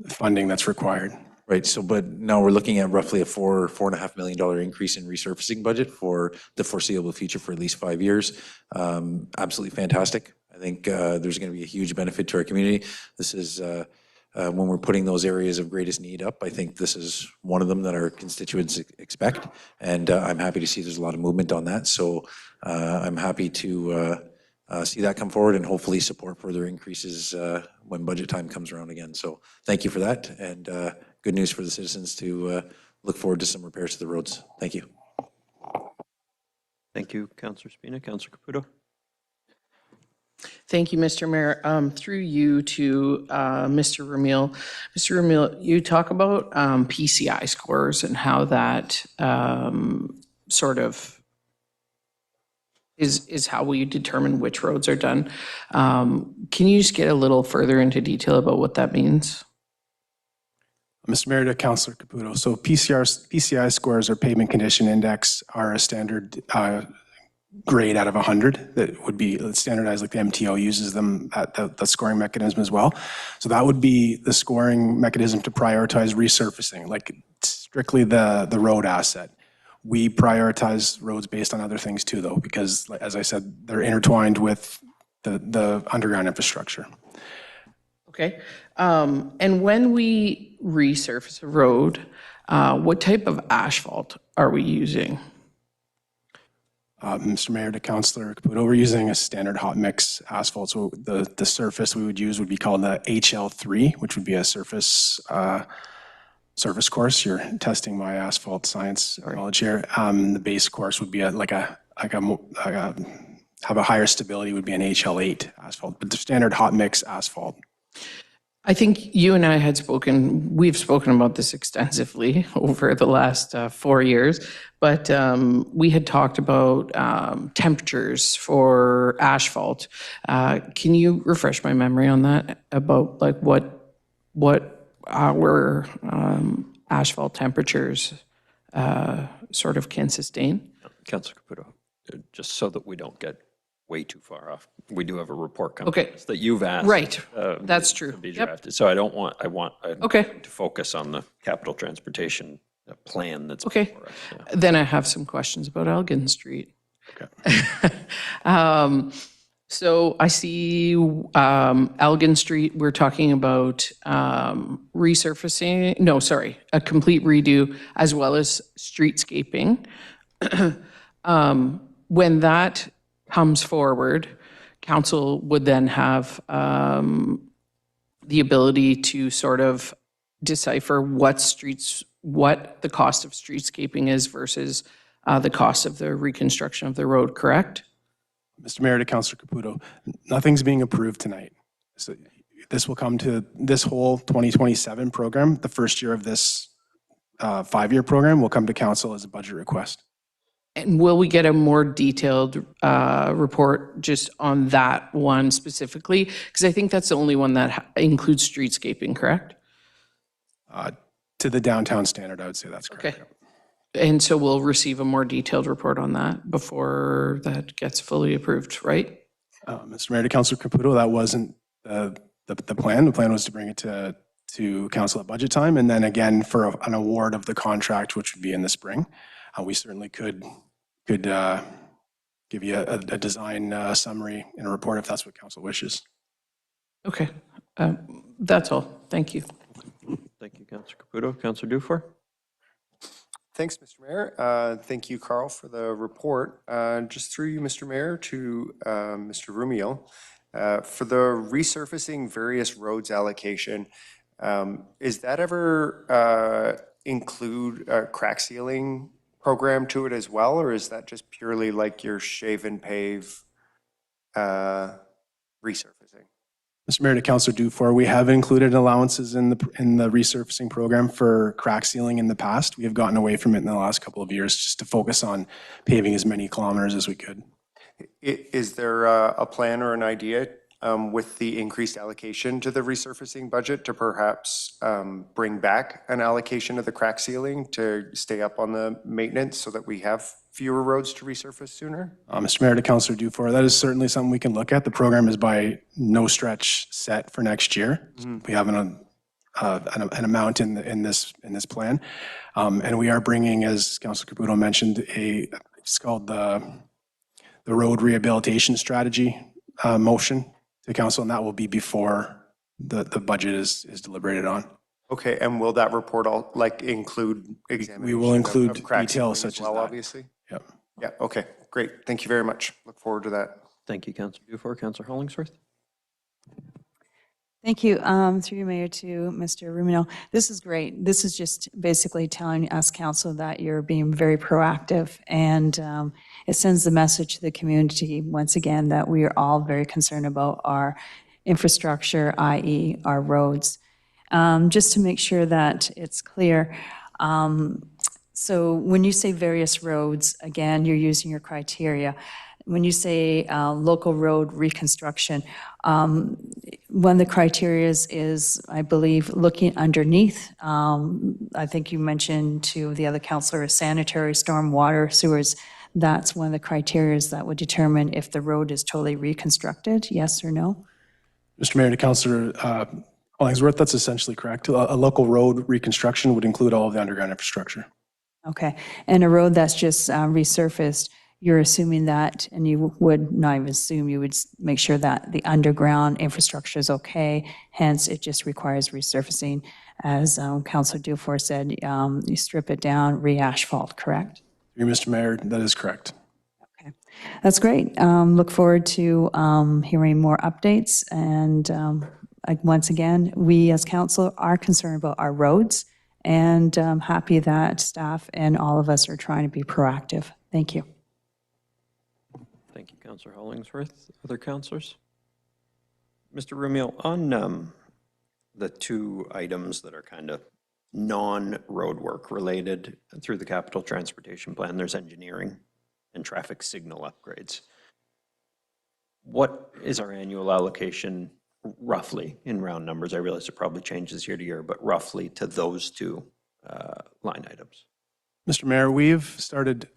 funding that's required. Right. So, but now we're looking at roughly a $4.5 million increase in resurfacing budget for the foreseeable future for at least 5 years. Absolutely fantastic. I think there's going to be a huge benefit to our community. This is when we're putting those areas of greatest need up. I think this is one of them that our constituents expect, and I'm happy to see there's a lot of movement on that. So I'm happy to see that come forward and hopefully support further increases when budget time comes around again. So thank you for that, and good news for the citizens to look forward to some repairs to the roads. Thank you. Thank you, Councilor Spina. Councilor Caputo. Thank you, Mr. Mayor. Through you to Mr. Ramil. Mr. Ramil, you talk about PCI scores and how that sort of is how we determine which roads are done. Can you just get a little further into detail about what that means? Mr. Mayor, to Councilor Caputo. So PCI scores or pavement condition index are a standard grade out of 100 that would be standardized, like the MTO uses them at the scoring mechanism as well. So that would be the scoring mechanism to prioritize resurfacing, like strictly the road asset. We prioritize roads based on other things too, though, because as I said, they're intertwined with the underground infrastructure. Okay. And when we resurface a road, what type of asphalt are we using? Mr. Mayor, to Councilor Caputo, we're using a standard hot mix asphalt. So the surface we would use would be called the HL3, which would be a surface course. You're testing my asphalt science knowledge here. The base course would be have a higher stability, would be an HL8 asphalt, but the standard hot mix asphalt. I think you and I we've spoken about this extensively over the last 4 years, but we had talked about temperatures for asphalt. Can you refresh my memory on that, about like what our asphalt temperatures sort of can sustain? Councilor Caputo, just so that we don't get way too far off. We do have a report coming Okay. that you've asked. Right. That's true. To be Yep. drafted. So I want Okay. to focus on the capital transportation plan that's Okay. before us. Yeah. Then I have some questions about Elgin Street. So I see Elgin Street, we're talking about resurfacing, no, sorry, a complete redo as well as streetscaping. When that comes forward, council would then have the ability to sort of decipher what the cost of streetscaping is versus the cost of the reconstruction of the road, correct? Mr. Mayor, to Councilor Caputo, nothing's being approved tonight. So this will come to this whole 2027 program. The first year of this 5-year program will come to council as a budget request. And will we get a more detailed report just on that one specifically? Because I think that's the only one that includes streetscaping, correct? To the downtown standard, I would say that's correct. Okay. And so we'll receive a more detailed report on that before that gets fully approved, right? Mr. Mayor, to Councilor Caputo, that wasn't the plan. The plan was to bring it to council at budget time, and then again for an award of the contract, which would be in the spring. We certainly could give you a design summary in a report if that's what council wishes. Okay, that's all. Thank you. Thank you, Councilor Caputo. Councilor Dufour? Thanks, Mr. Mayor. Thank you, Carl, for the report. Just through you, Mr. Mayor, to Mr. Rumio. For the resurfacing various roads allocation, is that ever include a crack sealing program to it as well, or is that just purely like your shave and pave resurfacing? Mr. Mayor, to Councilor Dufour, we have included allowances in the resurfacing program for crack sealing in the past. We have gotten away from it in the last couple of years just to focus on paving as many kilometers as we could. Is there a plan or an idea with the increased allocation to the resurfacing budget to perhaps bring back an allocation of the crack sealing to stay up on the maintenance so that we have fewer roads to resurface sooner? Mr. Mayor, to Councilor Dufour, that is certainly something we can look at. The program is by no stretch set for next year. We have an amount in this plan, and we are bringing, as Councilor Caputo mentioned, it's called the road rehabilitation strategy motion to council, and that will be before the budget is deliberated on. Okay, and will that report all include examination? We will include of crack details sealing such as well, as that. obviously? Yep. Yeah, okay, great. Thank you very much. Look forward to that. Thank you, Councilor Dufour. Councilor Hollingsworth? Thank you. Through you, Mayor, to Mr. Rumino. This is great. This is just basically telling us, council, that you're being very proactive, and it sends the message to the community, once again, that we are all very concerned about our infrastructure, i.e. our roads. Just to make sure that it's clear, so when you say various roads, again, you're using your criteria. When you say local road reconstruction, one of the criteria is, I believe, looking underneath. I think you mentioned to the other councillor, sanitary, storm, water, sewers. That's one of the criteria that would determine if the road is totally reconstructed, yes or no? Mr. Mayor, to Councilor Hollingsworth, that's essentially correct. A local road reconstruction would include all of the underground infrastructure. Okay, and a road that's just resurfaced, you're assuming that, and you would not even assume, you would make sure that the underground infrastructure is okay, hence it just requires resurfacing. As Councilor Dufour said, you strip it down, re-asphalt, correct? Mr. Mayor, that is correct. Okay, that's great. Look forward to hearing more updates, and once again, we as council are concerned about our roads, and I'm happy that staff and all of us are trying to be proactive. Thank you. Thank you, Councilor Hollingsworth. Other councilors? Mr. Rumio, on the two items that are kind of non-roadwork related through the capital transportation plan, there's engineering and traffic signal upgrades. What is our annual allocation roughly in round numbers? I realize it probably changes year to year, but roughly to those two line items. Mr. Mayor, we've started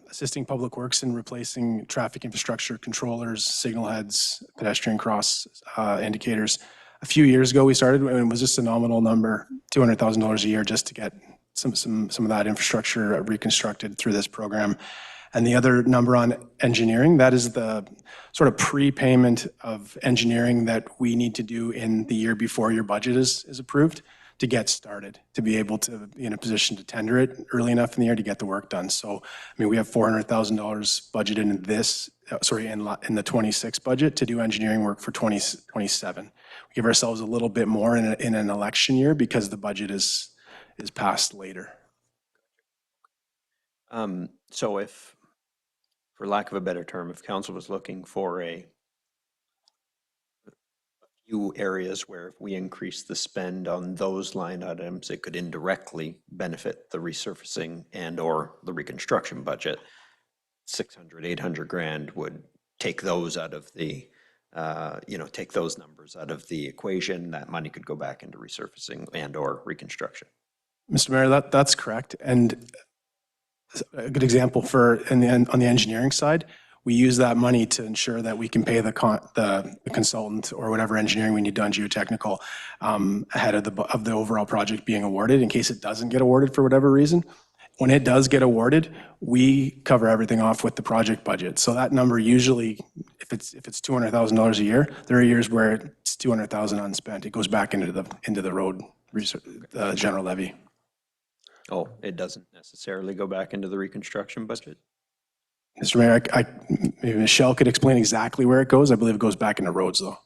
assisting Public Works in replacing traffic infrastructure controllers, signal heads, pedestrian cross indicators. A few years ago, we started, and it was just a nominal number, $200,000 a year, just to get some of that infrastructure reconstructed through this program. And the other number on engineering, that is the sort of prepayment of engineering that we need to do in the year before your budget is approved to get started, to be able to be in a position to tender it early enough in the year to get the work done. So, I mean, we have $400,000 budgeted in this, in the 26 budget to do engineering work for 2027. We give ourselves a little bit more in an election year because the budget is passed later. So if, for lack of a better term, if council was looking for a few areas where if we increase the spend on those line items, it could indirectly benefit the resurfacing and or the reconstruction budget, 600, 800 grand would take those out of the, take those numbers out of the equation. That money could go back into resurfacing and or reconstruction. Mr. Mayor, that's correct. And a good example on the engineering side, we use that money to ensure that we can pay the consultant or whatever engineering we need done geotechnical ahead of the overall project being awarded in case it doesn't get awarded for whatever reason. When it does get awarded, we cover everything off with the project budget. So that number usually, if it's $200,000 a year, there are years where it's $200,000 unspent. It goes back into the road general levy. Oh, it doesn't necessarily go back into the reconstruction budget? Mr. Mayor, maybe Michelle could explain exactly where it goes. I believe it goes back into roads, though.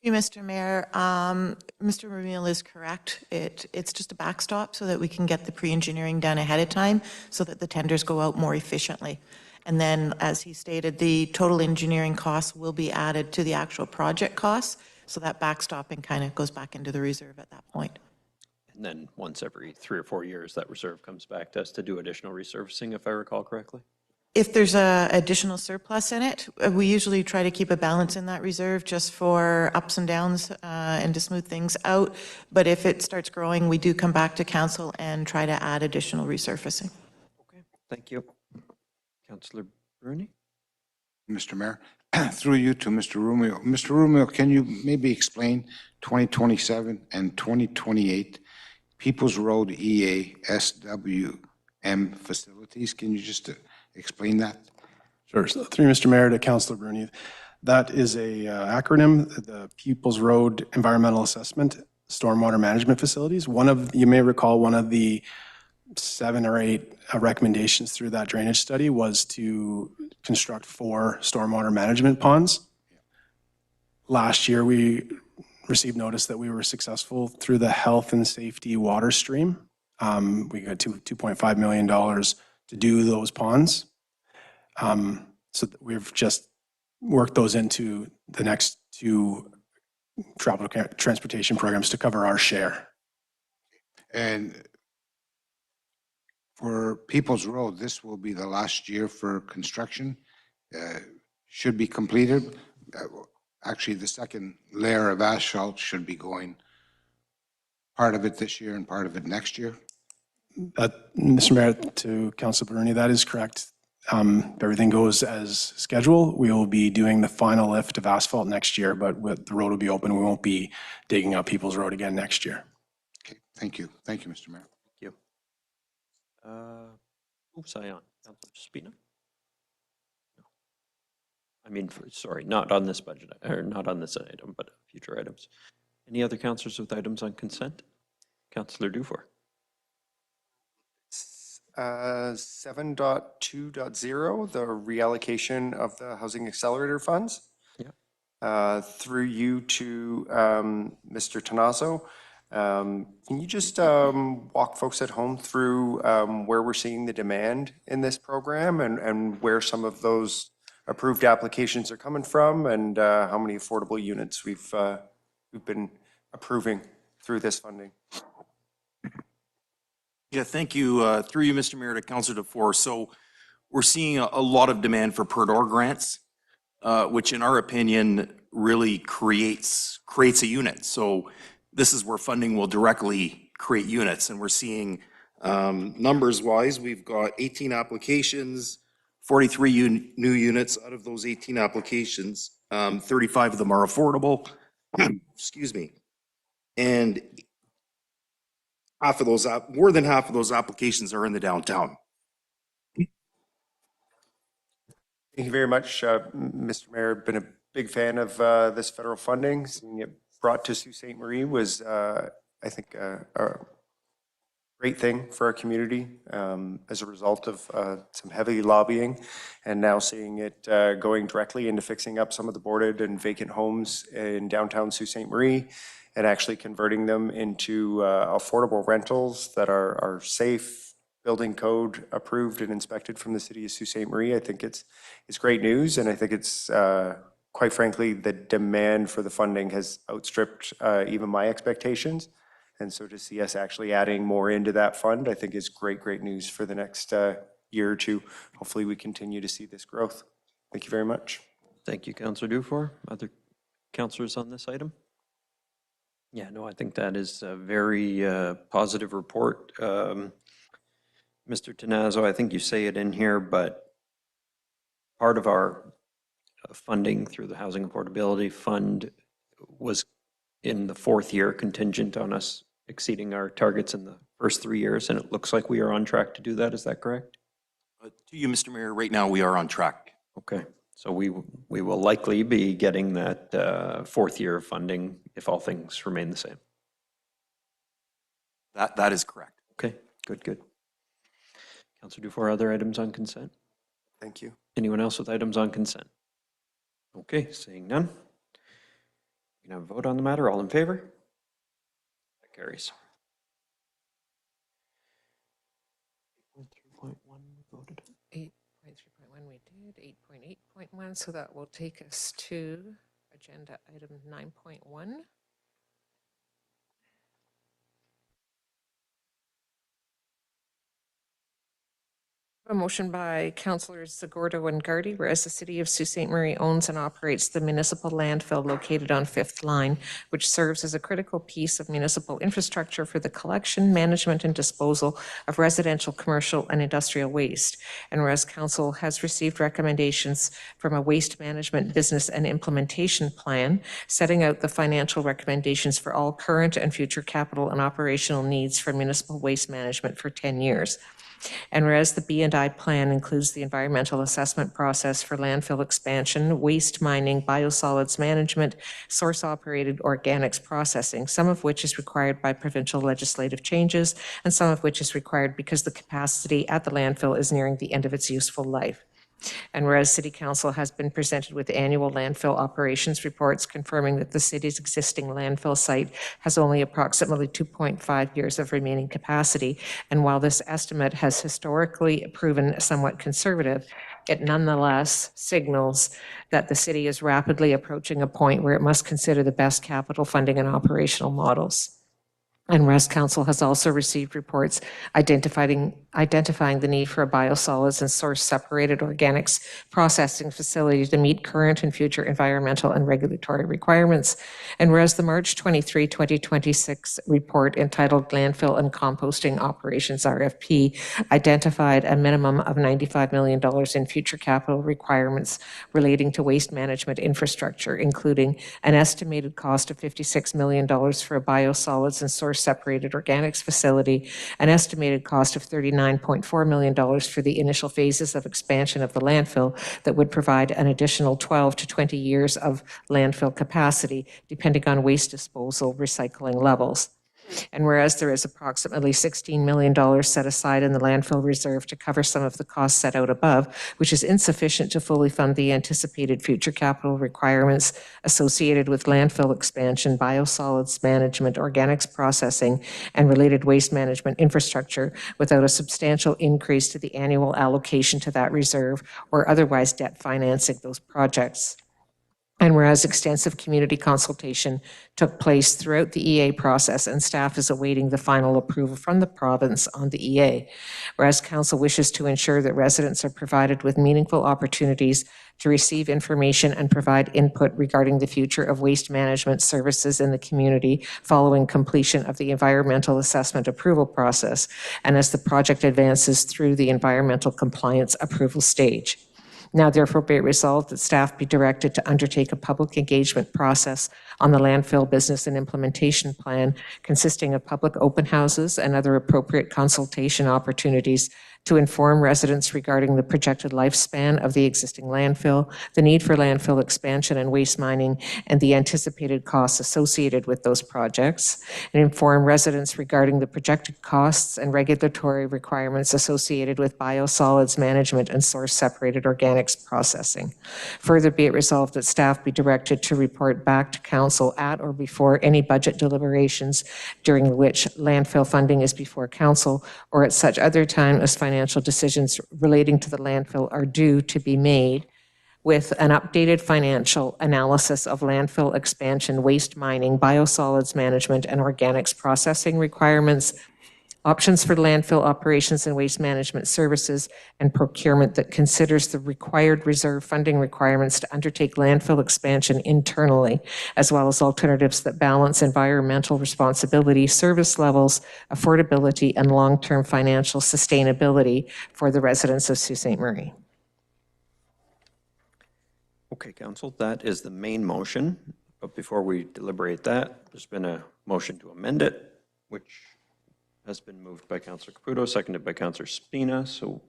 You, Mr. Mayor, Mr. Ramil is correct. It's just a backstop so that we can get the pre-engineering done ahead of time so that the tenders go out more efficiently. And then, as he stated, the total engineering costs will be added to the actual project costs. So that backstopping kind of goes back into the reserve at that point. And then once every 3 or 4 years, that reserve comes back to us to do additional resurfacing, if I recall correctly? If there's a additional surplus in it, we usually try to keep a balance in that reserve just for ups and downs and to smooth things out. But if it starts growing, we do come back to council and try to add additional resurfacing. Okay, thank you. Councillor Bruni? Mr. Mayor, through you to Mr. Rumio. Mr. Rumio, can you maybe explain 2027 and 2028 People's Road EA SWM facilities? Can you just explain that? Sure. So through Mr. Mayor to Councillor Bruni, that is a acronym, the People's Road Environmental Assessment Stormwater Management Facilities. You may recall, one of the 7 or 8 recommendations through that drainage study was to construct 4 stormwater management ponds. Last year, we received notice that we were successful through the health and safety water stream. We got $2.5 million to do those ponds. So we've just worked those into the next 2 tropical transportation programs to cover our share. And for People's Road, this will be the last year for construction. Should be completed. Actually, the second layer of asphalt should be going, part of it this year and part of it next year. Mr. Mayor, to Councilor Bruni, that is correct. If everything goes as scheduled, we will be doing the final lift of asphalt next year, but the road will be open. We won't be digging up People's Road again next year. Okay, thank you. Thank you, Mr. Mayor. Thank you. Oops, I on. Councilor Spina? No. I mean, sorry, not on this budget, or not on this item, but future items. Any other councillors with items on consent? Councillor Dufour. 7.2.0, the reallocation of the Housing Accelerator funds. Yeah. Through you to Mr. Tanazo. Can you just walk folks at home through where we're seeing the demand in this program and where some of those approved applications are coming from and how many affordable units we've been approving through this funding? Yeah, thank you. Through you, Mr. Mayor, to Councilor Dufour. So we're seeing a lot of demand for per-door grants, which in our opinion really creates a unit. So this is where funding will directly create units, and we're seeing Numbers-wise, we've got 18 applications, 43 new units. Out of those 18 applications, 35 of them are affordable. Excuse me. And more than half of those applications are in the downtown. Thank you very much, Mr. Mayor. Been a big fan of this federal funding. Seeing it brought to Sault Ste. Marie was, I think, a great thing for our community as a result of some heavy lobbying, and now seeing it going directly into fixing up some of the boarded and vacant homes in downtown Sault Ste. Marie and actually converting them into affordable rentals that are safe, building code approved and inspected from the city of Sault Ste. Marie. I think it's great news, and I think it's quite frankly, the demand for the funding has outstripped even my expectations. And so to see us actually adding more into that fund, I think is great news for the next year or two. Hopefully we continue to see this growth. Thank you very much. Thank you, Councillor Dufour. Other councillors on this item? Yeah, no, I think that is a very positive report. Mr. Tenazzo, I think you say it in here, but part of our funding through the Housing Affordability Fund was in the fourth year contingent on us exceeding our targets in the first 3 years, and it looks like we are on track to do that. Is that correct? To you, Mr. Mayor, right now we are on track. Okay, so we will likely be getting that fourth year of funding if all things remain the same. That is correct. Okay, good. Councillor Dufour, other items on consent? Thank you. Anyone else with items on consent? Okay, seeing none. We can have a vote on the matter. All in favor? That carries. 8.3.1 voted. 8.3.1 we did, 8.8.1, so that will take us to agenda item 9.1. A motion by Councillors Zagordo and Gardy, whereas the City of Sault Ste. Marie owns and operates the municipal landfill located on Fifth Line, which serves as a critical piece of municipal infrastructure for the collection, management, and disposal of residential, commercial, and industrial waste. And whereas Council has received recommendations from a waste management business and implementation plan, setting out the financial recommendations for all current and future capital and operational needs for municipal waste management for 10 years. And whereas the B&I plan includes the environmental assessment process for landfill expansion, waste mining, biosolids management, source-operated organics processing, some of which is required by provincial legislative changes, and some of which is required because the capacity at the landfill is nearing the end of its useful life. And whereas City Council has been presented with annual landfill operations reports confirming that the city's existing landfill site has only approximately 2.5 years of remaining capacity, and while this estimate has historically proven somewhat conservative, it nonetheless signals that the city is rapidly approaching a point where it must consider the best capital funding and operational models. And whereas Council has also received reports identifying the need for a biosolids and source-separated organics processing facility to meet current and future environmental and regulatory requirements. And whereas the March 23, 2026 report entitled Landfill and Composting Operations RFP identified a minimum of $95 million in future capital requirements relating to waste management infrastructure, including an estimated cost of $56 million for a biosolids and source-separated organics facility, an estimated cost of $39.4 million for the initial phases of expansion of the landfill that would provide an additional 12 to 20 years of landfill capacity, depending on waste disposal recycling levels. And whereas there is approximately $16 million set aside in the landfill reserve to cover some of the costs set out above, which is insufficient to fully fund the anticipated future capital requirements associated with landfill expansion, biosolids management, organics processing, and related waste management infrastructure without a substantial increase to the annual allocation to that reserve or otherwise debt financing those projects. And whereas extensive community consultation took place throughout the EA process and staff is awaiting the final approval from the province on the EA. Whereas council wishes to ensure that residents are provided with meaningful opportunities to receive information and provide input regarding the future of waste management services in the community following completion of the environmental assessment approval process and as the project advances through the environmental compliance approval stage. Now therefore be it resolved that staff be directed to undertake a public engagement process on the landfill business and implementation plan consisting of public open houses and other appropriate consultation opportunities to inform residents regarding the projected lifespan of the existing landfill, the need for landfill expansion and waste mining, and the anticipated costs associated with those projects, and inform residents regarding the projected costs and regulatory requirements associated with biosolids management and source-separated organics processing. Further, be it resolved that staff be directed to report back to council at or before any budget deliberations during which landfill funding is before council or at such other time as financial decisions relating to the landfill are due to be made with an updated financial analysis of landfill expansion, waste mining, biosolids management, and organics processing requirements, options for landfill operations and waste management services, and procurement that considers the required reserve funding requirements to undertake landfill expansion internally, as well as alternatives that balance environmental responsibility, service levels, affordability, and long-term financial sustainability for the residents of Sault Ste. Marie. Okay, council, that is the main motion. But before we deliberate that, there's been a motion to amend it, which has been moved by Councillor Caputo, seconded by Councillor Spina. So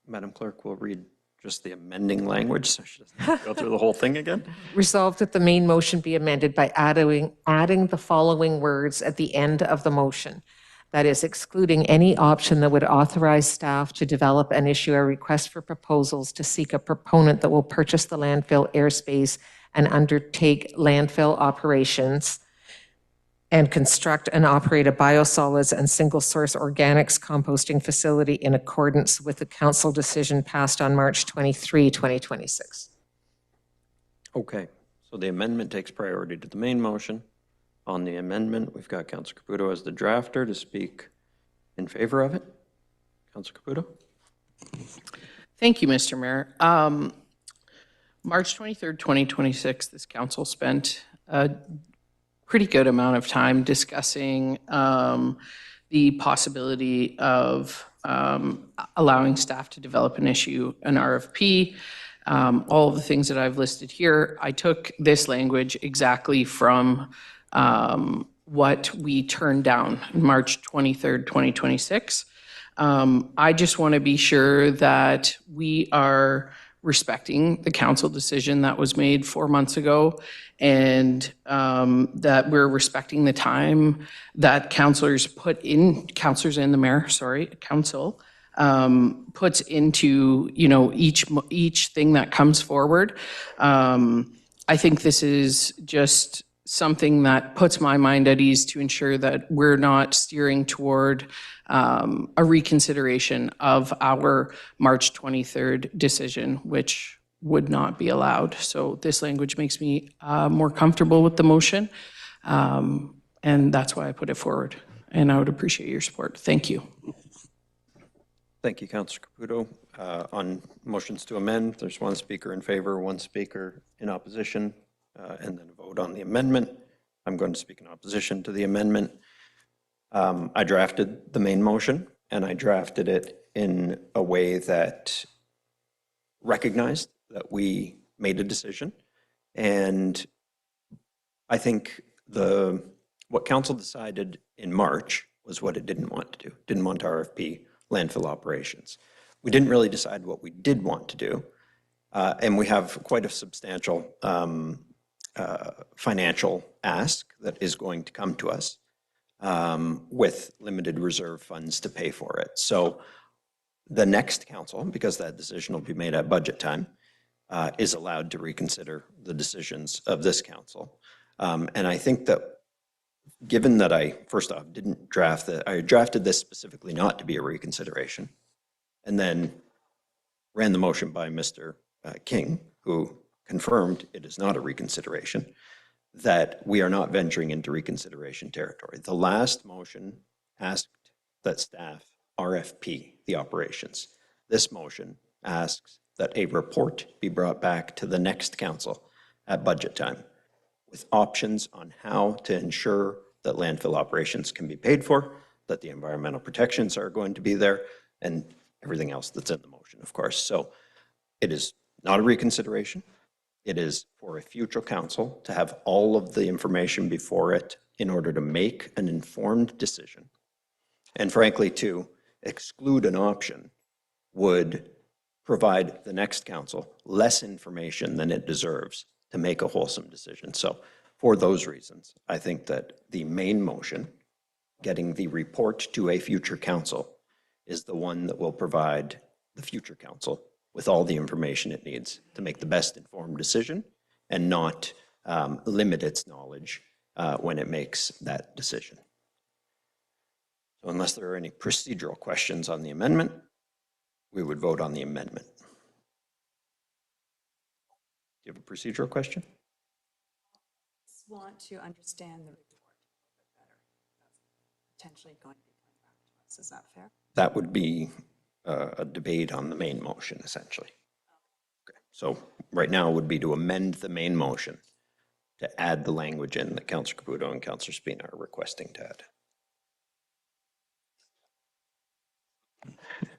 Madam Clerk will read just the amending language, so she doesn't have to go through the whole thing again. Resolved that the main motion be amended by adding the following words at the end of the motion. That is, excluding any option that would authorize staff to develop and issue a request for proposals to seek a proponent that will purchase the landfill airspace and undertake landfill operations and construct and operate a biosolids and single-source organics composting facility in accordance with the council decision passed on March 23, 2026. Okay, so the amendment takes priority to the main motion. On the amendment, we've got Councillor Caputo as the drafter to speak in favor of it. Councillor Caputo. Thank you, Mr. Mayor. March 23rd, 2026, this council spent a pretty good amount of time discussing the possibility of allowing staff to develop and issue an RFP. All of the things that I've listed here, I took this language exactly from what we turned down March 23rd, 2026. I just want to be sure that we are respecting the council decision that was made 4 months ago, and that we're respecting the time that council and the mayor, council puts into, each thing that comes forward. I think this is just something that puts my mind at ease to ensure that we're not steering toward a reconsideration of our March 23rd decision, which would not be allowed. So this language makes me more comfortable with the motion, and that's why I put it forward. And I would appreciate your support. Thank you. Thank you, Councillor Caputo. On motions to amend, there's one speaker in favor, one speaker in opposition, and then a vote on the amendment. I'm going to speak in opposition to the amendment. I drafted the main motion, and I drafted it in a way that recognized that we made a decision. And I think what council decided in March was what it didn't want to do. Didn't want to RFP landfill operations. We didn't really decide what we did want to do. And we have quite a substantial financial ask that is going to come to us with limited reserve funds to pay for it. So the next council, because that decision will be made at budget time, is allowed to reconsider the decisions of this council. And I think that given that I, first off, didn't draft it, I drafted this specifically not to be a reconsideration, and then ran the motion by Mr. King, who confirmed it is not a reconsideration, that we are not venturing into reconsideration territory. The last motion asked that staff RFP the operations. This motion asks that a report be brought back to the next council at budget time with options on how to ensure that landfill operations can be paid for, that the environmental protections are going to be there, and everything else that's in the motion, of course. So it is not a reconsideration. It is for a future council to have all of the information before it in order to make an informed decision. And frankly, to exclude an option would provide the next council less information than it deserves to make a wholesome decision. So for those reasons, I think that the main motion, getting the report to a future council, is the one that will provide the future council with all the information it needs to make the best informed decision and not limit its knowledge when it makes that decision. So unless there are any procedural questions on the amendment, we would vote on the amendment. Do you have a procedural question? Just want to understand the report a little bit better. That's potentially going to be coming back to us. Is that fair? That would be a debate on the main motion, essentially. Okay. So right now would be to amend the main motion to add the language in that Councillor Caputo and Councillor Spina are requesting to add.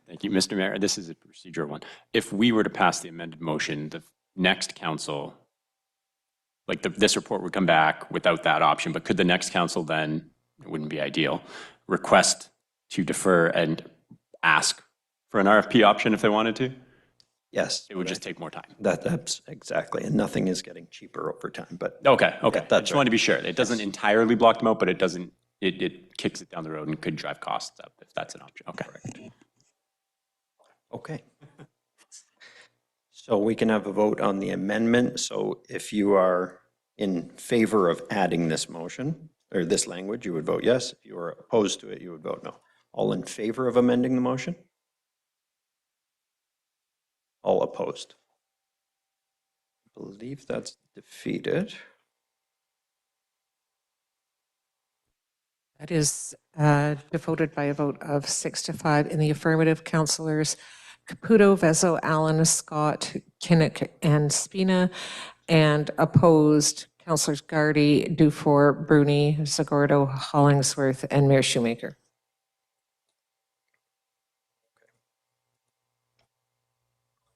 Thank you, Mr. Mayor. This is a procedural one. If we were to pass the amended motion, the next council, like this report would come back without that option, but could the next council then, it wouldn't be ideal, request to defer and ask for an RFP option if they wanted to? Yes. It would just take more time. That's exactly, and nothing is getting cheaper over time, but. Okay. I That's just want to be sure. It doesn't entirely block them out, but it doesn't, it kicks it down the road and could drive costs up if that's an option. Okay. Okay. So we can have a vote on the amendment. So if you are in favor of adding this motion, or this language, you would vote yes. If you are opposed to it, you would vote no. All in favor of amending the motion? All opposed? I believe that's defeated. That is voted by a vote of 6-5 in the affirmative. Councillors Caputo, Vezzo, Allen, Scott, Kinnock, and Spina, and opposed Councillors Gardy, Dufour, Bruni, Zagordo, Hollingsworth, and Mayor Shoemaker.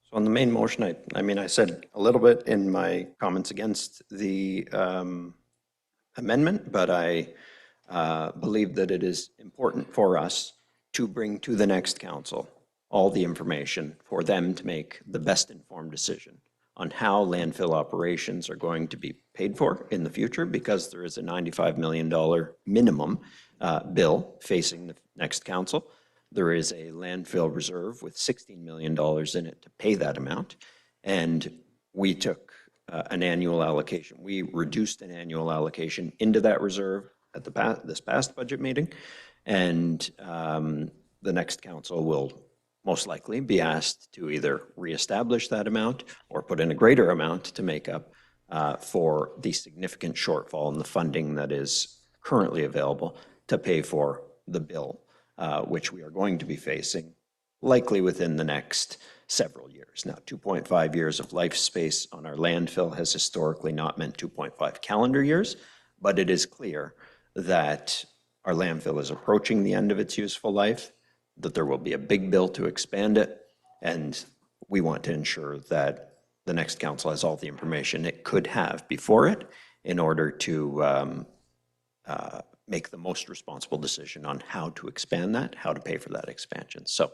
So on the main motion, I mean, I said a little bit in my comments against the amendment, but I believe that it is important for us to bring to the next council all the information for them to make the best informed decision on how landfill operations are going to be paid for in the future, because there is a $95 million minimum bill facing the next council. There is a landfill reserve with $16 million in it to pay that amount. And we took an annual allocation. We reduced an annual allocation into that reserve at this past budget meeting. And the next council will most likely be asked to either reestablish that amount or put in a greater amount to make up for the significant shortfall in the funding that is currently available to pay for the bill, which we are going to be facing likely within the next several years. Now, 2.5 years of life space on our landfill has historically not meant 2.5 calendar years, but it is clear that our landfill is approaching the end of its useful life, that there will be a big bill to expand it, and we want to ensure that the next council has all the information it could have before it in order to make the most responsible decision on how to expand that, how to pay for that expansion. So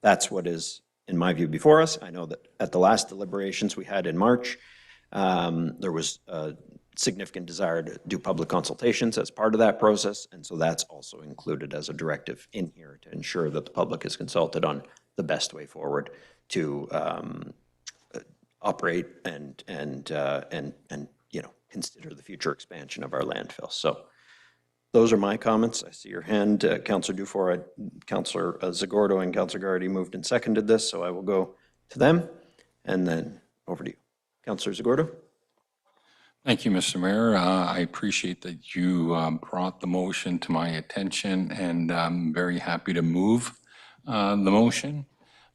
that's what is, in my view, before us. I know that at the last deliberations we had in March, there was a significant desire to do public consultations as part of that process, and so that's also included as a directive in here to ensure that the public is consulted on the best way forward to operate and you know, consider the future expansion of our landfill. So those are my comments. I see your hand, Councillor Dufour, Councillor Zagordo, and Councillor Gardy moved and seconded this, so I will go to them and then over to you. Councillor Zagordo? Thank you, Mr. Mayor. I appreciate that you brought the motion to my attention, and I'm very happy to move the motion.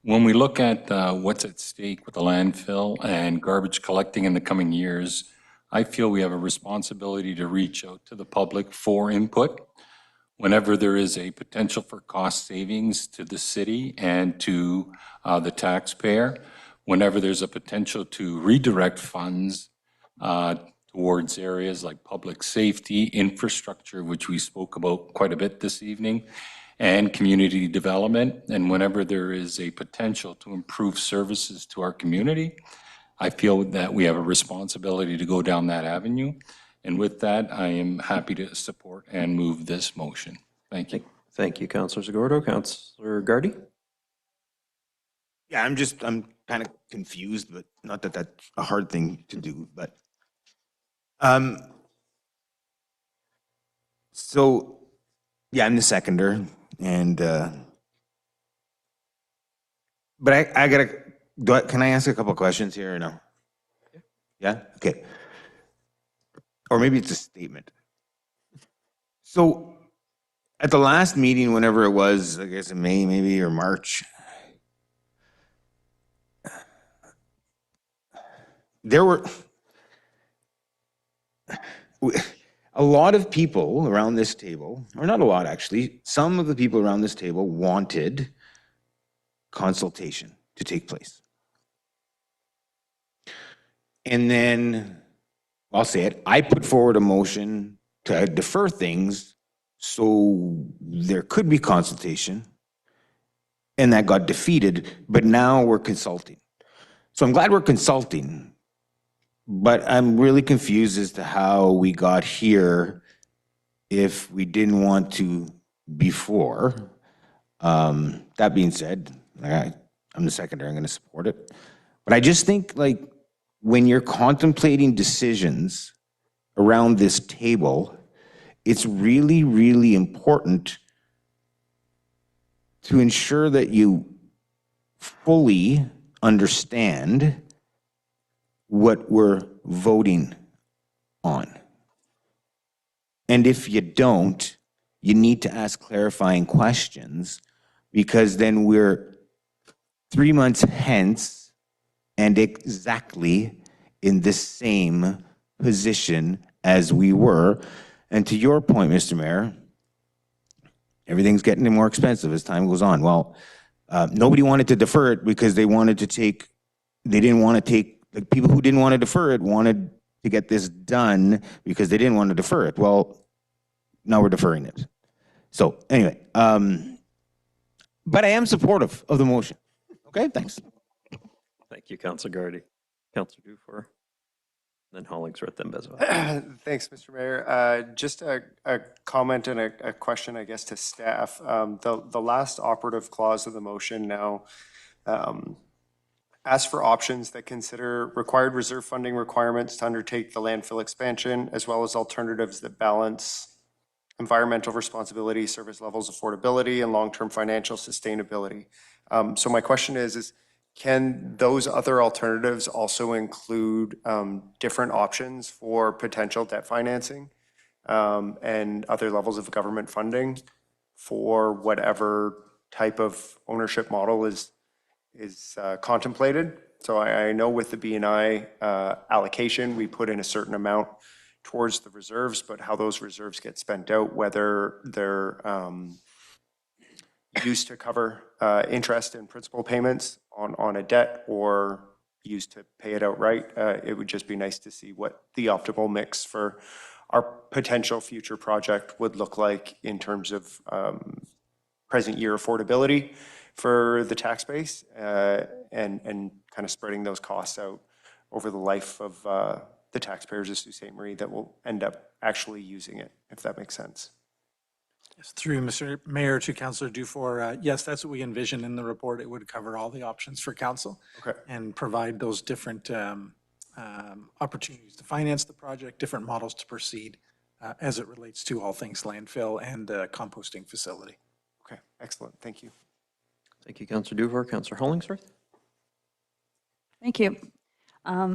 When we look at what's at stake with the landfill and garbage collecting in the coming years, I feel we have a responsibility to reach out to the public for input whenever there is a potential for cost savings to the city and to the taxpayer, whenever there's a potential to redirect funds towards areas like public safety, infrastructure, which we spoke about quite a bit this evening, and community development, and whenever there is a potential to improve services to our community, I feel that we have a responsibility to go down that avenue. And with that, I am happy to support and move this motion. Thank you. Thank you, Councillor Zagordo. Councillor Gardy? Yeah, I'm kind of confused, but not that that's a hard thing to do, but so yeah, I'm the seconder, and but I gotta, can I ask a couple of questions here or no? Yeah? Okay. Or maybe it's a statement. So at the last meeting, whenever it was, I guess in May maybe, or March, there were a lot of people around this table, or not a lot actually, some of the people around this table wanted consultation to take place. And then, I'll say it, I put forward a motion to defer things so there could be consultation, and that got defeated, but now we're consulting. So I'm glad we're consulting, but I'm really confused as to how we got here if we didn't want to before. That being said, I'm the secretary, I'm going to support it. But I just think, like, when you're contemplating decisions around this table, it's really, really important to ensure that you fully understand what we're voting on. And if you don't, you need to ask clarifying questions, because then we're 3 months hence and exactly in the same position as we were. And to your point, Mr. Mayor, everything's getting more expensive as time goes on. Well, nobody wanted to defer it because they wanted to take, they didn't want to take, like, people who didn't want to defer it wanted to get this done because they didn't want to defer it. Well, now we're deferring it. So anyway, but I am supportive of the motion. Okay, thanks. Thank you, Councillor Gardy. Councillor Dufour, then Hollingsworth, then Bezois. Thanks, Mr. Mayor. Just a comment and a question, I guess, to staff. The last operative clause of the motion now asks for options that consider required reserve funding requirements to undertake the landfill expansion, as well as alternatives that balance environmental responsibility, service levels, affordability, and long-term financial sustainability. So my question is can those other alternatives also include different options for potential debt financing and other levels of government funding for whatever type of ownership model is contemplated? So I know with the B&I allocation, we put in a certain amount towards the reserves, but how those reserves get spent out, whether they're used to cover interest and principal payments on a debt or used to pay it outright, it would just be nice to see what the optimal mix for our potential future project would look like in terms of present year affordability for the tax base and kind of spreading those costs out over the life of the taxpayers of Sault Ste. Marie that will end up actually using it, if that makes sense. Yes, through Mr. Mayor to Councillor Dufour, yes, that's what we envision in the report. It would cover all the options for council and provide those different opportunities to finance the project, different models to proceed as it relates to all things landfill and composting facility. Okay, excellent. Thank you. Thank you, Councillor Dufour. Councillor Hollingsworth? Thank you.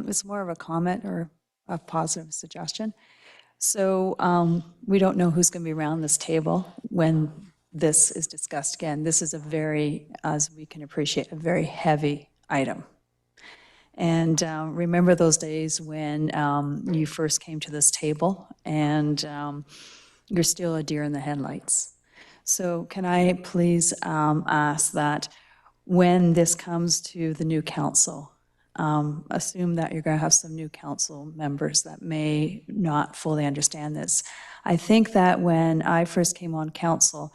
It's more of a comment or a positive suggestion. So we don't know who's going to be around this table when this is discussed again. This is a very, as we can appreciate, a very heavy item. And remember those days when you first came to this table and you're still a deer in the headlights. So can I please ask that when this comes to the new council, assume that you're going to have some new council members that may not fully understand this. I think that when I first came on council,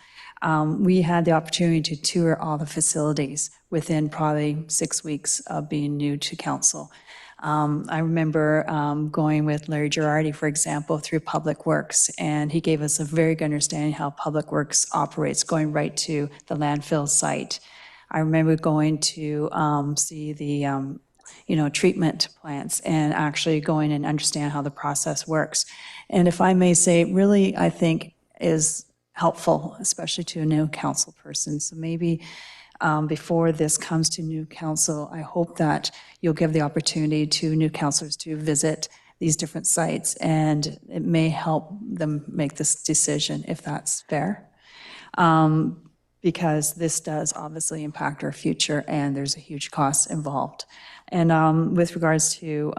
we had the opportunity to tour all the facilities within probably 6 weeks of being new to council. I remember going with Larry Girardi, for example, through Public Works, and he gave us a very good understanding how Public Works operates, going right to the landfill site. I remember going to see the treatment plants and actually going and understand how the process works. And if I may say, really, I think is helpful, especially to a new council person. So maybe before this comes to new council, I hope that you'll give the opportunity to new councilors to visit these different sites, and it may help them make this decision if that's fair. Because this does obviously impact our future, and there's a huge cost involved. And with regards to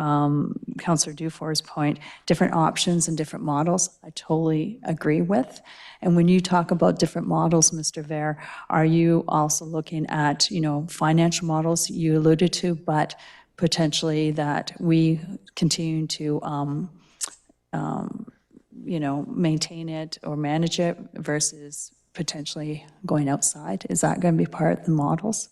Councillor Dufour's point, different options and different models, I totally agree with. And when you talk about different models, Mr. Ver, are you also looking at, financial models you alluded to, but potentially that we continue to, maintain it or manage it versus potentially going outside? Is that going to be part of the models?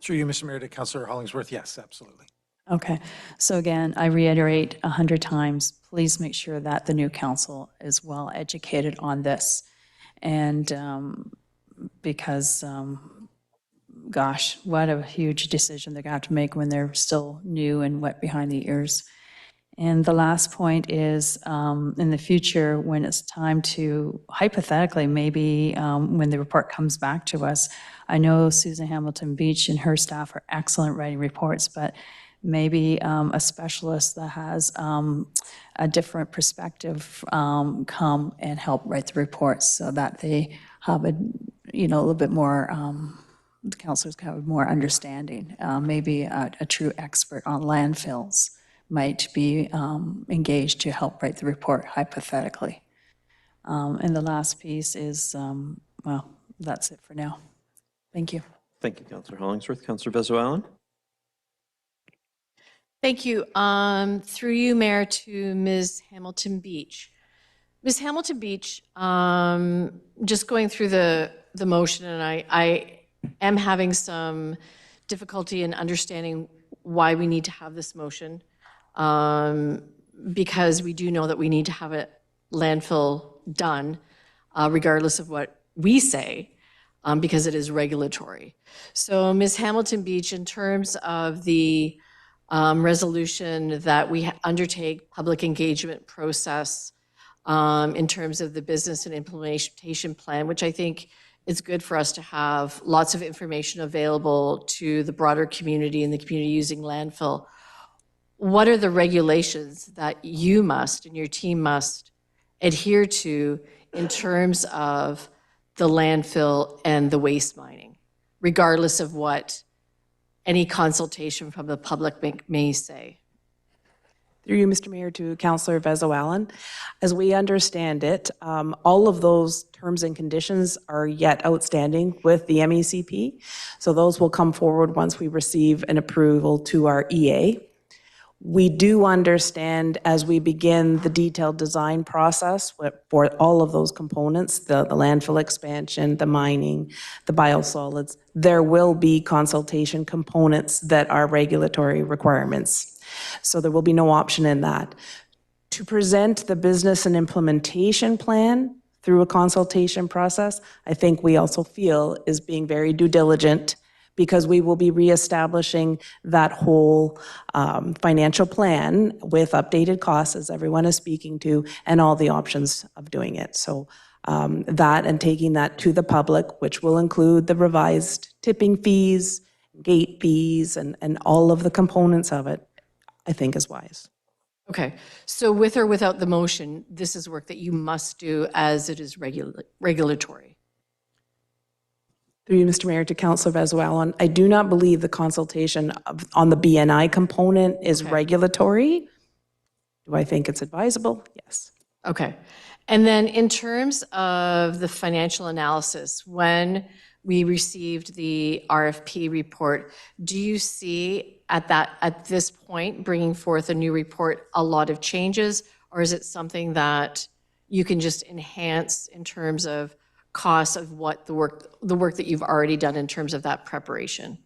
Through you, Mr. Mayor, to Councillor Hollingsworth, yes, absolutely. Okay, so again, I reiterate 100 times, please make sure that the new council is well educated on this. And because, gosh, what a huge decision they're going to have to make when they're still new and wet behind the ears. And the last point is, in the future, when it's time to, hypothetically, maybe when the report comes back to us, I know Susan Hamilton Beach and her staff are excellent writing reports, but maybe a specialist that has a different perspective come and help write the reports so that they have a little bit more, the councilors have more understanding. Maybe a true expert on landfills might be engaged to help write the report hypothetically. And the last piece is, well, that's it for now. Thank you. Thank you, Councillor Hollingsworth. Councillor Bezo-Allen? Thank you. Through you, Mayor, to Ms. Hamilton Beach. Ms. Hamilton Beach, just going through the motion, and I am having some difficulty in understanding why we need to have this motion, because we do know that we need to have a landfill done, regardless of what we say, because it is regulatory. So Ms. Hamilton Beach, in terms of the resolution that we undertake public engagement process in terms of the business and implementation plan, which I think it's good for us to have lots of information available to the broader community and the community using landfill. What are the regulations that you must and your team must adhere to in terms of the landfill and the waste mining, regardless of what any consultation from the public may say? Through you, Mr. Mayor, to Councillor Bezo-Allen. As we understand it, all of those terms and conditions are yet outstanding with the MECP. So those will come forward once we receive an approval to our EA. We do understand as we begin the detailed design process for all of those components, the landfill expansion, the mining, the biosolids, there will be consultation components that are regulatory requirements. So there will be no option in that. To present the business and implementation plan through a consultation process, I think we also feel is being very due diligent, because we will be reestablishing that whole financial plan with updated costs, as everyone is speaking to, and all the options of doing it. So that and taking that to the public, which will include the revised tipping fees gate fees and all of the components of it, I think is wise. Okay, so with or without the motion, this is work that you must do as it is regulatory. Through you, Mr. Mayor, to Councillor Vezoullan, I do not believe the consultation on the BNI component is regulatory. Do I think it's advisable? Yes. Okay. And then in terms of the financial analysis, when we received the RFP report, do you see at this point, bringing forth a new report, a lot of changes, or is it something that you can just enhance in terms of costs of what the work that you've already done in terms of that preparation?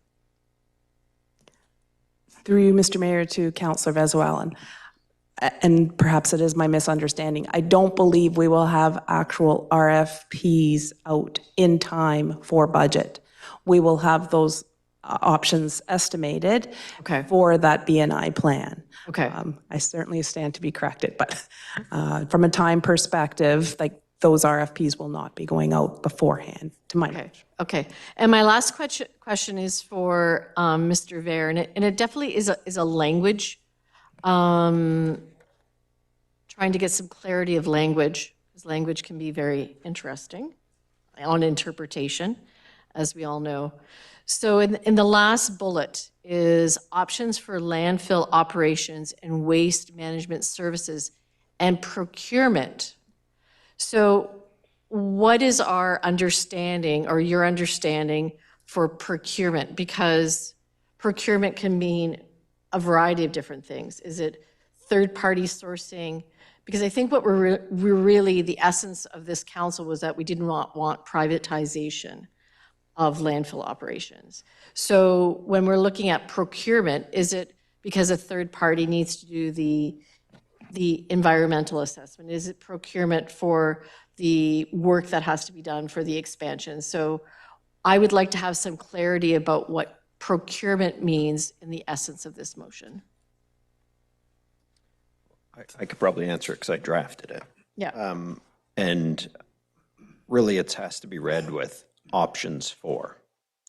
Through you, Mr. Mayor, to Councillor Vezoullan, and perhaps it is my misunderstanding, I don't believe we will have actual RFPs out in time for budget. We will have those options estimated for that BNI plan. Okay. I certainly stand to be corrected, but from a time perspective, like those RFPs will not be going out beforehand, to my knowledge. Okay. And my last question is for Mr. Ver, and it definitely is a language, trying to get some clarity of language, because language can be very interesting on interpretation, as we all know. So in the last bullet is options for landfill operations and waste management services and procurement. So what is our understanding or your understanding for procurement? Because procurement can mean a variety of different things. Is it third-party sourcing? Because I think what we're really, the essence of this council was that we did not want privatization of landfill operations. So when we're looking at procurement, is it because a third party needs to do the environmental assessment? Is it procurement for the work that has to be done for the expansion? So I would like to have some clarity about what procurement means in the essence of this motion. I could probably answer it because I drafted it. Yeah. And really, it has to be read with options for.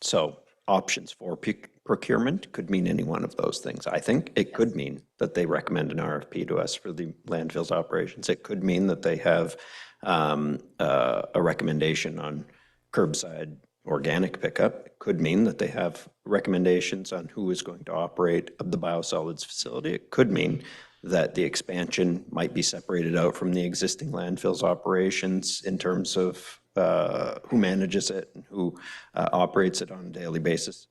So options for procurement could mean any one of those things. I think it could mean that they recommend an RFP to us for the landfills operations. It could mean that they have a recommendation on curbside organic pickup. It could mean that they have recommendations on who is going to operate the biosolids facility. It could mean that the expansion might be separated out from the existing landfills operations in terms of who manages it and who operates it on a daily basis.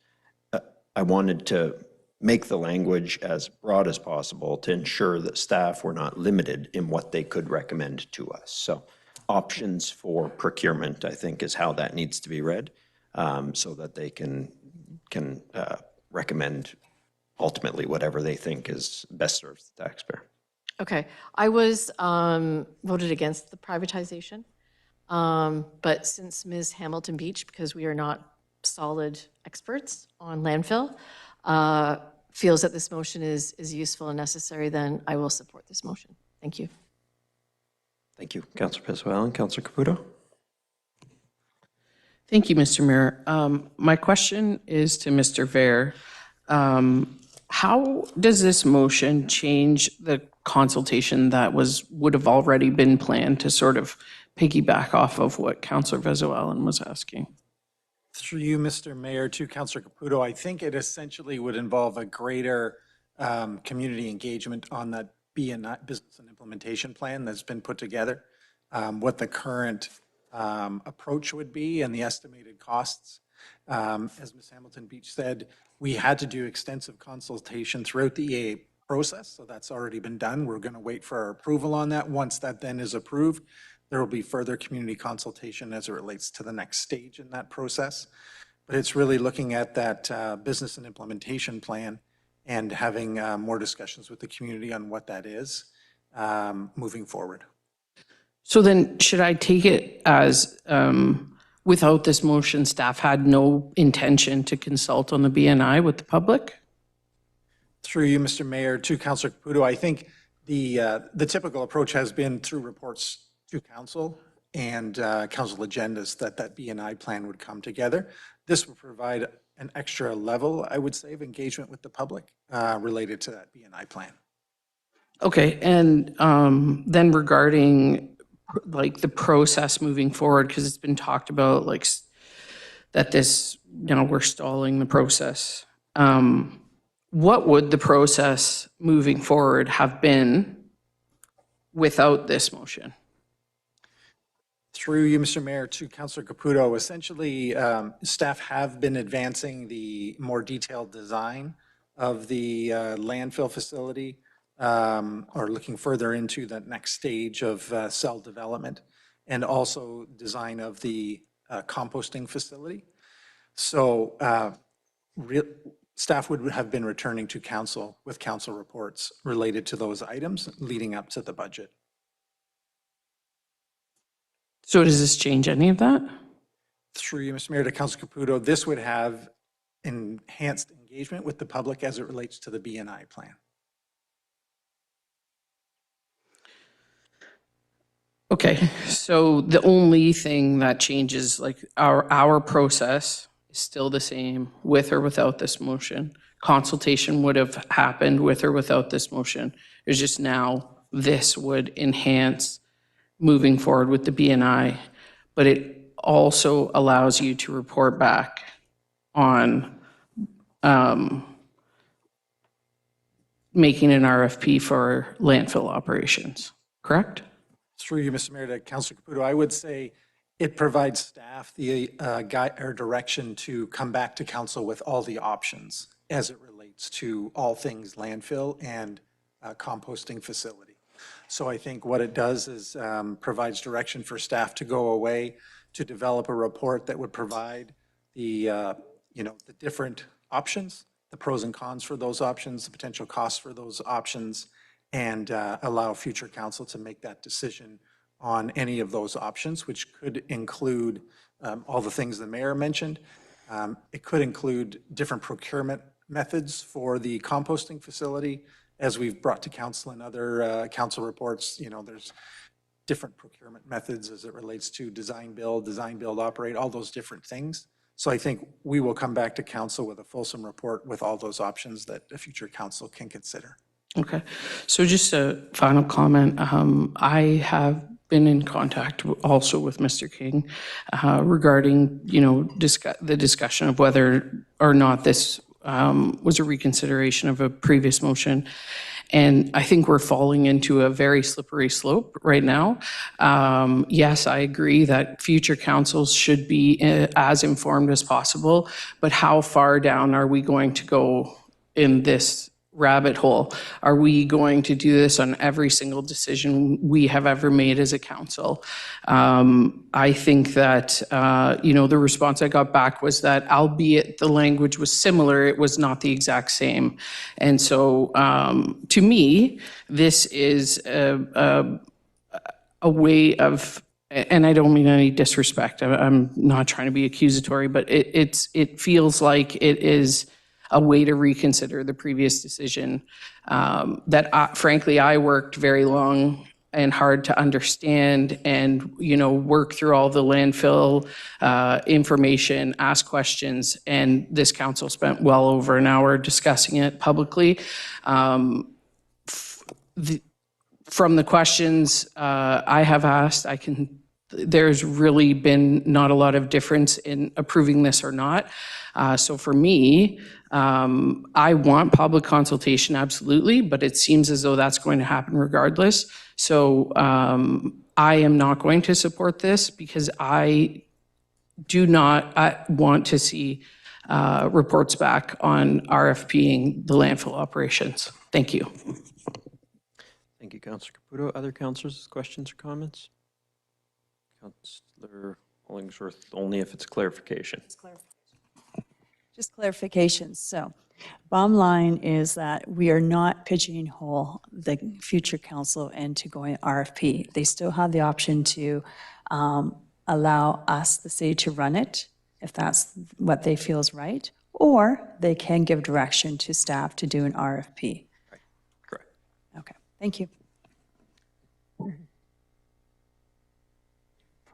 I wanted to make the language as broad as possible to ensure that staff were not limited in what they could recommend to us. So options for procurement, I think, is how that needs to be read, so that they can recommend ultimately whatever they think is best serves the taxpayer. Okay. I was voted against the privatization. But since Ms. Hamilton Beach, because we are not solid experts on landfill, feels that this motion is useful and necessary, then I will support this motion. Thank you. Thank you, Councillor Vezoullan. Councillor Caputo. Thank you, Mr. Mayor. My question is to Mr. Ver. How does this motion change the consultation that would have already been planned to sort of piggyback off of what Councillor Vezoullan was asking? Through you, Mr. Mayor, to Councillor Caputo, I think it essentially would involve a greater community engagement on that BNI, business and implementation plan that's been put together, what the current approach would be and the estimated costs. As Ms. Hamilton Beach said, we had to do extensive consultation throughout the EA process, so that's already been done. We're going to wait for our approval on that. Once that then is approved, there will be further community consultation as it relates to the next stage in that process. But it's really looking at that business and implementation plan and having more discussions with the community on what that is moving forward. So then should I take it as without this motion, staff had no intention to consult on the BNI with the public? Through you, Mr. Mayor, to Councillor Caputo, I think the typical approach has been through reports to council and council agendas that BNI plan would come together. This would provide an extra level, I would say, of engagement with the public related to that BNI plan. Okay, and then regarding like the process moving forward, because it's been talked about like that this, we're stalling the process. What would the process moving forward have been without this motion? Through you, Mr. Mayor, to Councillor Caputo, essentially, staff have been advancing the more detailed design of the landfill facility, or looking further into the next stage of cell development, and also design of the composting facility. So staff would have been returning to council with council reports related to those items leading up to the budget. So does this change any of that? Through you, Mr. Mayor, to Councilor Caputo, this would have enhanced engagement with the public as it relates to the BNI plan. Okay, so the only thing that changes, like our process is still the same with or without this motion. Consultation would have happened with or without this motion. It's just now this would enhance moving forward with the BNI, but it also allows you to report back on making an RFP for landfill operations, correct? Through you, Mr. Mayor, to Councilor Caputo, I would say it provides staff the guide or direction to come back to council with all the options as it relates to all things landfill and composting facility. So I think what it does is provides direction for staff to go away to develop a report that would provide the the different options, the pros and cons for those options, the potential costs for those options, and allow future council to make that decision on any of those options, which could include all the things the mayor mentioned. It could include different procurement methods for the composting facility. As we've brought to council in other council reports, there's different procurement methods as it relates to design, build, operate, all those different things. So I think we will come back to council with a fulsome report with all those options that a future council can consider. Okay, so just a final comment. I have been in contact also with Mr. King regarding, the discussion of whether or not this was a reconsideration of a previous motion. And I think we're falling into a very slippery slope right now. Yes, I agree that future councils should be as informed as possible, but how far down are we going to go in this rabbit hole? Are we going to do this on every single decision we have ever made as a council? I think that, the response I got back was that albeit the language was similar, it was not the exact same. And so to me, this is a way of, and I don't mean any disrespect, I'm not trying to be accusatory, but it feels like it is a way to reconsider the previous decision that frankly I worked very long and hard to understand and work through all the landfill information, ask questions, and this council spent well over an hour discussing it publicly. From the questions I have asked, there's really been not a lot of difference in approving this or not. So for me, I want public consultation, absolutely, but it seems as though that's going to happen regardless. So I am not going to support this because I do not want to see reports back on RFPing the landfill operations. Thank you. Thank you, Councillor Caputo. Other councillors, questions or comments? Councillor Hollingsworth, only if it's clarification. Just clarification. So bottom line is that we are not pigeonhole the future council into going RFP. They still have the option to allow us, the city, to run it if that's what they feel is right, or they can give direction to staff to do an RFP. Right. Correct. Okay, thank you.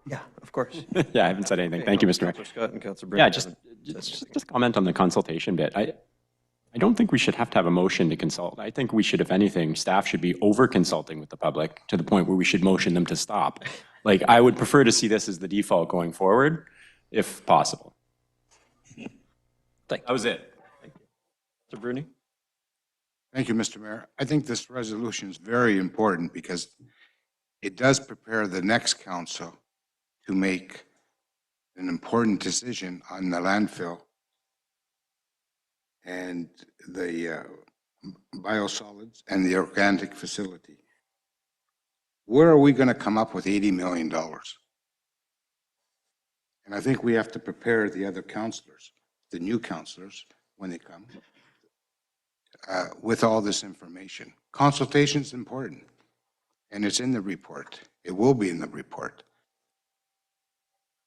Yeah, of course. Yeah, I haven't said anything. Thank you, Mr. Mayor. Councillor Scott and Councillor Yeah, Brennan. just Just comment on the consultation bit. I don't think we should have to have a motion to consult. I think we should, if anything, staff should be over consulting with the public to the point where we should motion them to stop. Like, I would prefer to see this as the default going forward, if possible. That was it. Mr. Bruni? Thank you, Mr. Mayor. I think this resolution is very important because it does prepare the next council to make an important decision on the landfill and the biosolids and the organic facility. Where are we going to come up with $80 million? And I think we have to prepare the other councilors, the new councilors, when they come, with all this information. Consultation is important, and it's in the report. It will be in the report.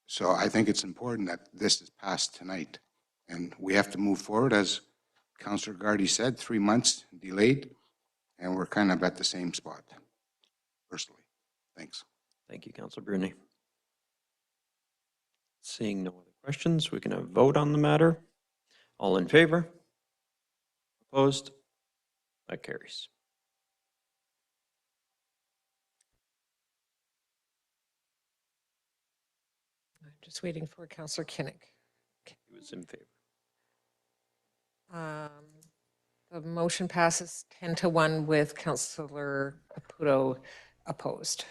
So I think it's important that this is passed tonight, and we have to move forward, as Councillor Gardy said, 3 months delayed, and we're kind of at the same spot, personally. Thanks. Thank you, Councillor Bruni. Seeing no other questions, we can have a vote on the matter. All in favor? Opposed? That carries. I'm just waiting for Councillor Kinnick. He was in favor. The motion passes 10-1 with Councillor Caputo opposed.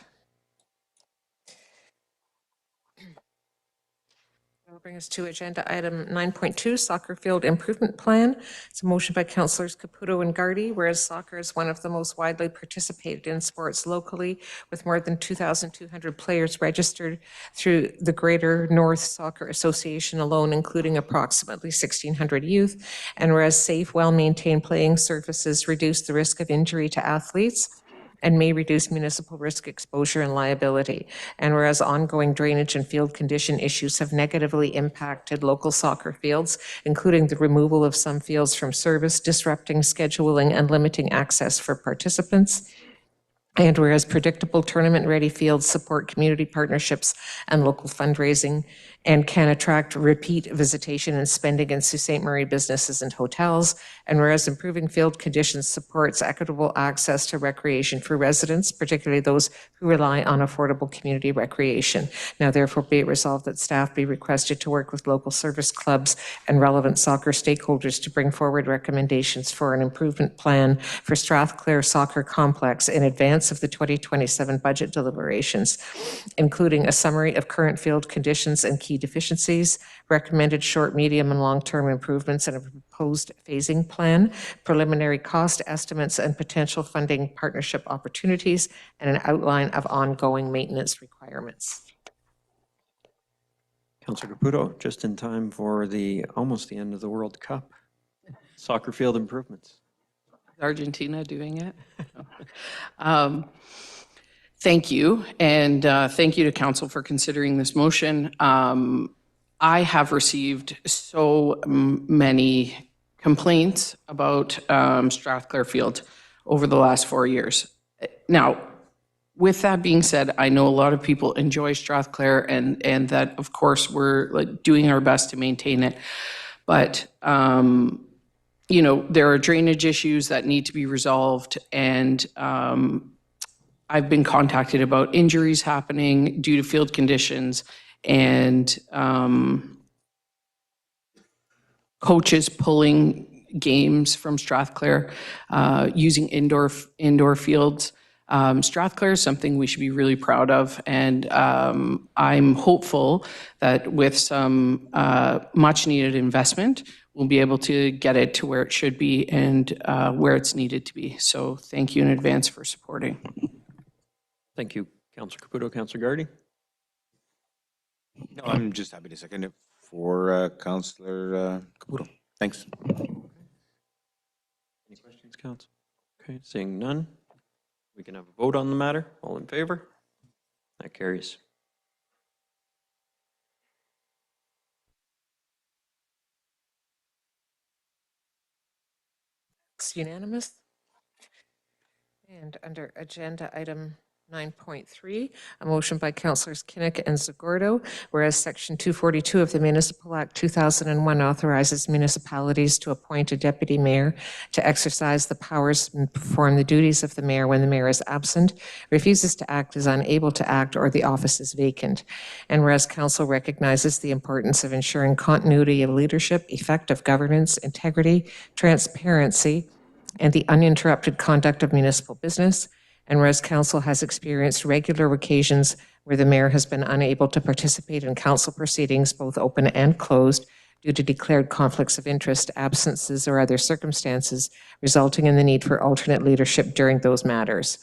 That'll bring us to agenda item 9.2, Soccer Field Improvement Plan. It's a motion by Councillors Caputo and Gardy, whereas soccer is one of the most widely participated in sports locally, with more than 2,200 players registered through the Greater North Soccer Association alone, including approximately 1,600 youth. And whereas safe, well-maintained playing surfaces reduce the risk of injury to athletes and may reduce municipal risk exposure and liability. And whereas ongoing drainage and field condition issues have negatively impacted local soccer fields, including the removal of some fields from service, disrupting scheduling and limiting access for participants. And whereas predictable tournament-ready fields support community partnerships and local fundraising and can attract repeat visitation and spending in Sault Ste. Marie businesses and hotels. And whereas improving field conditions supports equitable access to recreation for residents, particularly those who rely on affordable community recreation. Now therefore be it resolved that staff be requested to work with local service clubs and relevant soccer stakeholders to bring forward recommendations for an improvement plan for Strathclair Soccer Complex in advance of the 2027 budget deliberations, including a summary of current field conditions and key deficiencies, recommended short, medium, and long-term improvements, and a proposed phasing plan, preliminary cost estimates and potential funding partnership opportunities, and an outline of ongoing maintenance requirements. Councillor Caputo, just in time for almost the end of the World Cup. Soccer field improvements. Argentina doing it? Thank you, and thank you to council for considering this motion. I have received so many complaints about Strathclair Field over the last 4 years. Now, with that being said, I know a lot of people enjoy Strathclair, and that, of course, we're doing our best to maintain it. But you know, there are drainage issues that need to be resolved, and I've been contacted about injuries happening due to field conditions and coaches pulling games from Strathclair using indoor fields. Strathclair is something we should be really proud of, and I'm hopeful that with some much needed investment, we'll be able to get it to where it should be and where it's needed to be. So thank you in advance for supporting. Thank you, Councillor Caputo. Councillor Gardy? No, I'm just happy to second it for Councillor Caputo. Thanks. Any questions, Council? Okay, seeing none, we can have a vote on the matter. All in favor? That carries. It's unanimous. And under agenda item 9.3, a motion by Councilors Kinnick and Zagordo, whereas Section 242 of the Municipal Act 2001 authorizes municipalities to appoint a deputy mayor to exercise the powers and perform the duties of the mayor when the mayor is absent, refuses to act, is unable to act, or the office is vacant. And whereas Council recognizes the importance of ensuring continuity of leadership, effective governance, integrity, transparency, and the uninterrupted conduct of municipal business. And whereas Council has experienced regular occasions where the mayor has been unable to participate in council proceedings, both open and closed, due to declared conflicts of interest, absences, or other circumstances, resulting in the need for alternate leadership during those matters.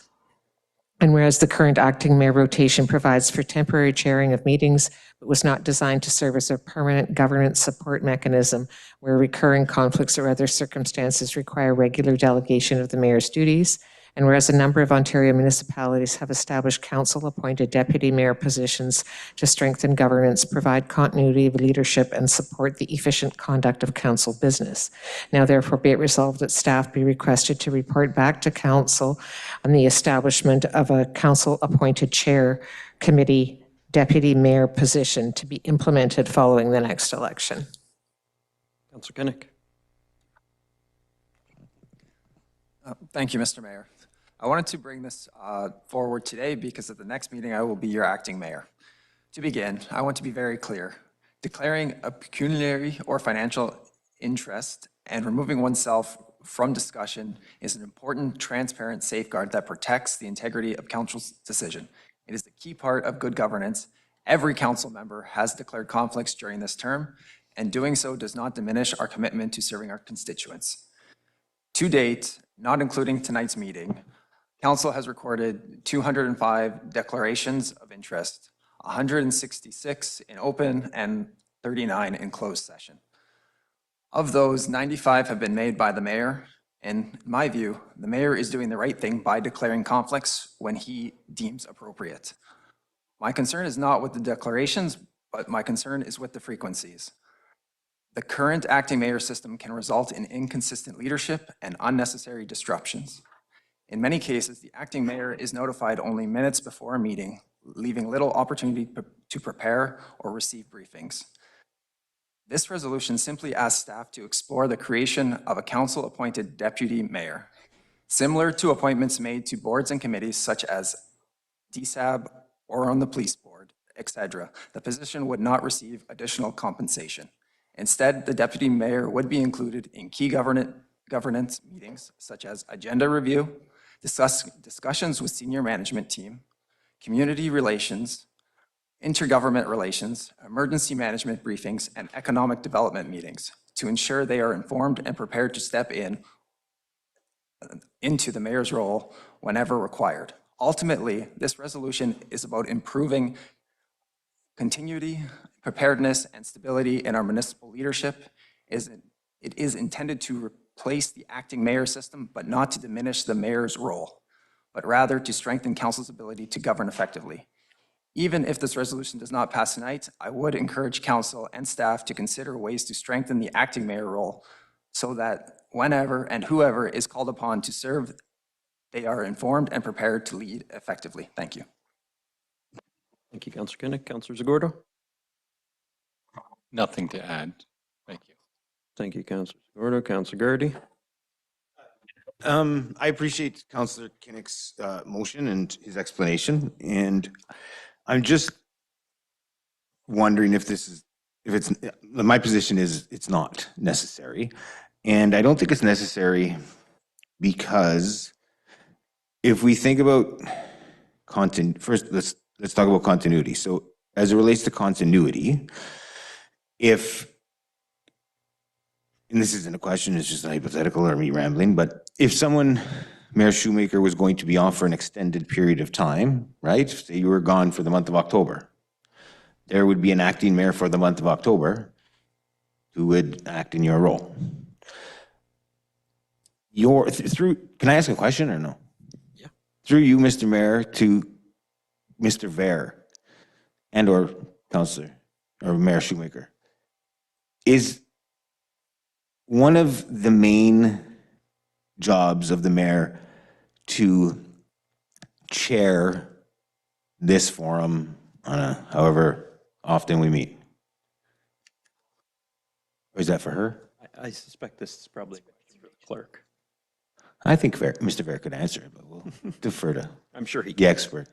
And whereas the current acting mayor rotation provides for temporary chairing of meetings, but was not designed to serve as a permanent governance support mechanism where recurring conflicts or other circumstances require regular delegation of the mayor's duties. And whereas a number of Ontario municipalities have established council-appointed deputy mayor positions to strengthen governance, provide continuity of leadership, and support the efficient conduct of council business. Now therefore be it resolved that staff be requested to report back to council on the establishment of a council-appointed chair committee deputy mayor position to be implemented following the next election. Councillor Kinnick. Thank you, Mr. Mayor. I wanted to bring this forward today because at the next meeting, I will be your acting mayor. To begin, I want to be very clear. Declaring a pecuniary or financial interest and removing oneself from discussion is an important, transparent safeguard that protects the integrity of council's decision. It is the key part of good governance. Every council member has declared conflicts during this term, and doing so does not diminish our commitment to serving our constituents. To date, not including tonight's meeting, Council has recorded 205 declarations of interest, 166 in open and 39 in closed session. Of those, 95 have been made by the mayor. In my view, the mayor is doing the right thing by declaring conflicts when he deems appropriate. My concern is not with the declarations, but my concern is with the frequencies. The current acting mayor system can result in inconsistent leadership and unnecessary disruptions. In many cases, the acting mayor is notified only minutes before a meeting, leaving little opportunity to prepare or receive briefings. This resolution simply asks staff to explore the creation of a council-appointed deputy mayor, similar to appointments made to boards and committees such as DSAB or on the police board, etc. The position would not receive additional compensation. Instead, the deputy mayor would be included in key governance meetings such as agenda review, discussions with senior management team, community relations, intergovernment relations, emergency management briefings, and economic development meetings to ensure they are informed and prepared to step into the mayor's role whenever required. Ultimately, this resolution is about improving continuity, preparedness, and stability in our municipal leadership. It is intended to replace the acting mayor system, but not to diminish the mayor's role, but rather to strengthen council's ability to govern effectively. Even if this resolution does not pass tonight, I would encourage council and staff to consider ways to strengthen the acting mayor role so that whenever and whoever is called upon to serve, they are informed and prepared to lead effectively. Thank you. Thank you, Councillor Kinnick. Councillor Zagordo. Nothing to add. Thank you. Thank you, Councillor Zagordo. Councillor Gardy. I appreciate Councillor Kinnick's motion and his explanation, and I'm just wondering if my position is it's not necessary, and I don't think it's necessary because if we think about first let's talk about continuity. So as it relates to continuity, and this isn't a question, it's just a hypothetical or me rambling, but if someone, Mayor Shoemaker, was going to be off for an extended period of time, right? Say you were gone for the month of October. There would be an acting mayor for the month of October who would act in your role. Can I ask a question or no? Yeah. Through you, Mr. Mayor, to Mr. Ver and or Councillor or Mayor Shoemaker, is one of the main jobs of the mayor to chair this forum however often we meet. Or is that for her? I suspect this is probably for the clerk. I think Mr. Ver could answer it, but we'll defer to I'm sure he the expert.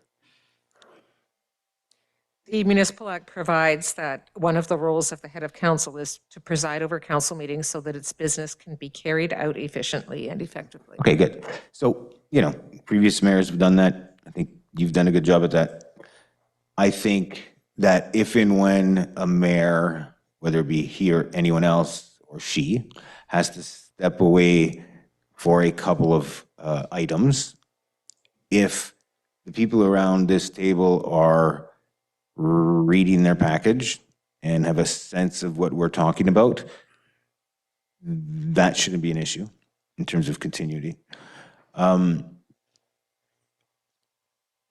The Municipal Act provides that one of the roles of the head of council is to preside over council meetings so that its business can be carried out efficiently and effectively. Okay, good. So, previous mayors have done that. I think you've done a good job at that. I think that if and when a mayor, whether it be he or anyone else, or she, has to step away for a couple of items, if the people around this table are reading their package and have a sense of what we're talking about, that shouldn't be an issue in terms of continuity.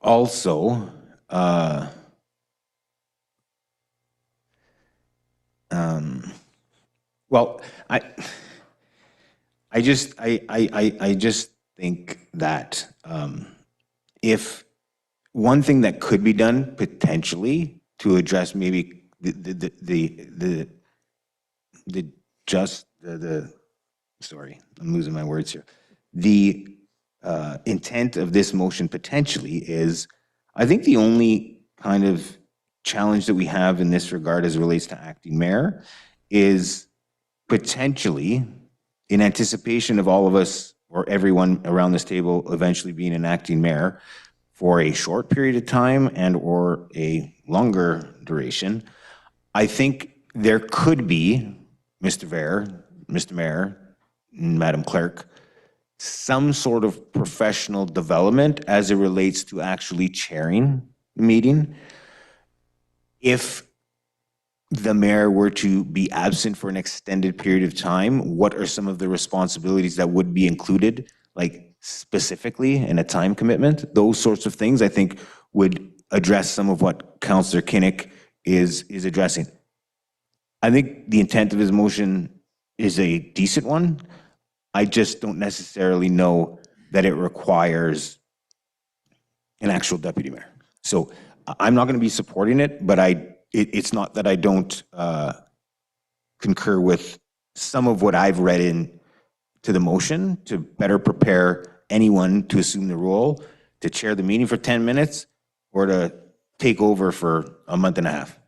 Also, well, I just think that if one thing that could be done potentially to address maybe sorry, I'm losing my words here. The intent of this motion potentially is, I think the only kind of challenge that we have in this regard as it relates to acting mayor is potentially, in anticipation of all of us or everyone around this table eventually being an acting mayor for a short period of time and or a longer duration, I think there could be, Mr. Mayor, Madam Clerk, some sort of professional development as it relates to actually chairing the meeting. If the mayor were to be absent for an extended period of time, what are some of the responsibilities that would be included, like specifically in a time commitment? Those sorts of things, I think, would address some of what Councillor Kinnick is addressing. I think the intent of his motion is a decent one. I just don't necessarily know that it requires an actual deputy mayor. So I'm not going to be supporting it, but it's not that I don't concur with some of what I've read in to the motion to better prepare anyone to assume the role, to chair the meeting for 10 minutes, or to take over for a month and a half.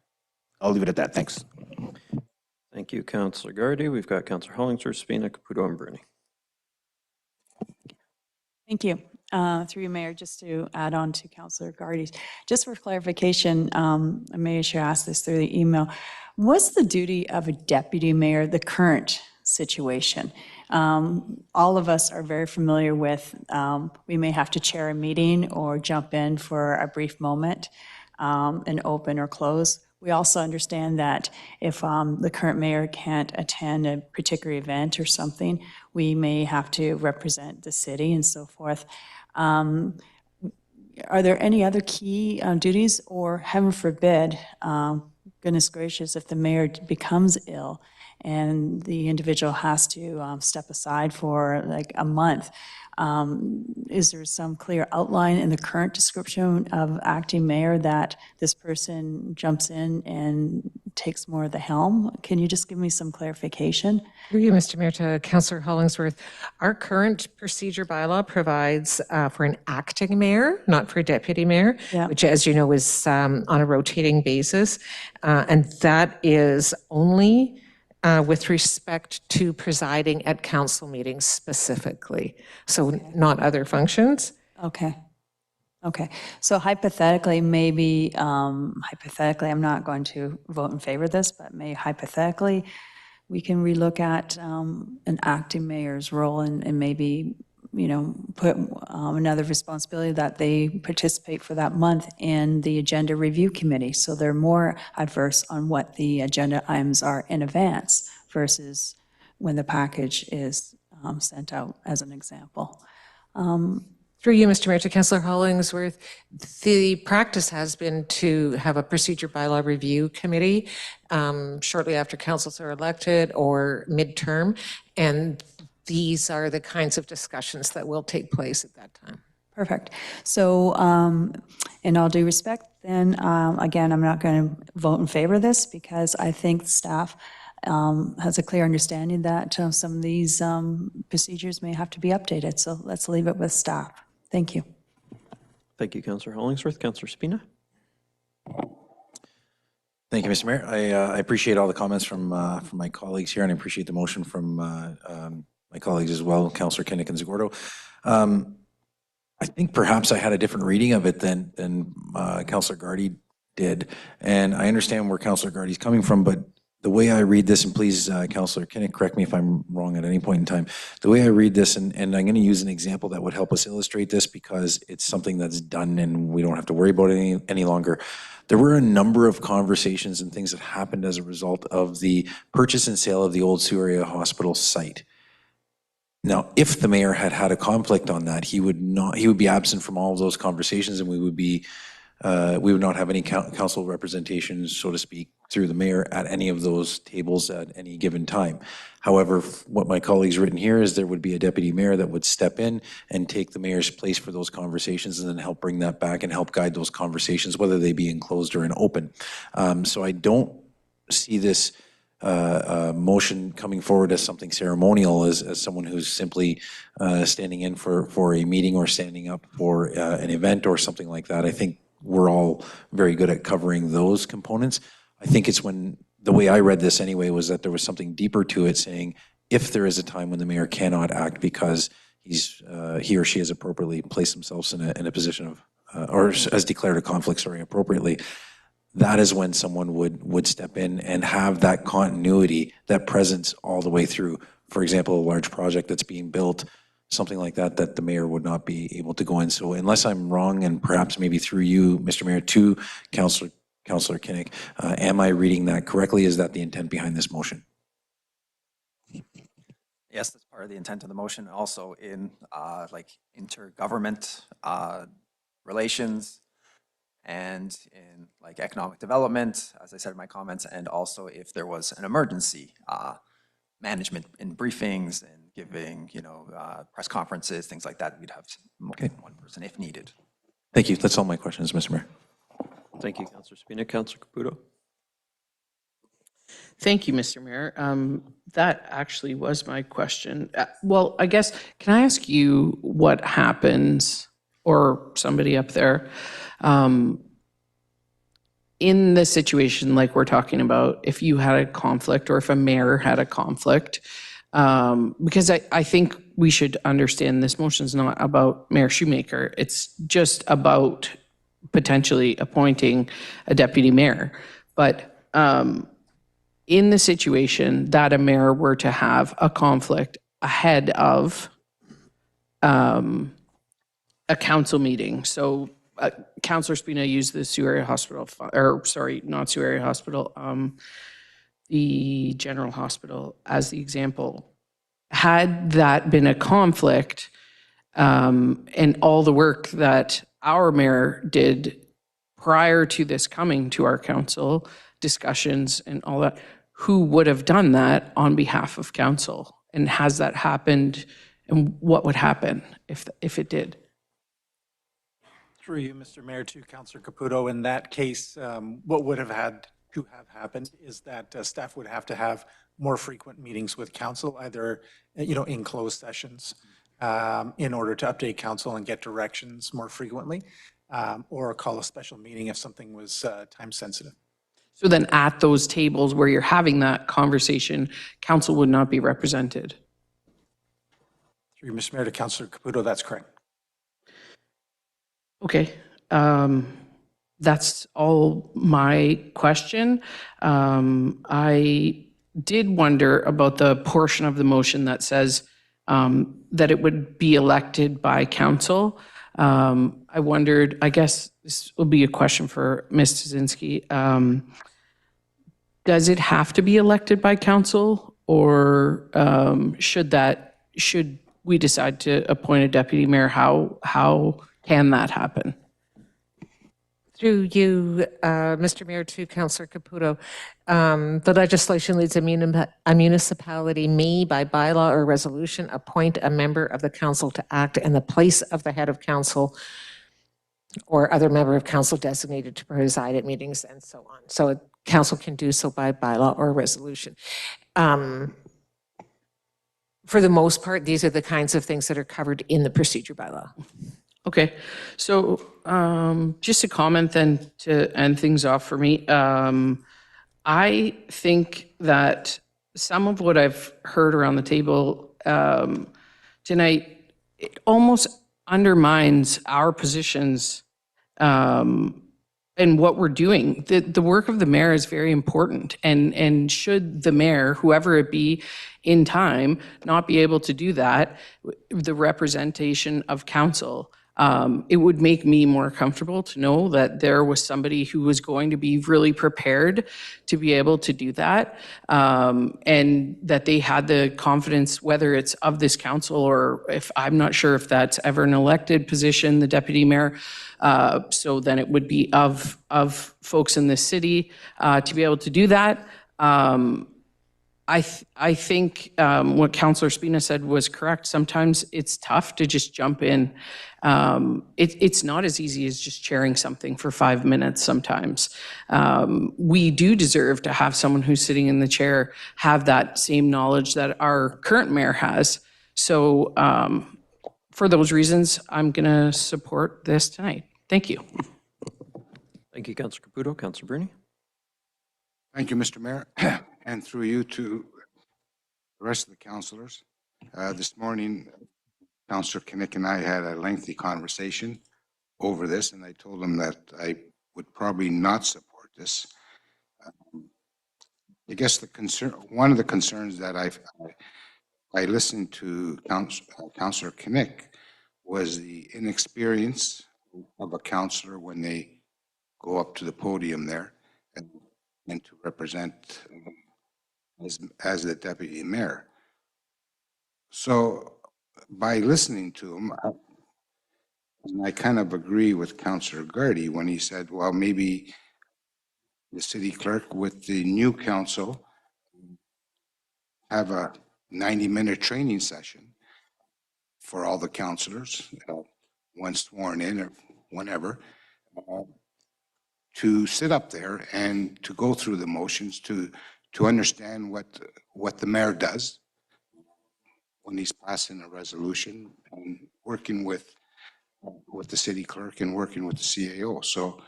I'll leave it at that. Thanks. Thank you, Councillor Gardy. We've got Councillor Hollingsworth, Spina, Caputo, and Bruni. Thank you. Through you, Mayor, just to add on to Councillor Gardy's, just for clarification, I may should ask this through the email. What's the duty of a deputy mayor, the current situation? All of us are very familiar with, we may have to chair a meeting or jump in for a brief moment and open or close. We also understand that if the current mayor can't attend a particular event or something, we may have to represent the city and so forth. Are there any other key duties, or heaven forbid, goodness gracious, if the mayor becomes ill and the individual has to step aside for like a month, is there some clear outline in the current description of acting mayor that this person jumps in and takes more of the helm? Can you just give me some clarification? Through you, Mr. Mayor, to Councillor Hollingsworth. Our current procedure bylaw provides for an acting mayor, not for a deputy mayor, which, as you know, is on a rotating basis. And that is only with respect to presiding at council meetings specifically, so not other functions. Okay. Okay. So hypothetically, maybe, hypothetically, I'm not going to vote in favor of this, but maybe hypothetically, we can relook at an acting mayor's role and maybe, put another responsibility that they participate for that month in the agenda review committee. So they're more adverse on what the agenda items are in advance versus when the package is sent out, as an example. Through you, Mr. Mayor, to Councillor Hollingsworth, the practice has been to have a procedure bylaw review committee shortly after councils are elected or midterm, and these are the kinds of discussions that will take place at that time. Perfect. So in all due respect, then, again, I'm not going to vote in favor of this because I think staff has a clear understanding that some of these procedures may have to be updated. So let's leave it with staff. Thank you. Thank you, Councillor Hollingsworth. Councillor Spina? Thank you, Mr. Mayor. I appreciate all the comments from my colleagues here, and I appreciate the motion from my colleagues as well, Councillor Kinnick and Zagordo. I think perhaps I had a different reading of it than Councillor Gardy did, and I understand where Councillor Gardy's coming from, but the way I read this, and please, Councillor Kinnick, correct me if I'm wrong at any point in time, the way I read this, and I'm going to use an example that would help us illustrate this because it's something that's done and we don't have to worry about it any longer. There were a number of conversations and things that happened as a result of the purchase and sale of the old Sioux Area Hospital site. Now, if the mayor had had a conflict on that, he would be absent from all of those conversations, and we would not have any council representation, so to speak, through the mayor at any of those tables at any given time. However, what my colleagues written here is there would be a deputy mayor that would step in and take the mayor's place for those conversations and then help bring that back and help guide those conversations, whether they be enclosed or in open. So I don't see this motion coming forward as something ceremonial, as someone who's simply standing in for a meeting or standing up for an event or something like that. I think we're all very good at covering those components. I think it's when, the way I read this anyway, was that there was something deeper to it saying, if there is a time when the mayor cannot act because he or she has appropriately placed themselves in a position of, or has declared a conflict, appropriately, that is when someone would step in and have that continuity, that presence all the way through. For example, a large project that's being built, something like that, that the mayor would not be able to go in. So unless I'm wrong, and perhaps maybe through you, Mr. Mayor, to Councillor Kinnick, am I reading that correctly? Is that the intent behind this motion? Yes, that's part of the intent of the motion. Also in like intergovernment relations and in like economic development, as I said in my comments, and also if there was an emergency, management in briefings and giving, press conferences, things like that, we'd have more than one person if needed. Thank you. That's all my questions, Mr. Mayor. Thank you, Councillor Spina. Councillor Caputo? Thank you, Mr. Mayor. That actually was my question. Well, I guess, can I ask you what happens, or somebody up there, in the situation like we're talking about, if you had a conflict or if a mayor had a conflict, because I think we should understand this motion is not about Mayor Shoemaker. It's just about potentially appointing a deputy mayor. But in the situation that a mayor were to have a conflict ahead of a council meeting, so Councillor Spina used the Sioux Area Hospital, or sorry, not Sioux Area Hospital, the General Hospital as the example. Had that been a conflict, and all the work that our mayor did prior to this coming to our council, discussions and all that, who would have done that on behalf of council? And has that happened? And what would happen if it did? Through you, Mr. Mayor, to Councillor Caputo, in that case, what would have had to have happened is that staff would have to have more frequent meetings with council, either, in closed sessions, in order to update council and get directions more frequently, or call a special meeting if something was time sensitive. So then at those tables where you're having that conversation, council would not be represented? Through you, Mr. Mayor, to Councillor Caputo, that's correct. Okay. That's all my question. I did wonder about the portion of the motion that says that it would be elected by council. I wondered, I guess this will be a question for Ms. Tazinski. Does it have to be elected by council, or should we decide to appoint a deputy mayor? How can that happen? Through you, Mr. Mayor, to Councillor Caputo, the legislation leads a municipality may, by bylaw or resolution, appoint a member of the council to act in the place of the head of council or other member of council designated to preside at meetings and so on. So council can do so by bylaw or resolution. For the most part, these are the kinds of things that are covered in the procedure bylaw. Okay, so just a comment then to end things off for me. I think that some of what I've heard around the table tonight, it almost undermines our positions and what we're doing. The work of the mayor is very important, and should the mayor, whoever it be in time, not be able to do that, the representation of council, it would make me more comfortable to know that there was somebody who was going to be really prepared to be able to do that, and that they had the confidence, whether it's of this council or if I'm not sure if that's ever an elected position, the deputy mayor. So then it would be of folks in the city to be able to do that. I think what Councillor Spina said was correct. Sometimes it's tough to just jump in. It's not as easy as just chairing something for 5 minutes sometimes. We do deserve to have someone who's sitting in the chair have that same knowledge that our current mayor has. So for those reasons, I'm going to support this tonight. Thank you. Thank you, Councillor Caputo. Councillor Bruni. Thank you, Mr. Mayor, and through you to the rest of the councilors. This morning, Councillor Kinnick and I had a lengthy conversation over this, and I told him that I would probably not support this. I guess one of the concerns that I listened to Councillor Kinnick was the inexperience of a councillor when they go up to the podium there and to represent as the deputy mayor. So by listening to him, I kind of agree with Councillor Gardy when he said, well, maybe the city clerk with the new council have a 90-minute training session for all the councillors, once sworn in or whenever, to sit up there and to go through the motions, to understand what the mayor does when he's passing a resolution and working with the city clerk and working with the CAO. So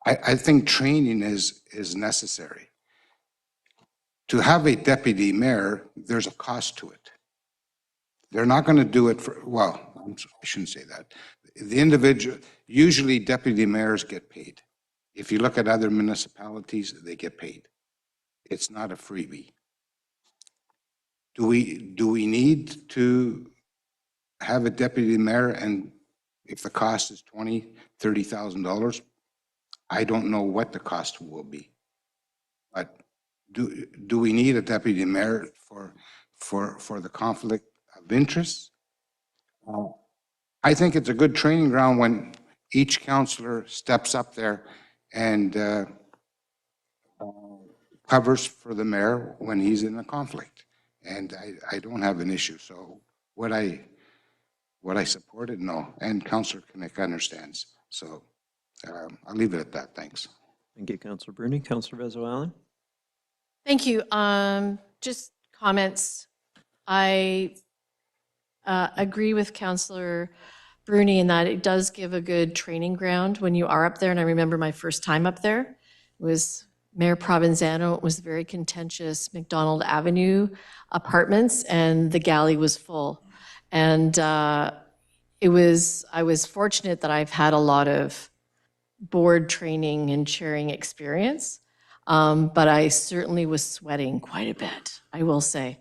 I think training is necessary. To have a deputy mayor, there's a cost to it. They're not going to do it for, well, I shouldn't say that. The individual, usually deputy mayors get paid. If you look at other municipalities, they get paid. It's not a freebie. Do we need to have a deputy mayor, and if the cost is $20,000, $30,000, I don't know what the cost will be. But do we need a deputy mayor for the conflict of interest? I think it's a good training ground when each councillor steps up there and covers for the mayor when he's in a conflict. And I don't have an issue. So what I supported, no. And Councillor Kinnick understands. So I'll leave it at that. Thanks. Thank you, Councillor Bruni. Councillor Vezo-Allen. Thank you. Just comments. I agree with Councillor Bruni in that it does give a good training ground when you are up there. And I remember my first time up there. It was Mayor Provenzano. It was very contentious McDonald Avenue apartments, and the galley was full. And I was fortunate that I've had a lot of board training and chairing experience, but I certainly was sweating quite a bit, I will say.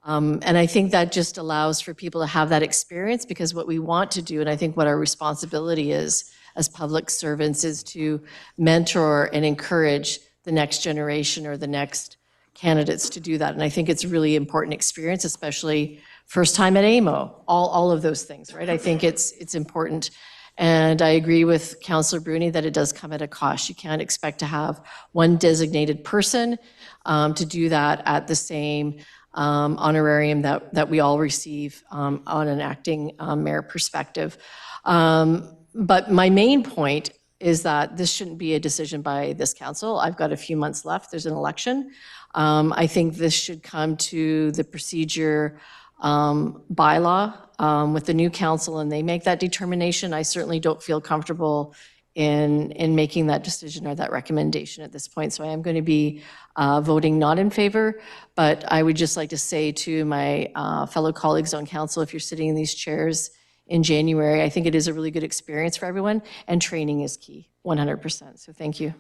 And I think that just allows for people to have that experience, because what we want to do, and I think what our responsibility is as public servants, is to mentor and encourage the next generation or the next candidates to do that. And I think it's a really important experience, especially first time at AMO, all of those things, right? I think it's important. And I agree with Councillor Bruni that it does come at a cost. You can't expect to have one designated person to do that at the same honorarium that we all receive on an acting mayor perspective. But my main point is that this shouldn't be a decision by this council. I've got a few months left. There's an election. I think this should come to the procedure bylaw with the new council, and they make that determination. I certainly don't feel comfortable in making that decision or that recommendation at this point. So I am going to be voting not in favor, but I would just like to say to my fellow colleagues on council, if you're sitting in these chairs in January, I think it is a really good experience for everyone, and training is key, 100%. So thank you.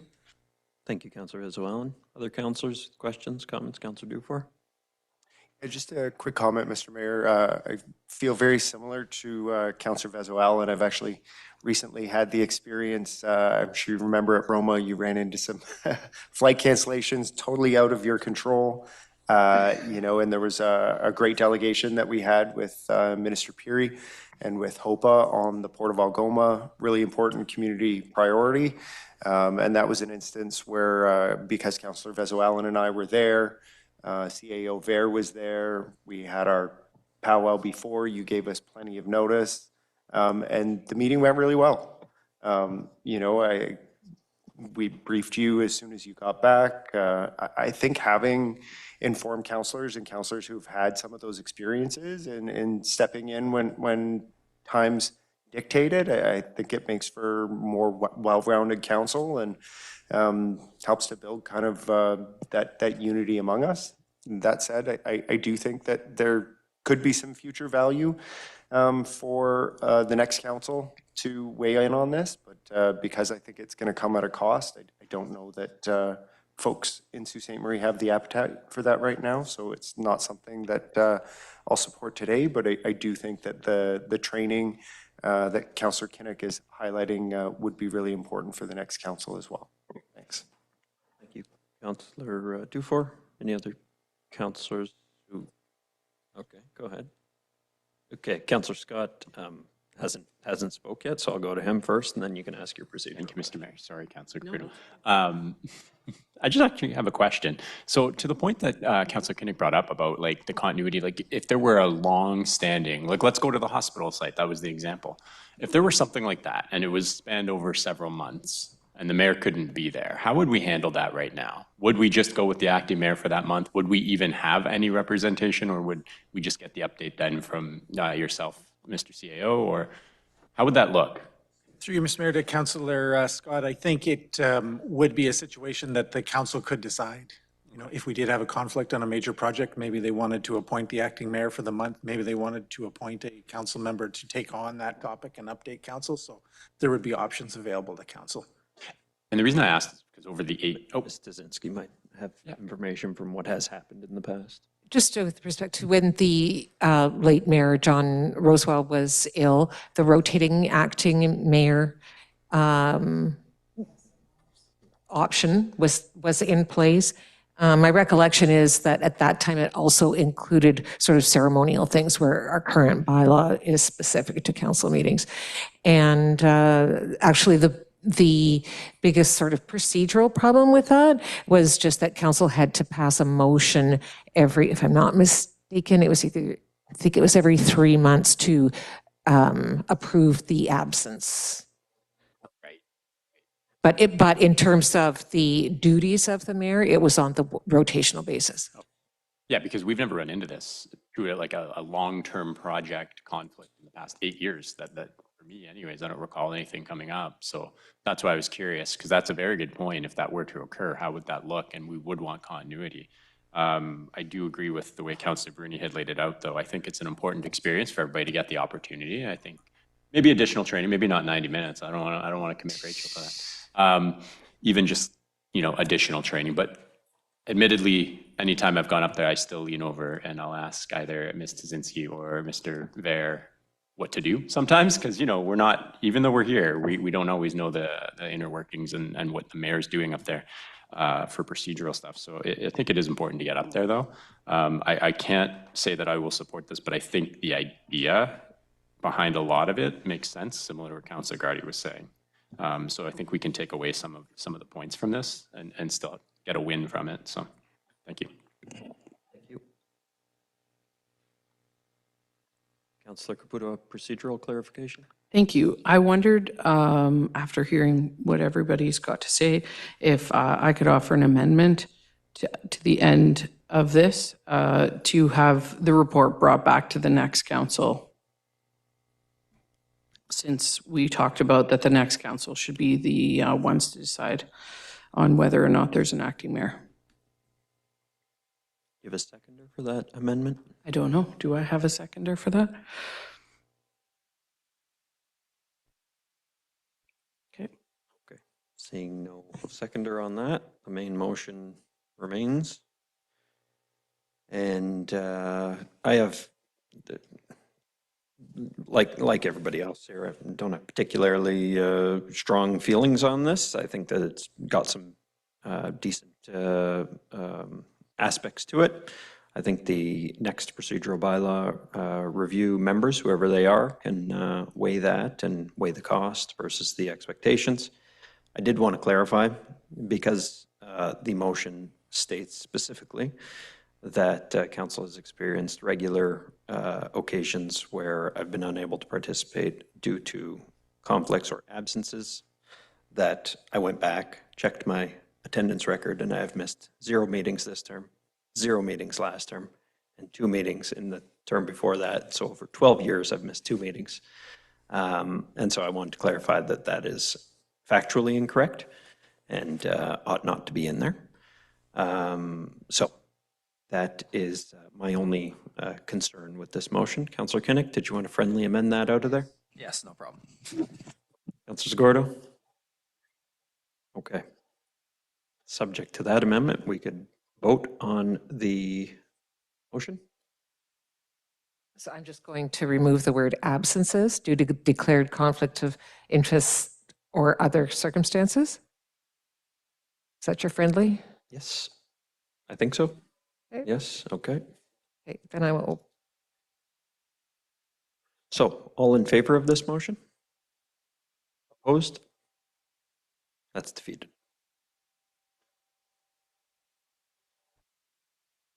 Thank you, Councillor Vezowalan. Other councillors, questions, comments? Councillor Dufour? Just a quick comment, Mr. Mayor. I feel very similar to Councillor Vezowalan. I've actually recently had the experience, I'm sure you remember at Roma, you ran into some flight cancellations totally out of your control. And there was a great delegation that we had with Minister Peary and with HOPA on the Port of Algoma, really important community priority. And that was an instance where, because Councillor Vezowalan and I were there, CAO Ver was there, we had our powwow before, you gave us plenty of notice, and the meeting went really well. We briefed you as soon as you got back. I think having informed councillors and councillors who've had some of those experiences and stepping in when times dictated, I think it makes for more well-rounded council and helps to build kind of that unity among us. That said, I do think that there could be some future value for the next council to weigh in on this, but because I think it's going to come at a cost, I don't know that folks in Sault Ste. Marie have the appetite for that right now, so it's not something that I'll support today, but I do think that the training that Councillor Kinnick is highlighting would be really important for the next council as well. Thanks. Thank you. Councillor Dufour, any other councillors who, okay, go ahead. Okay, Councillor Scott hasn't spoke yet, so I'll go to him first, and then you can ask your procedure. Thank you, Mr. Mayor. Sorry, Councillor Caputo. I just actually have a question. So to the point that Councillor Kinnick brought up about like the continuity, like if there were a long-standing, like let's go to the hospital site, that was the example. If there were something like that and it was spanned over several months and the mayor couldn't be there, how would we handle that right now? Would we just go with the acting mayor for that month? Would we even have any representation, or would we just get the update then from yourself, Mr. CAO, or how would that look? Through you, Mr. Mayor, to Councillor Scott, I think it would be a situation that the council could decide. If we did have a conflict on a major project, maybe they wanted to appoint the acting mayor for the month, maybe they wanted to appoint a council member to take on that topic and update council, so there would be options available to council. And the reason I asked is because over the Ms. Stasinski might have information from what has happened in the past. Just with respect to when the late mayor, John Rosewell, was ill, the rotating acting mayor option was in place. My recollection is that at that time it also included sort of ceremonial things where our current bylaw is specific to council meetings. And actually the biggest sort of procedural problem with that was just that council had to pass a motion every, if I'm not mistaken, it was either, I think it was every 3 months to approve the absence. Right. But in terms of the duties of the mayor, it was on the rotational basis. Yeah, because we've never run into this through like a long-term project conflict in the past 8 years that for me anyways, I don't recall anything coming up. So that's why I was curious, because that's a very good point. If that were to occur, how would that look? And we would want continuity. I do agree with the way Councillor Bruni had laid it out, though. I think it's an important experience for everybody to get the opportunity. I think maybe additional training, maybe not 90 minutes. I don't want to commit Rachel for that. Even just, additional training. But admittedly, anytime I've gone up there, I still lean over and I'll ask either Ms. Stasinski or Mr. Ver what to do sometimes, because we're not, even though we're here, we don't always know the inner workings and what the mayor's doing up there for procedural stuff. So I think it is important to get up there, though. I can't say that I will support this, but I think the idea behind a lot of it makes sense, similar to what Councilor Gardy was saying. So I think we can take away some of the points from this and still get a win from it. So, thank you. Thank you. Councillor Caputo, procedural clarification? Thank you. I wondered, after hearing what everybody's got to say, if I could offer an amendment to the end of this to have the report brought back to the next council, since we talked about that the next council should be the ones to decide on whether or not there's an acting mayor. You have a seconder for that amendment? I don't know. Do I have a seconder for that? Okay. Okay. Seeing no seconder on that, the main motion remains. And I have, like everybody else here, I don't have particularly strong feelings on this. I think that it's got some decent aspects to it. I think the next procedural bylaw review members, whoever they are, can weigh that and weigh the cost versus the expectations. I did want to clarify, because the motion states specifically that council has experienced regular occasions where I've been unable to participate due to conflicts or absences, that I went back, checked my attendance record, and I have missed 0 meetings this term, 0 meetings last term, and 2 meetings in the term before that. So for 12 years, I've missed 2 meetings. And so I wanted to clarify that that is factually incorrect and ought not to be in there. So that is my only concern with this motion. Councillor Kinnick, did you want to friendly amend that out of there? Yes, no problem. Councillor Gordo? Okay. Subject to that amendment, we could vote on the motion. So I'm just going to remove the word absences due to declared conflict of interest or other circumstances. Is that your friendly? Yes, I think so. Okay. Yes, okay. Okay, then I will. So all in favor of this motion? Opposed? That's defeated.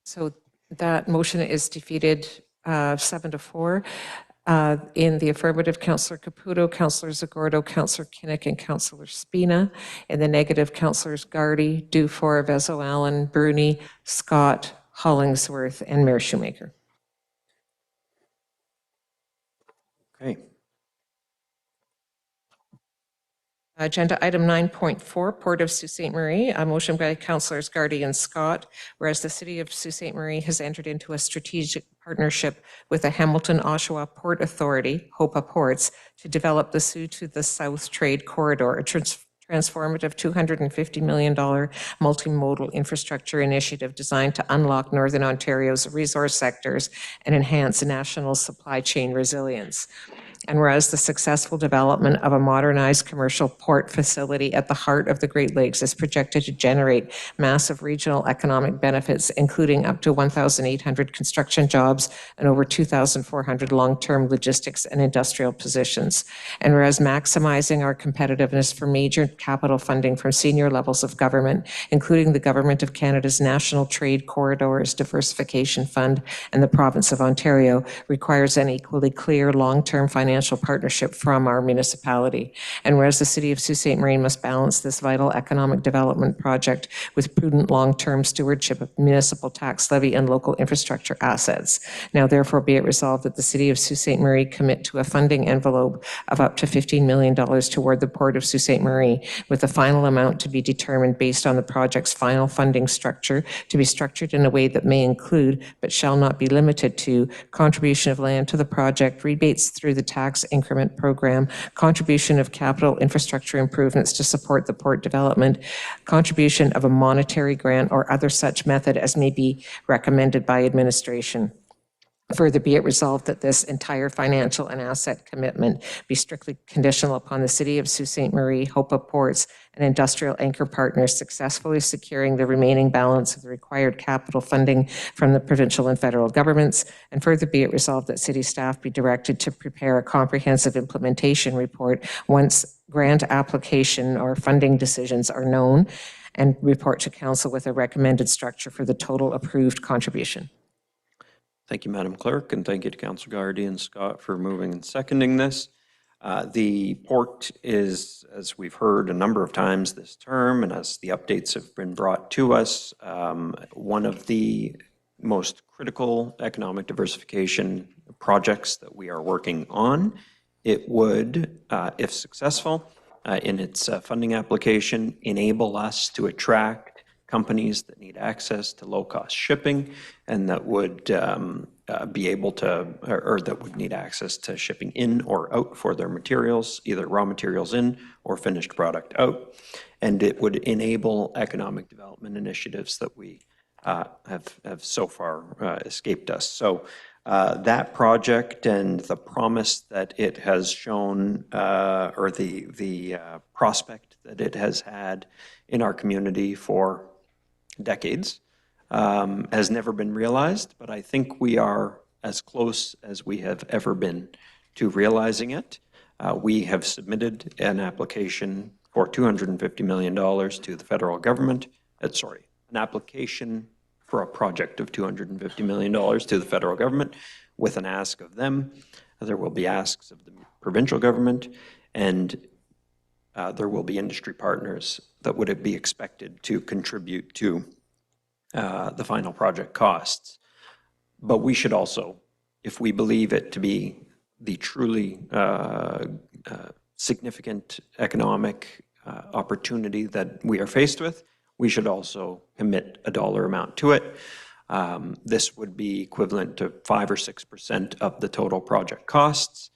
So that motion is defeated 7-4. In the affirmative, Councillor Caputo, Councillor Zagordo, Councillor Kinnick, and Councillor Spina. In the negative, Councillors Gardy, Dufour, Vezo-Allen, Bruni, Scott, Hollingsworth, and Mayor Shoemaker. Okay. Agenda item 9.4, Port of Sault Ste. Marie, a motion by Councillors Gardy and Scott, whereas the City of Sault Ste. Marie has entered into a strategic partnership with the Hamilton-Oshawa Port Authority, HOPA Ports, to develop the Sault to the South Trade Corridor, a transformative $250 million multimodal infrastructure initiative designed to unlock Northern Ontario's resource sectors and enhance national supply chain resilience. And whereas the successful development of a modernized commercial port facility at the heart of the Great Lakes is projected to generate massive regional economic benefits, including up to 1,800 construction jobs and over 2,400 long-term logistics and industrial positions. And whereas maximizing our competitiveness for major capital funding from senior levels of government, including the Government of Canada's National Trade Corridors Diversification Fund and the Province of Ontario, requires an equally clear long-term financial partnership from our municipality. And whereas the City of Sault Ste. Marie must balance this vital economic development project with prudent long-term stewardship of municipal tax levy and local infrastructure assets. Now therefore be it resolved that the City of Sault Ste. Marie commit to a funding envelope of up to $15 million toward the Port of Sault Ste. Marie, with the final amount to be determined based on the project's final funding structure, to be structured in a way that may include, but shall not be limited to, contribution of land to the project, rebates through the tax increment program, contribution of capital infrastructure improvements to support the port development, contribution of a monetary grant or other such method as may be recommended by administration. Further be it resolved that this entire financial and asset commitment be strictly conditional upon the City of Sault Ste. Marie, HOPA Ports, and industrial anchor partners successfully securing the remaining balance of the required capital funding from the provincial and federal governments. And further be it resolved that city staff be directed to prepare a comprehensive implementation report once grant application or funding decisions are known, and report to council with a recommended structure for the total approved contribution. Thank you, Madam Clerk, and thank you to Councillor Gardy and Scott for moving and seconding this. The port is, as we've heard a number of times this term, and as the updates have been brought to us, one of the most critical economic diversification projects that we are working on. It would, if successful, in its funding application, enable us to attract companies that need access to low-cost shipping and that would be able to, or that would need access to shipping in or out for their materials, either raw materials in or finished product out. And it would enable economic development initiatives that we have so far escaped us. So that project and the promise that it has shown, or the prospect that it has had in our community for decades, has never been realized, but I think we are as close as we have ever been to realizing it. We have submitted an application for $250 million to the federal government. An application for a project of $250 million to the federal government with an ask of them. There will be asks of the provincial government, and there will be industry partners that would be expected to contribute to the final project costs. But we should also, if we believe it to be the truly significant economic opportunity that we are faced with, we should also commit a dollar amount to it. This would be equivalent to 5 or 6% of the total project costs,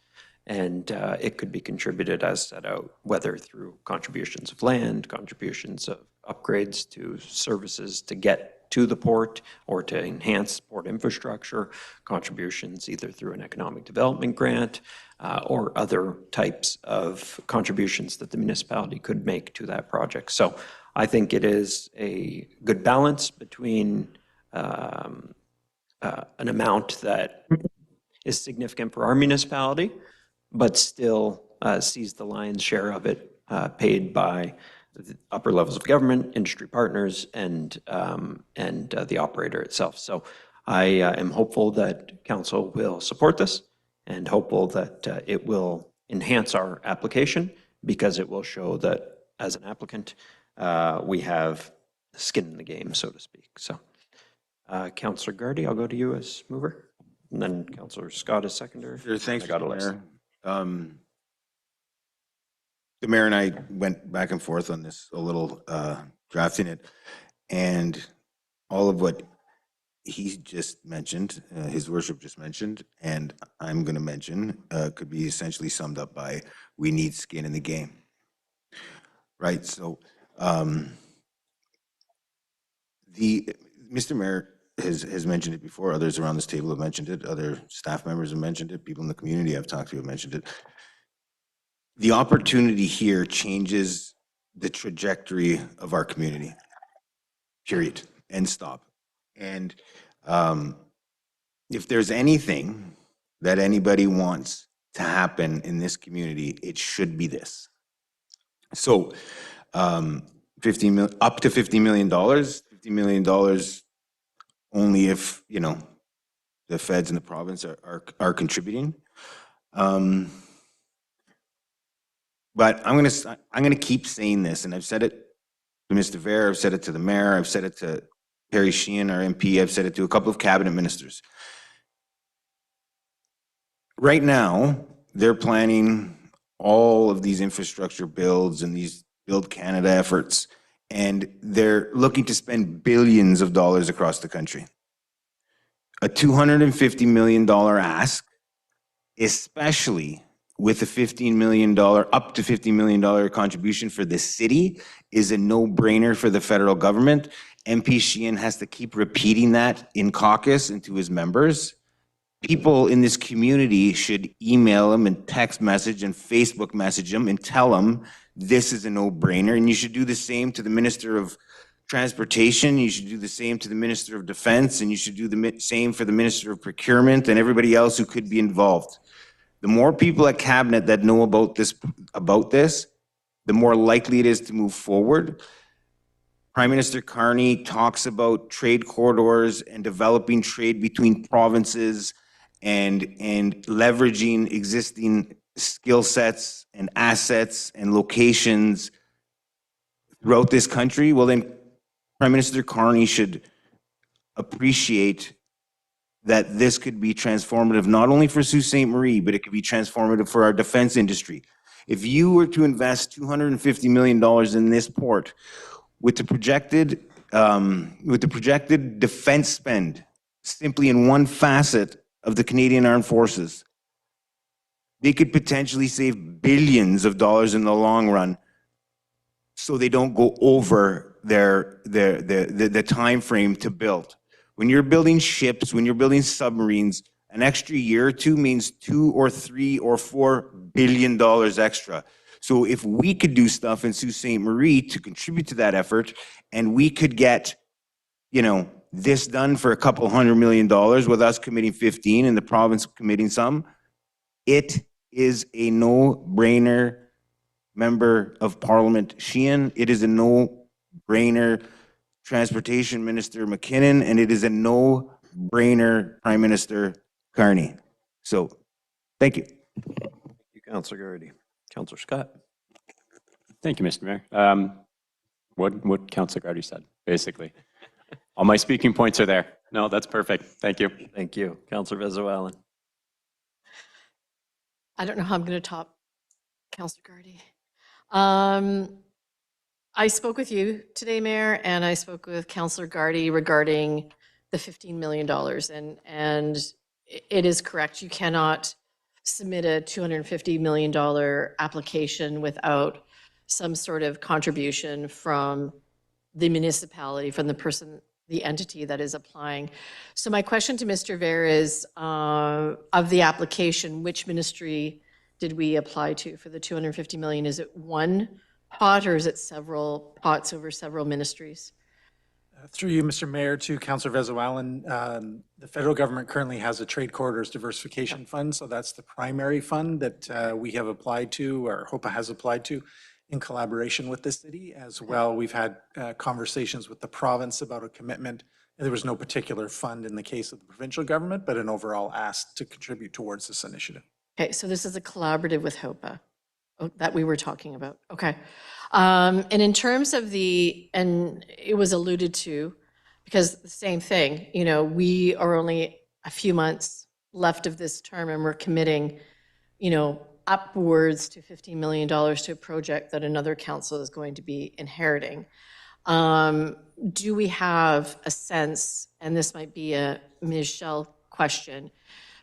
and it could be contributed as set out, whether through contributions of land, contributions of upgrades to services to get to the port or to enhance port infrastructure, contributions either through an economic development grant or other types of contributions that the municipality could make to that project. So I think it is a good balance between an amount that is significant for our municipality, but still sees the lion's share of it paid by the upper levels of government, industry partners, and the operator itself. So I am hopeful that council will support this and hopeful that it will enhance our application, because it will show that as an applicant, we have skin in the game, so to speak. So Councillor Gardy, I'll go to you as mover, and then Councillor Scott as seconder. Sure, thanks, I got a list. Mayor. The mayor and I went back and forth on this a little, drafting it, and all of what he just mentioned, his worship just mentioned, and I'm going to mention, could be essentially summed up by, we need skin in the game. Right? So Mr. Mayor has mentioned it before, others around this table have mentioned it, other staff members have mentioned it, people in the community I've talked to have mentioned it. The opportunity here changes the trajectory of our community, period, and stop. And if there's anything that anybody wants to happen in this community, it should be this. So up to $50 million, $50 million only if, you know, the feds and the province are contributing. But I'm gonna keep saying this, and I've said it to Mr. Ver, I've said it to the mayor, I've said it to Perry Sheehan, our MP, I've said it to a couple of cabinet ministers. Right now, they're planning all of these infrastructure builds and these Build Canada efforts, and they're looking to spend billions of dollars across the country. A $250 million ask, especially with a $15 million, up to $50 million contribution for the city, is a no-brainer for the federal government. MP Sheehan has to keep repeating that in caucus and to his members. people in this community should email them and text message and Facebook message them and tell them this is a no-brainer. And you should do the same to the Minister of Transportation. You should do the same to the Minister of Defense, and you should do the same for the Minister of Procurement and everybody else who could be involved. The more people at Cabinet that know about this, the more likely it is to move forward. Prime Minister Carney talks about trade corridors and developing trade between provinces and leveraging existing skill sets and assets and locations throughout this country. Well, then Prime Minister Carney should appreciate that this could be transformative, not only for Sault Ste. Marie, but it could be transformative for our defense industry. If you were to invest $250 million in this port, with the projected defense spend simply in one facet of the Canadian Armed Forces, they could potentially save billions of dollars in the long run, so they don't go over the time frame to build. When you're building ships, when you're building submarines, an extra year or two means $2 or $3 or $4 billion extra. So if we could do stuff in Sault Ste. Marie to contribute to that effort, and we could get, this done for a couple $100 million with us committing 15 and the province committing some, it is a no-brainer. Member of Parliament Sheehan, it is a no-brainer. Transportation Minister McKinnon, and it is a no-brainer Prime Minister Carney. So, thank you. Thank you, Councillor Garrity. Councillor Scott. Thank you, Mr. Mayor. What Councillor Gardy said, basically. All my speaking points are there. No, that's perfect. Thank you. Thank you. Councillor Vezo-Allen. I don't know how I'm going to top Councillor Gardy. I spoke with you today, Mayor, and I spoke with Councillor Gardy regarding the $15 million. And it is correct. You cannot submit a $250 million application without some sort of contribution from the municipality, from the person, the entity that is applying. So my question to Mr. Ver is, of the application, which ministry did we apply to for the $250 million? Is it one pot, or is it several pots over several ministries? Through you, Mr. Mayor, to Councillor Vezo-Allen, the federal government currently has a Trade Corridors Diversification Fund, so that's the primary fund that we have applied to, or HOPA has applied to, in collaboration with the city. As well, we've had conversations with the province about a commitment. There was no particular fund in the case of the provincial government, but an overall ask to contribute towards this initiative. Okay, so this is a collaborative with HOPA that we were talking about. Okay. And in terms of and it was alluded to, because the same thing, we are only a few months left of this term, and we're committing, upwards to $15 million to a project that another council is going to be inheriting. Do we have a sense, and this might be a Ms. Schell question,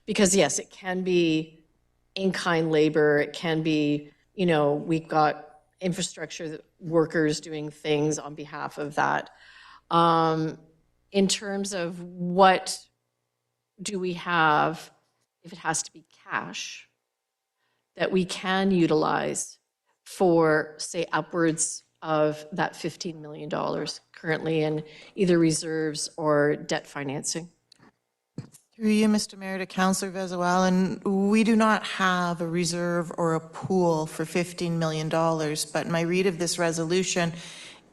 because yes, it can be in-kind labor, it can be, we've got infrastructure workers doing things on behalf of that. In terms of what do we have, if it has to be cash, that we can utilize for, say, upwards of that $15 million currently in either reserves or debt financing? Through you, Mr. Mayor, to Councillor Vezo-Allen, we do not have a reserve or a pool for $15 million, but in my read of this resolution,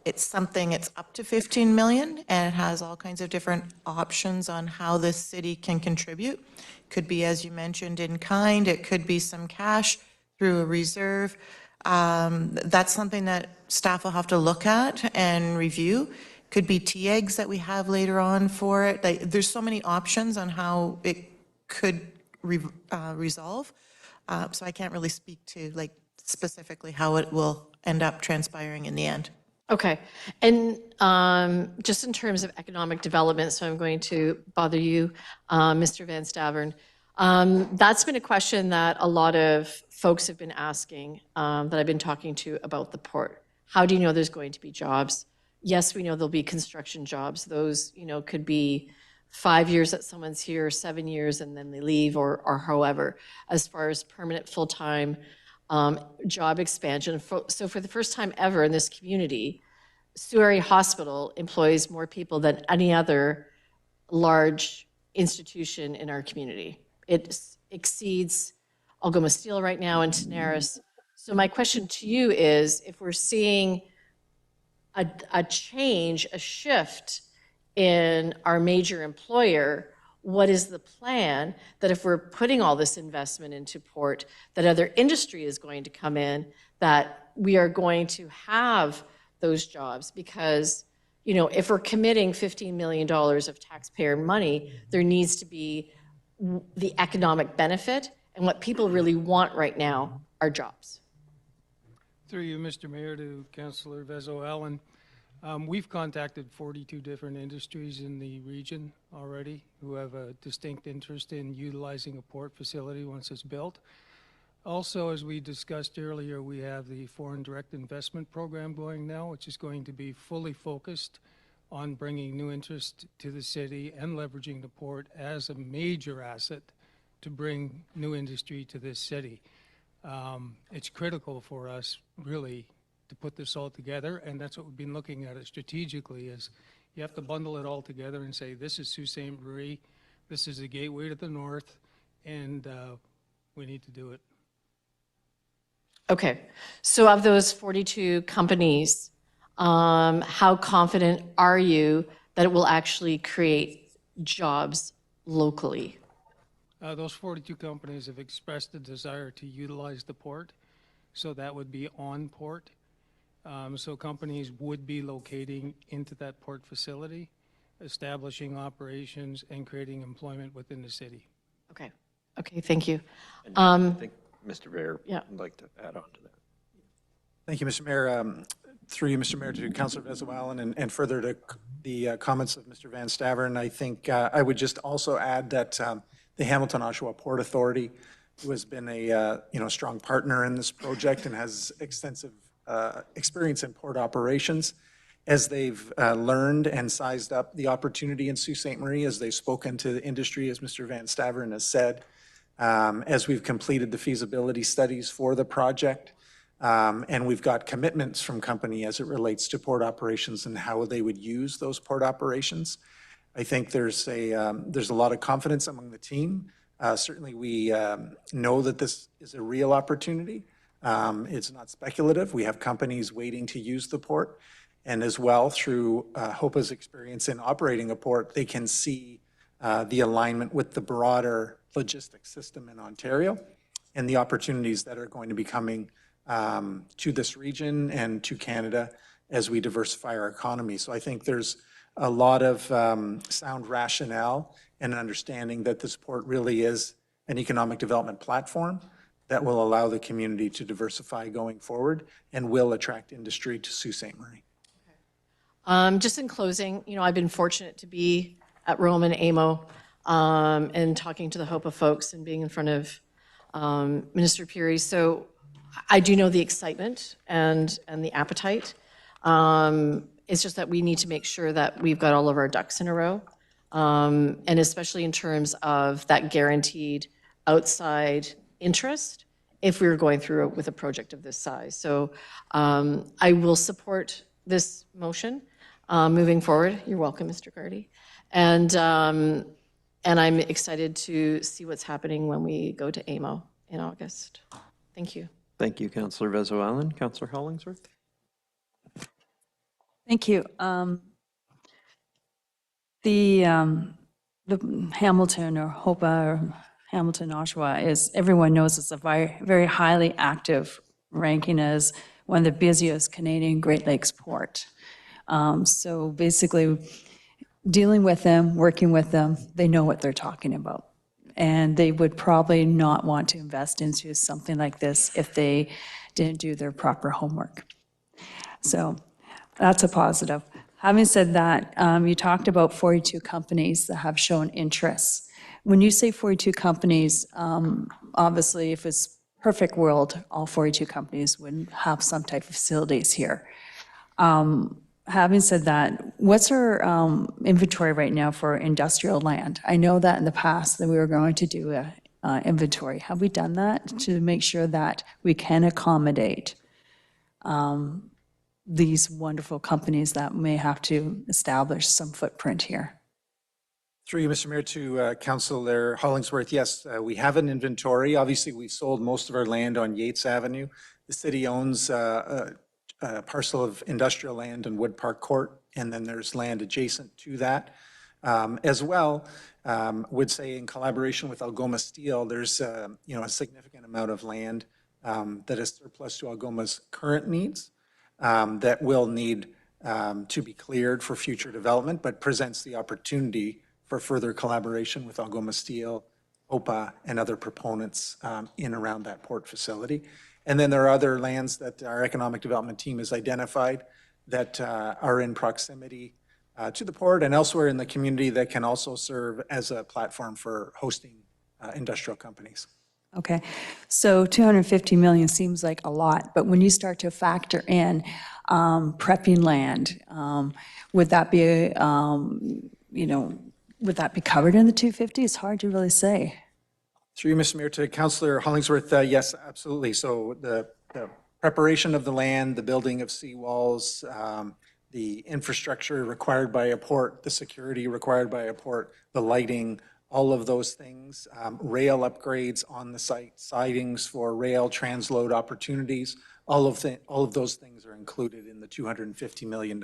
it's up to $15 million, and it has all kinds of different options on how the city can contribute. Could be, as you mentioned, in kind. It could be some cash through a reserve. That's something that staff will have to look at and review. Could be TEGs that we have later on for it. There's so many options on how it could resolve. So I can't really speak to specifically how it will end up transpiring in the end. Okay. And just in terms of economic development, so I'm going to bother you, Mr. Van Stavern. That's been a question that a lot of folks have been asking, that I've been talking to about the port. How do you know there's going to be jobs? Yes, we know there'll be construction jobs. Those, could be 5 years that someone's here, 7 years, and then they leave, or however, as far as permanent, full-time job expansion. So for the first time ever in this community, Sault Hospital employs more people than any other large institution in our community. It exceeds Algoma Steel right now and Tenaris. So my question to you is, if we're seeing a change, a shift in our major employer, what is the plan that if we're putting all this investment into port, that other industry is going to come in, that we are going to have those jobs? Because, you know, if we're committing $15 million of taxpayer money, there needs to be the economic benefit, and what people really want right now are jobs. Through you, Mr. Mayor, to Councillor Vezo-Allen. We've contacted 42 different industries in the region already who have a distinct interest in utilizing a port facility once it's built. Also, as we discussed earlier, we have the Foreign Direct Investment Program going now, which is going to be fully focused on bringing new interest to the city and leveraging the port as a major asset to bring new industry to this city. It's critical for us, really, to put this all together, and that's what we've been looking at it strategically, is you have to bundle it all together and say, this is Sault Ste. Marie, this is the gateway to the north, and we need to do it. Okay, so of those 42 companies, how confident are you that it will actually create jobs locally? Those 42 companies have expressed a desire to utilize the port, so that would be on port. So companies would be locating into that port facility, establishing operations, and creating employment within the city. Okay, okay, thank you. I think Mr. Mayor yeah. would like to add on to that. Thank you, Mr. Mayor. Through you, Mr. Mayor, to Councillor Vezo-Allen, and further to the comments of Mr. Van Staveren, I think I would just also add that the Hamilton-Oshawa Port Authority, who has been a strong partner in this project and has extensive experience in port operations, as they've learned and sized up the opportunity in Sault Ste. Marie, as they've spoken to the industry, as Mr. Van Staveren has said, as we've completed the feasibility studies for the project, and we've got commitments from company as it relates to port operations and how they would use those port operations. I think there's a lot of confidence among the team. Certainly, we know that this is a real opportunity. It's not speculative. We have companies waiting to use the port. And as well, through HOPA's experience in operating a port, they can see the alignment with the broader logistics system in Ontario and the opportunities that are going to be coming to this region and to Canada as we diversify our economy. So I think there's a lot of sound rationale and an understanding that this port really is an economic development platform that will allow the community to diversify going forward and will attract industry to Sault Ste. Marie. Just in closing, I've been fortunate to be at Rome and AMO and talking to the HOPA folks and being in front of Minister Pirie. So I do know the excitement and the appetite. It's just that we need to make sure that we've got all of our ducks in a row, and especially in terms of that guaranteed outside interest if we were going through with a project of this size. So I will support this motion moving forward. You're welcome, Mr. Gardy. And I'm excited to see what's happening when we go to AMO in August. Thank you. Thank you, Councillor Vezo-Allen. Councillor Hollingsworth? Thank you. The Hamilton or HOPA or Hamilton-Oshawa is, everyone knows, it's a very highly active, ranking as one of the busiest Canadian Great Lakes port. So basically, dealing with them, working with them, they know what they're talking about. And they would probably not want to invest into something like this if they didn't do their proper homework. So that's a positive. Having said that, you talked about 42 companies that have shown interest. When you say 42 companies, obviously if it's perfect world, all 42 companies would have some type of facilities here. having said that, what's our inventory right now for industrial land? I know that in the past that we were going to do a inventory. Have we done that to make sure that we can accommodate these wonderful companies that may have to establish some footprint here? Through you, Mr. Mayor, to Councilor Hollingsworth, yes, we have an inventory. Obviously, we sold most of our land on Yates Avenue. The city owns a parcel of industrial land in Wood Park Court, and then there's land adjacent to that. As well, would say in collaboration with Algoma Steel, there's a significant amount of land that is surplus to Algoma's current needs that will need to be cleared for future development, but presents the opportunity for further collaboration with Algoma Steel, OPA, and other proponents in around that port facility. And then there are other lands that our economic development team has identified that are in proximity to the port and elsewhere in the community that can also serve as a platform for hosting industrial companies. Okay, so 250 million seems like a lot, but when you start to factor in prepping land, would that be, would that be covered in the 250? It's hard to really say. Through you, Mr. Mayor, to Councillor Hollingsworth, yes, absolutely. So the preparation of the land, the building of seawalls, the infrastructure required by a port, the security required by a port, the lighting, all of those things, rail upgrades on the site, sidings for rail transload opportunities, all of those things are included in the $250 million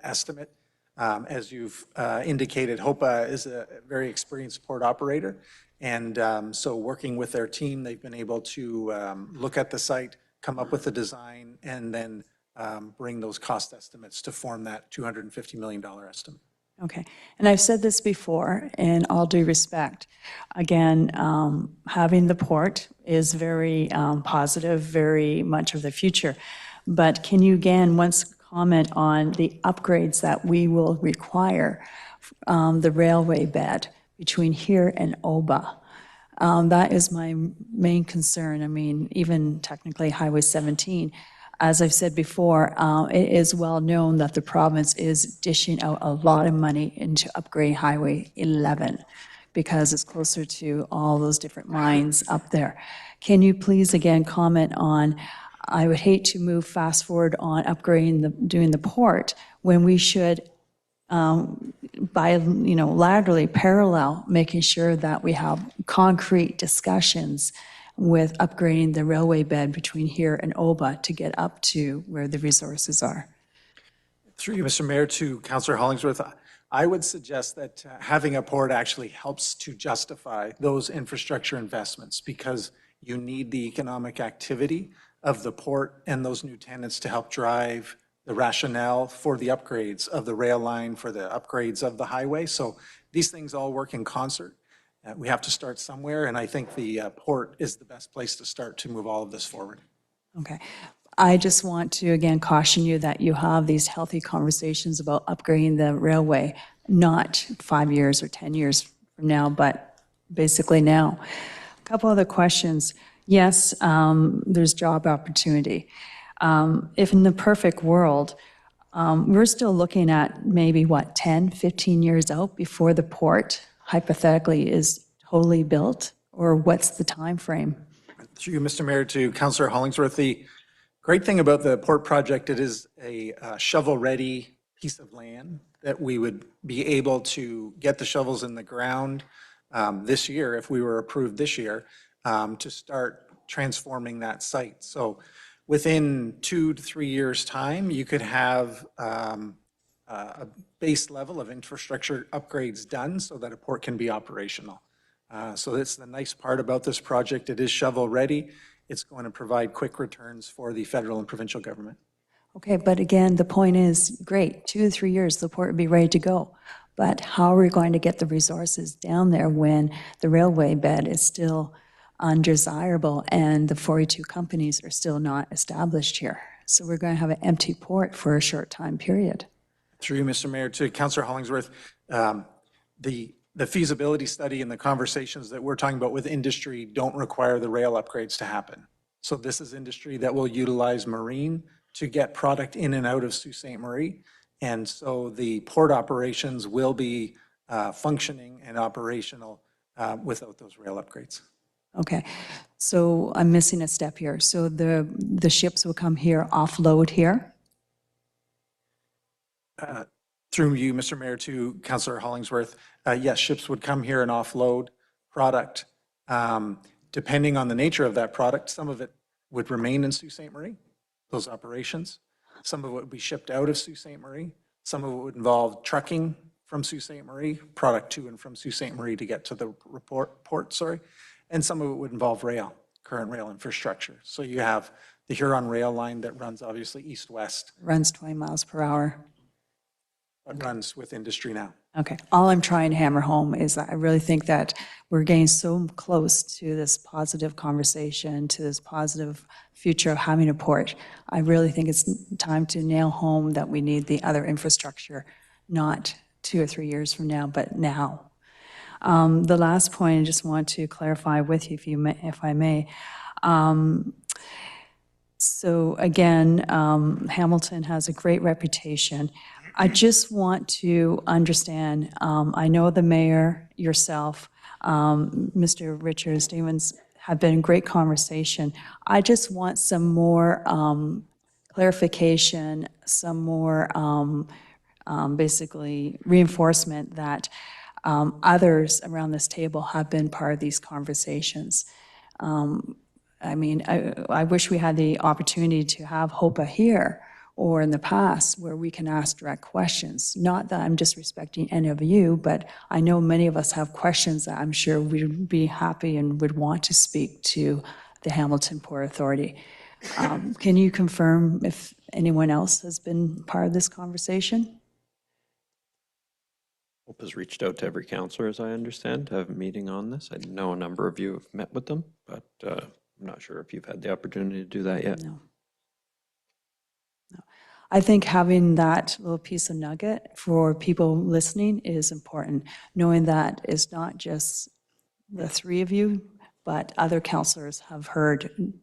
estimate. As you've indicated, HOPA is a very experienced port operator. And so working with their team, they've been able to look at the site, come up with a design, and then bring those cost estimates to form that $250 million estimate. Okay, and I've said this before, in all due respect. Again, having the port is very positive, very much of the future. But can you again once comment on the upgrades that we will require, the railway bed between here and Oba? That is my main concern. I mean, even technically Highway 17, as I've said before, it is well known that the province is dishing out a lot of money into upgrading Highway 11 because it's closer to all those different mines up there. Can you please again comment on, I would hate to move fast forward on upgrading doing the port when we should laterally parallel, making sure that we have concrete discussions with upgrading the railway bed between here and Oba to get up to where the resources are. Through you, Mr. Mayor, to Councillor Hollingsworth, I would suggest that having a port actually helps to justify those infrastructure investments because you need the economic activity of the port and those new tenants to help drive the rationale for the upgrades of the rail line, for the upgrades of the highway. So these things all work in concert. We have to start somewhere, and I think the port is the best place to start to move all of this forward. Okay. I just want to, again, caution you that you have these healthy conversations about upgrading the railway, not 5 years or 10 years from now, but basically now. A couple other questions. Yes, there's job opportunity. If in the perfect world, we're still looking at maybe, 10, 15 years out before the port hypothetically is totally built, or what's the time frame? Through you, Mr. Mayor, to Councillor Hollingsworth, the great thing about the port project, it is a shovel-ready piece of land that we would be able to get the shovels in the ground this year, if we were approved this year, to start transforming that site. So within 2 to 3 years' time, you could have a base level of infrastructure upgrades done so that a port can be operational. So that's the nice part about this project. It is shovel-ready. It's going to provide quick returns for the federal and provincial government. Okay, but again, the point is, great, 2 to 3 years, the port would be ready to go. But how are we going to get the resources down there when the railway bed is still undesirable and the 42 companies are still not established here? So we're going to have an empty port for a short time period. Through you, Mr. Mayor, to Councillor Hollingsworth, the feasibility study and the conversations that we're talking about with industry don't require the rail upgrades to happen. So this is industry that will utilize marine to get product in and out of Sault Ste. Marie. And so the port operations will be functioning and operational without those rail upgrades. Okay, so I'm missing a step here. So the ships will come here, offload here? Through you, Mr. Mayor, to Councillor Hollingsworth, yes, ships would come here and offload product. Depending on the nature of that product, some of it would remain in Sault Ste. Marie, those operations. Some of it would be shipped out of Sault Ste. Marie. Some of it would involve trucking from Sault Ste. Marie, product to and from Sault Ste. Marie to get to the port, and some of it would involve rail, current rail infrastructure. So you have the Huron rail line that runs obviously east-west. Runs 20 miles per hour. But runs with industry now. Okay, all I'm trying to hammer home is that I really think that we're getting so close to this positive conversation, to this positive future of having a port. I really think it's time to nail home that we need the other infrastructure, not 2 or 3 years from now, but now. The last point I just want to clarify with you, if I may. So again, Hamilton has a great reputation. I just want to understand, I know the mayor, yourself, Mr. Richard Stevens have been in great conversation. I just want some more clarification, some more basically reinforcement that others around this table have been part of these conversations. I mean, I wish we had the opportunity to have HOPA here or in the past where we can ask direct questions. Not that I'm disrespecting any of you, but I know many of us have questions that I'm sure we'd be happy and would want to speak to the Hamilton Port Authority. Can you confirm if anyone else has been part of this conversation? Hope has reached out to every councillor, as I understand, to have a meeting on this. I know a number of you have met with them, but I'm not sure if you've had the opportunity to do that yet. No. I think having that little piece of nugget for people listening is important, knowing that it's not just the three of you, but other councillors have heard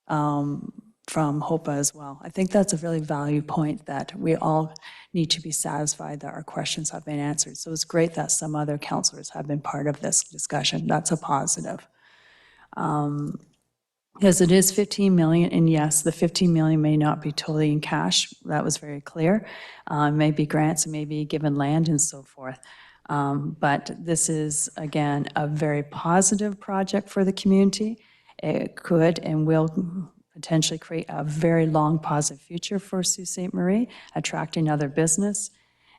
from HOPA as well. I think that's a really value point that we all need to be satisfied that our questions have been answered. So it's great that some other councillors have been part of this discussion. That's a positive. Because it is 15 million, and yes, the 15 million may not be totally in cash. That was very clear. Maybe grants, maybe given land and so forth. But this is, again, a very positive project for the community. It could and will potentially create a very long positive future for Sault Ste. Marie, attracting other business.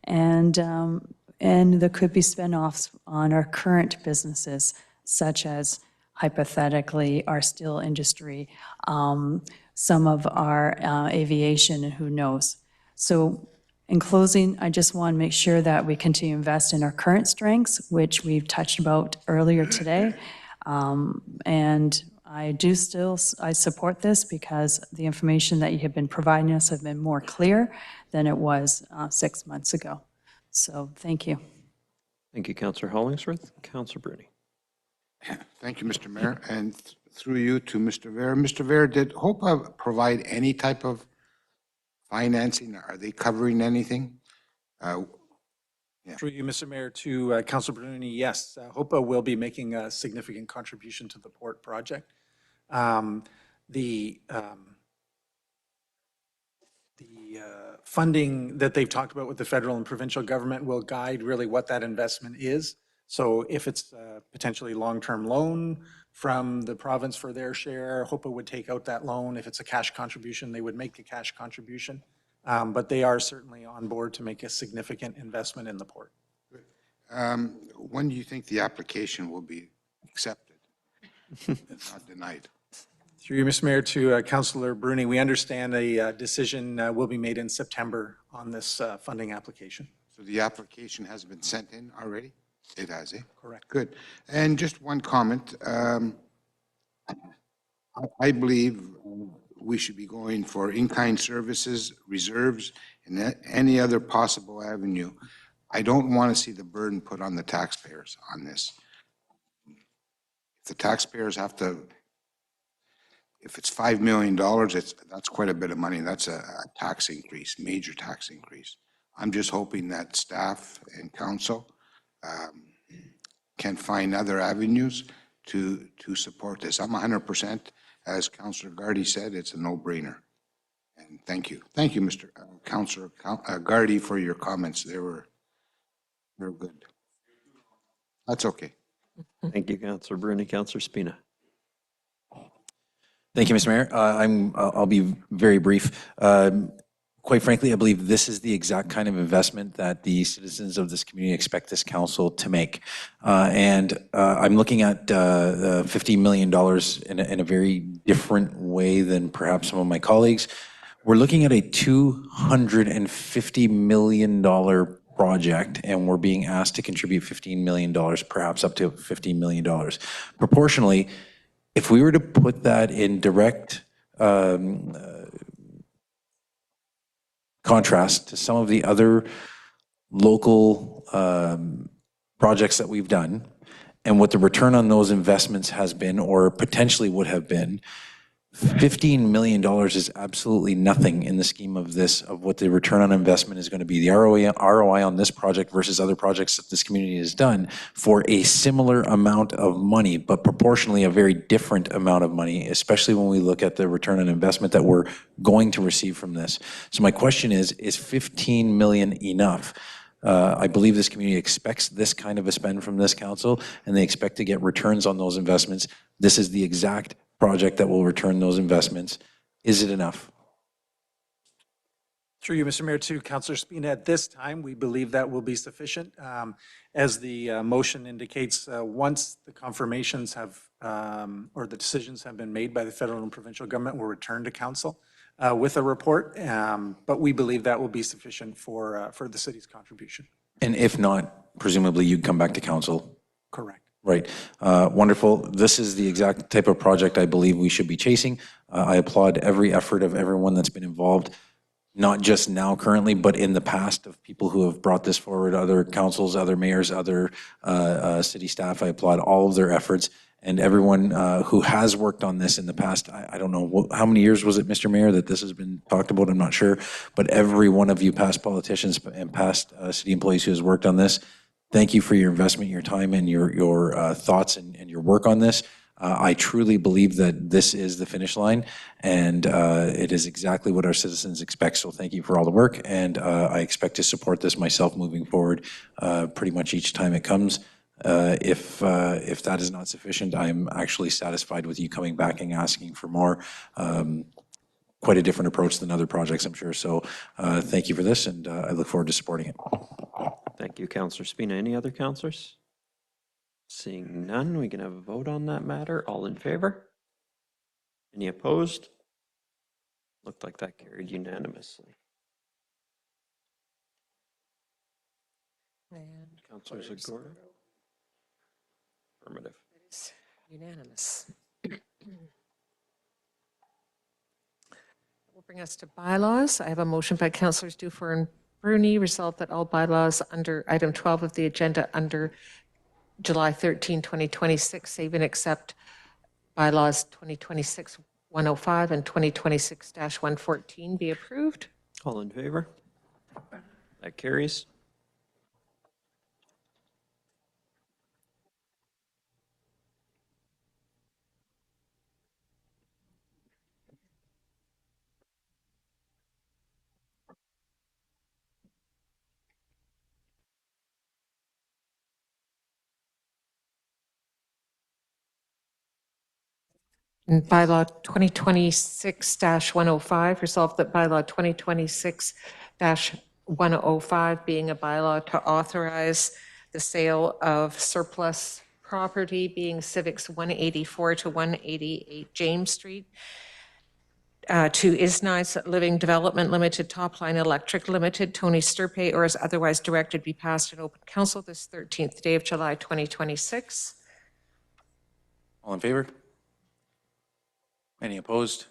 And there could be spinoffs on our current businesses, such as hypothetically our steel industry, some of our aviation, and who knows. So in closing, I just want to make sure that we continue to invest in our current strengths, which we've touched about earlier today. And I support this because the information that you have been providing us have been more clear than it was 6 months ago. So thank you. Thank you, Councillor Hollingsworth. Councillor Bruni. Thank you, Mr. Mayor, and through you to Mr. Ver. Mr. Ver, did HOPA provide any type of financing? Are they covering anything? Through you, Mr. Mayor, to Councillor Bruni, yes, HOPA will be making a significant contribution to the port project. The funding that they've talked about with the federal and provincial government will guide really what that investment is. So if it's a potentially long-term loan from the province for their share, HOPA would take out that loan. If it's a cash contribution, they would make the cash contribution. But they are certainly on board to make a significant investment in the port. When do you think the application will be accepted, not denied? Through you, Mr. Mayor, to Councillor Bruni, we understand a decision will be made in September on this funding application. So the application has been sent in already? It has, eh? Correct. Good. And just one comment. I believe we should be going for in-kind services, reserves, and any other possible avenue. I don't want to see the burden put on the taxpayers on this. If the taxpayers have to, if it's $5 million, that's quite a bit of money. That's a tax increase, major tax increase. I'm just hoping that staff and council can find other avenues to support this. I'm 100%, as Councillor Gardy said, it's a no-brainer. And thank you. Thank you, Mr. Councillor Gardy, for your comments. They were good. That's okay. Thank you, Councillor Bruni. Councillor Spina. Thank you, Mr. Mayor. I'll be very brief. Quite frankly, I believe this is the exact kind of investment that the citizens of this community expect this council to make. I'm looking at $50 million in a very different way than perhaps some of my colleagues. We're looking at a $250 million project, and we're being asked to contribute $15 million, perhaps up to $15 million. Proportionally, if we were to put that in direct contrast to some of the other local projects that we've done and what the return on those investments has been or potentially would have been, $15 million is absolutely nothing in the scheme of this, of what the return on investment is going to be. The ROI on this project versus other projects that this community has done for a similar amount of money, but proportionally a very different amount of money, especially when we look at the return on investment that we're going to receive from this. So my question is 15 million enough? I believe this community expects this kind of a spend from this council, and they expect to get returns on those investments. This is the exact project that will return those investments. Is it enough? Through you, Mr. Mayor, to Councillor Spina, at this time, we believe that will be sufficient. As the motion indicates, once the confirmations have, or the decisions have been made by the federal and provincial government, we'll return to council with a report, but we believe that will be sufficient for the city's contribution. And if not, presumably you'd come back to council? Correct. Right. Wonderful. This is the exact type of project I believe we should be chasing. I applaud every effort of everyone that's been involved, not just now currently, but in the past, of people who have brought this forward, other councils, other mayors, other city staff. I applaud all of their efforts, and everyone who has worked on this in the past. I don't know, how many years was it, Mr. Mayor, that this has been talked about? I'm not sure, but every one of you past politicians and past city employees who has worked on this, thank you for your investment, your time, and your thoughts and your work on this. I truly believe that this is the finish line, and it is exactly what our citizens expect. So thank you for all the work, and I expect to support this myself moving forward pretty much each time it comes. If that is not sufficient, I'm actually satisfied with you coming back and asking for more. Quite a different approach than other projects, I'm sure. So thank you for this, and I look forward to supporting it. Thank you, Councillor Spina. Any other councillors? Seeing none, we can have a vote on that matter. All in favor? Any opposed? Looked like that carried unanimously. And Councillor Zagora? Affirmative. it's unanimous. Will bring us to bylaws. I have a motion by Councillors Dufour and Bruni, resolved that all bylaws under item 12 of the agenda under July 13, 2026, save and accept bylaws 2026-105 and 2026-114 be approved. All in favor? That carries. And bylaw 2026-105, resolved that bylaw 2026-105 being a bylaw to authorize the sale of surplus property being Civics 184 to 188 James Street to Isni's Living Development Limited, Topline Electric Limited, Tony Stirpe, or as otherwise directed, be passed in open council this 13th day of July 2026. All in favor? Any opposed?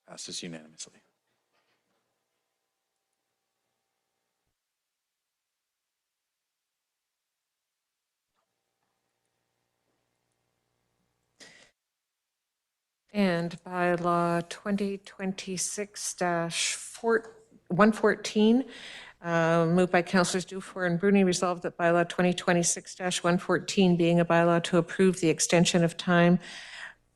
Passes unanimously. And bylaw 2026-114, moved by Councilors Dufour and Bruni, resolved that bylaw 2026-114 being a bylaw to approve the extension of time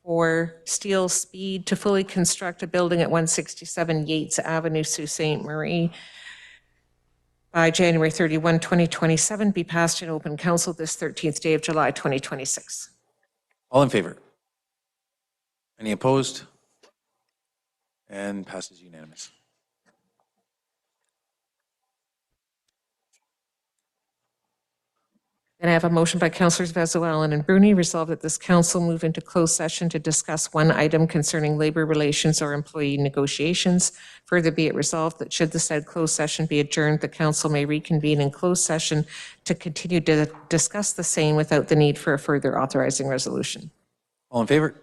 for Steel Speed to fully construct a building at 167 Yates Avenue, Sault Ste. Marie by January 31, 2027, be passed in open council this 13th day of July, 2026. All in favor? Any opposed? And passes unanimous. Then I have a motion by Councilors Vezoellen and Bruni, resolved that this council move into closed session to discuss one item concerning labor relations or employee negotiations. Further be it resolved that should the said closed session be adjourned, the council may reconvene in closed session to continue to discuss the same without the need for a further authorizing resolution. All in favor?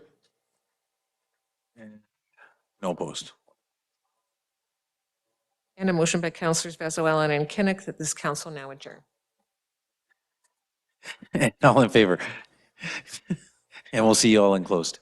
No opposed. And a motion by Councilors Vezoellen and Kinnick that this council now adjourn. All in favor? And we'll see you all in closed.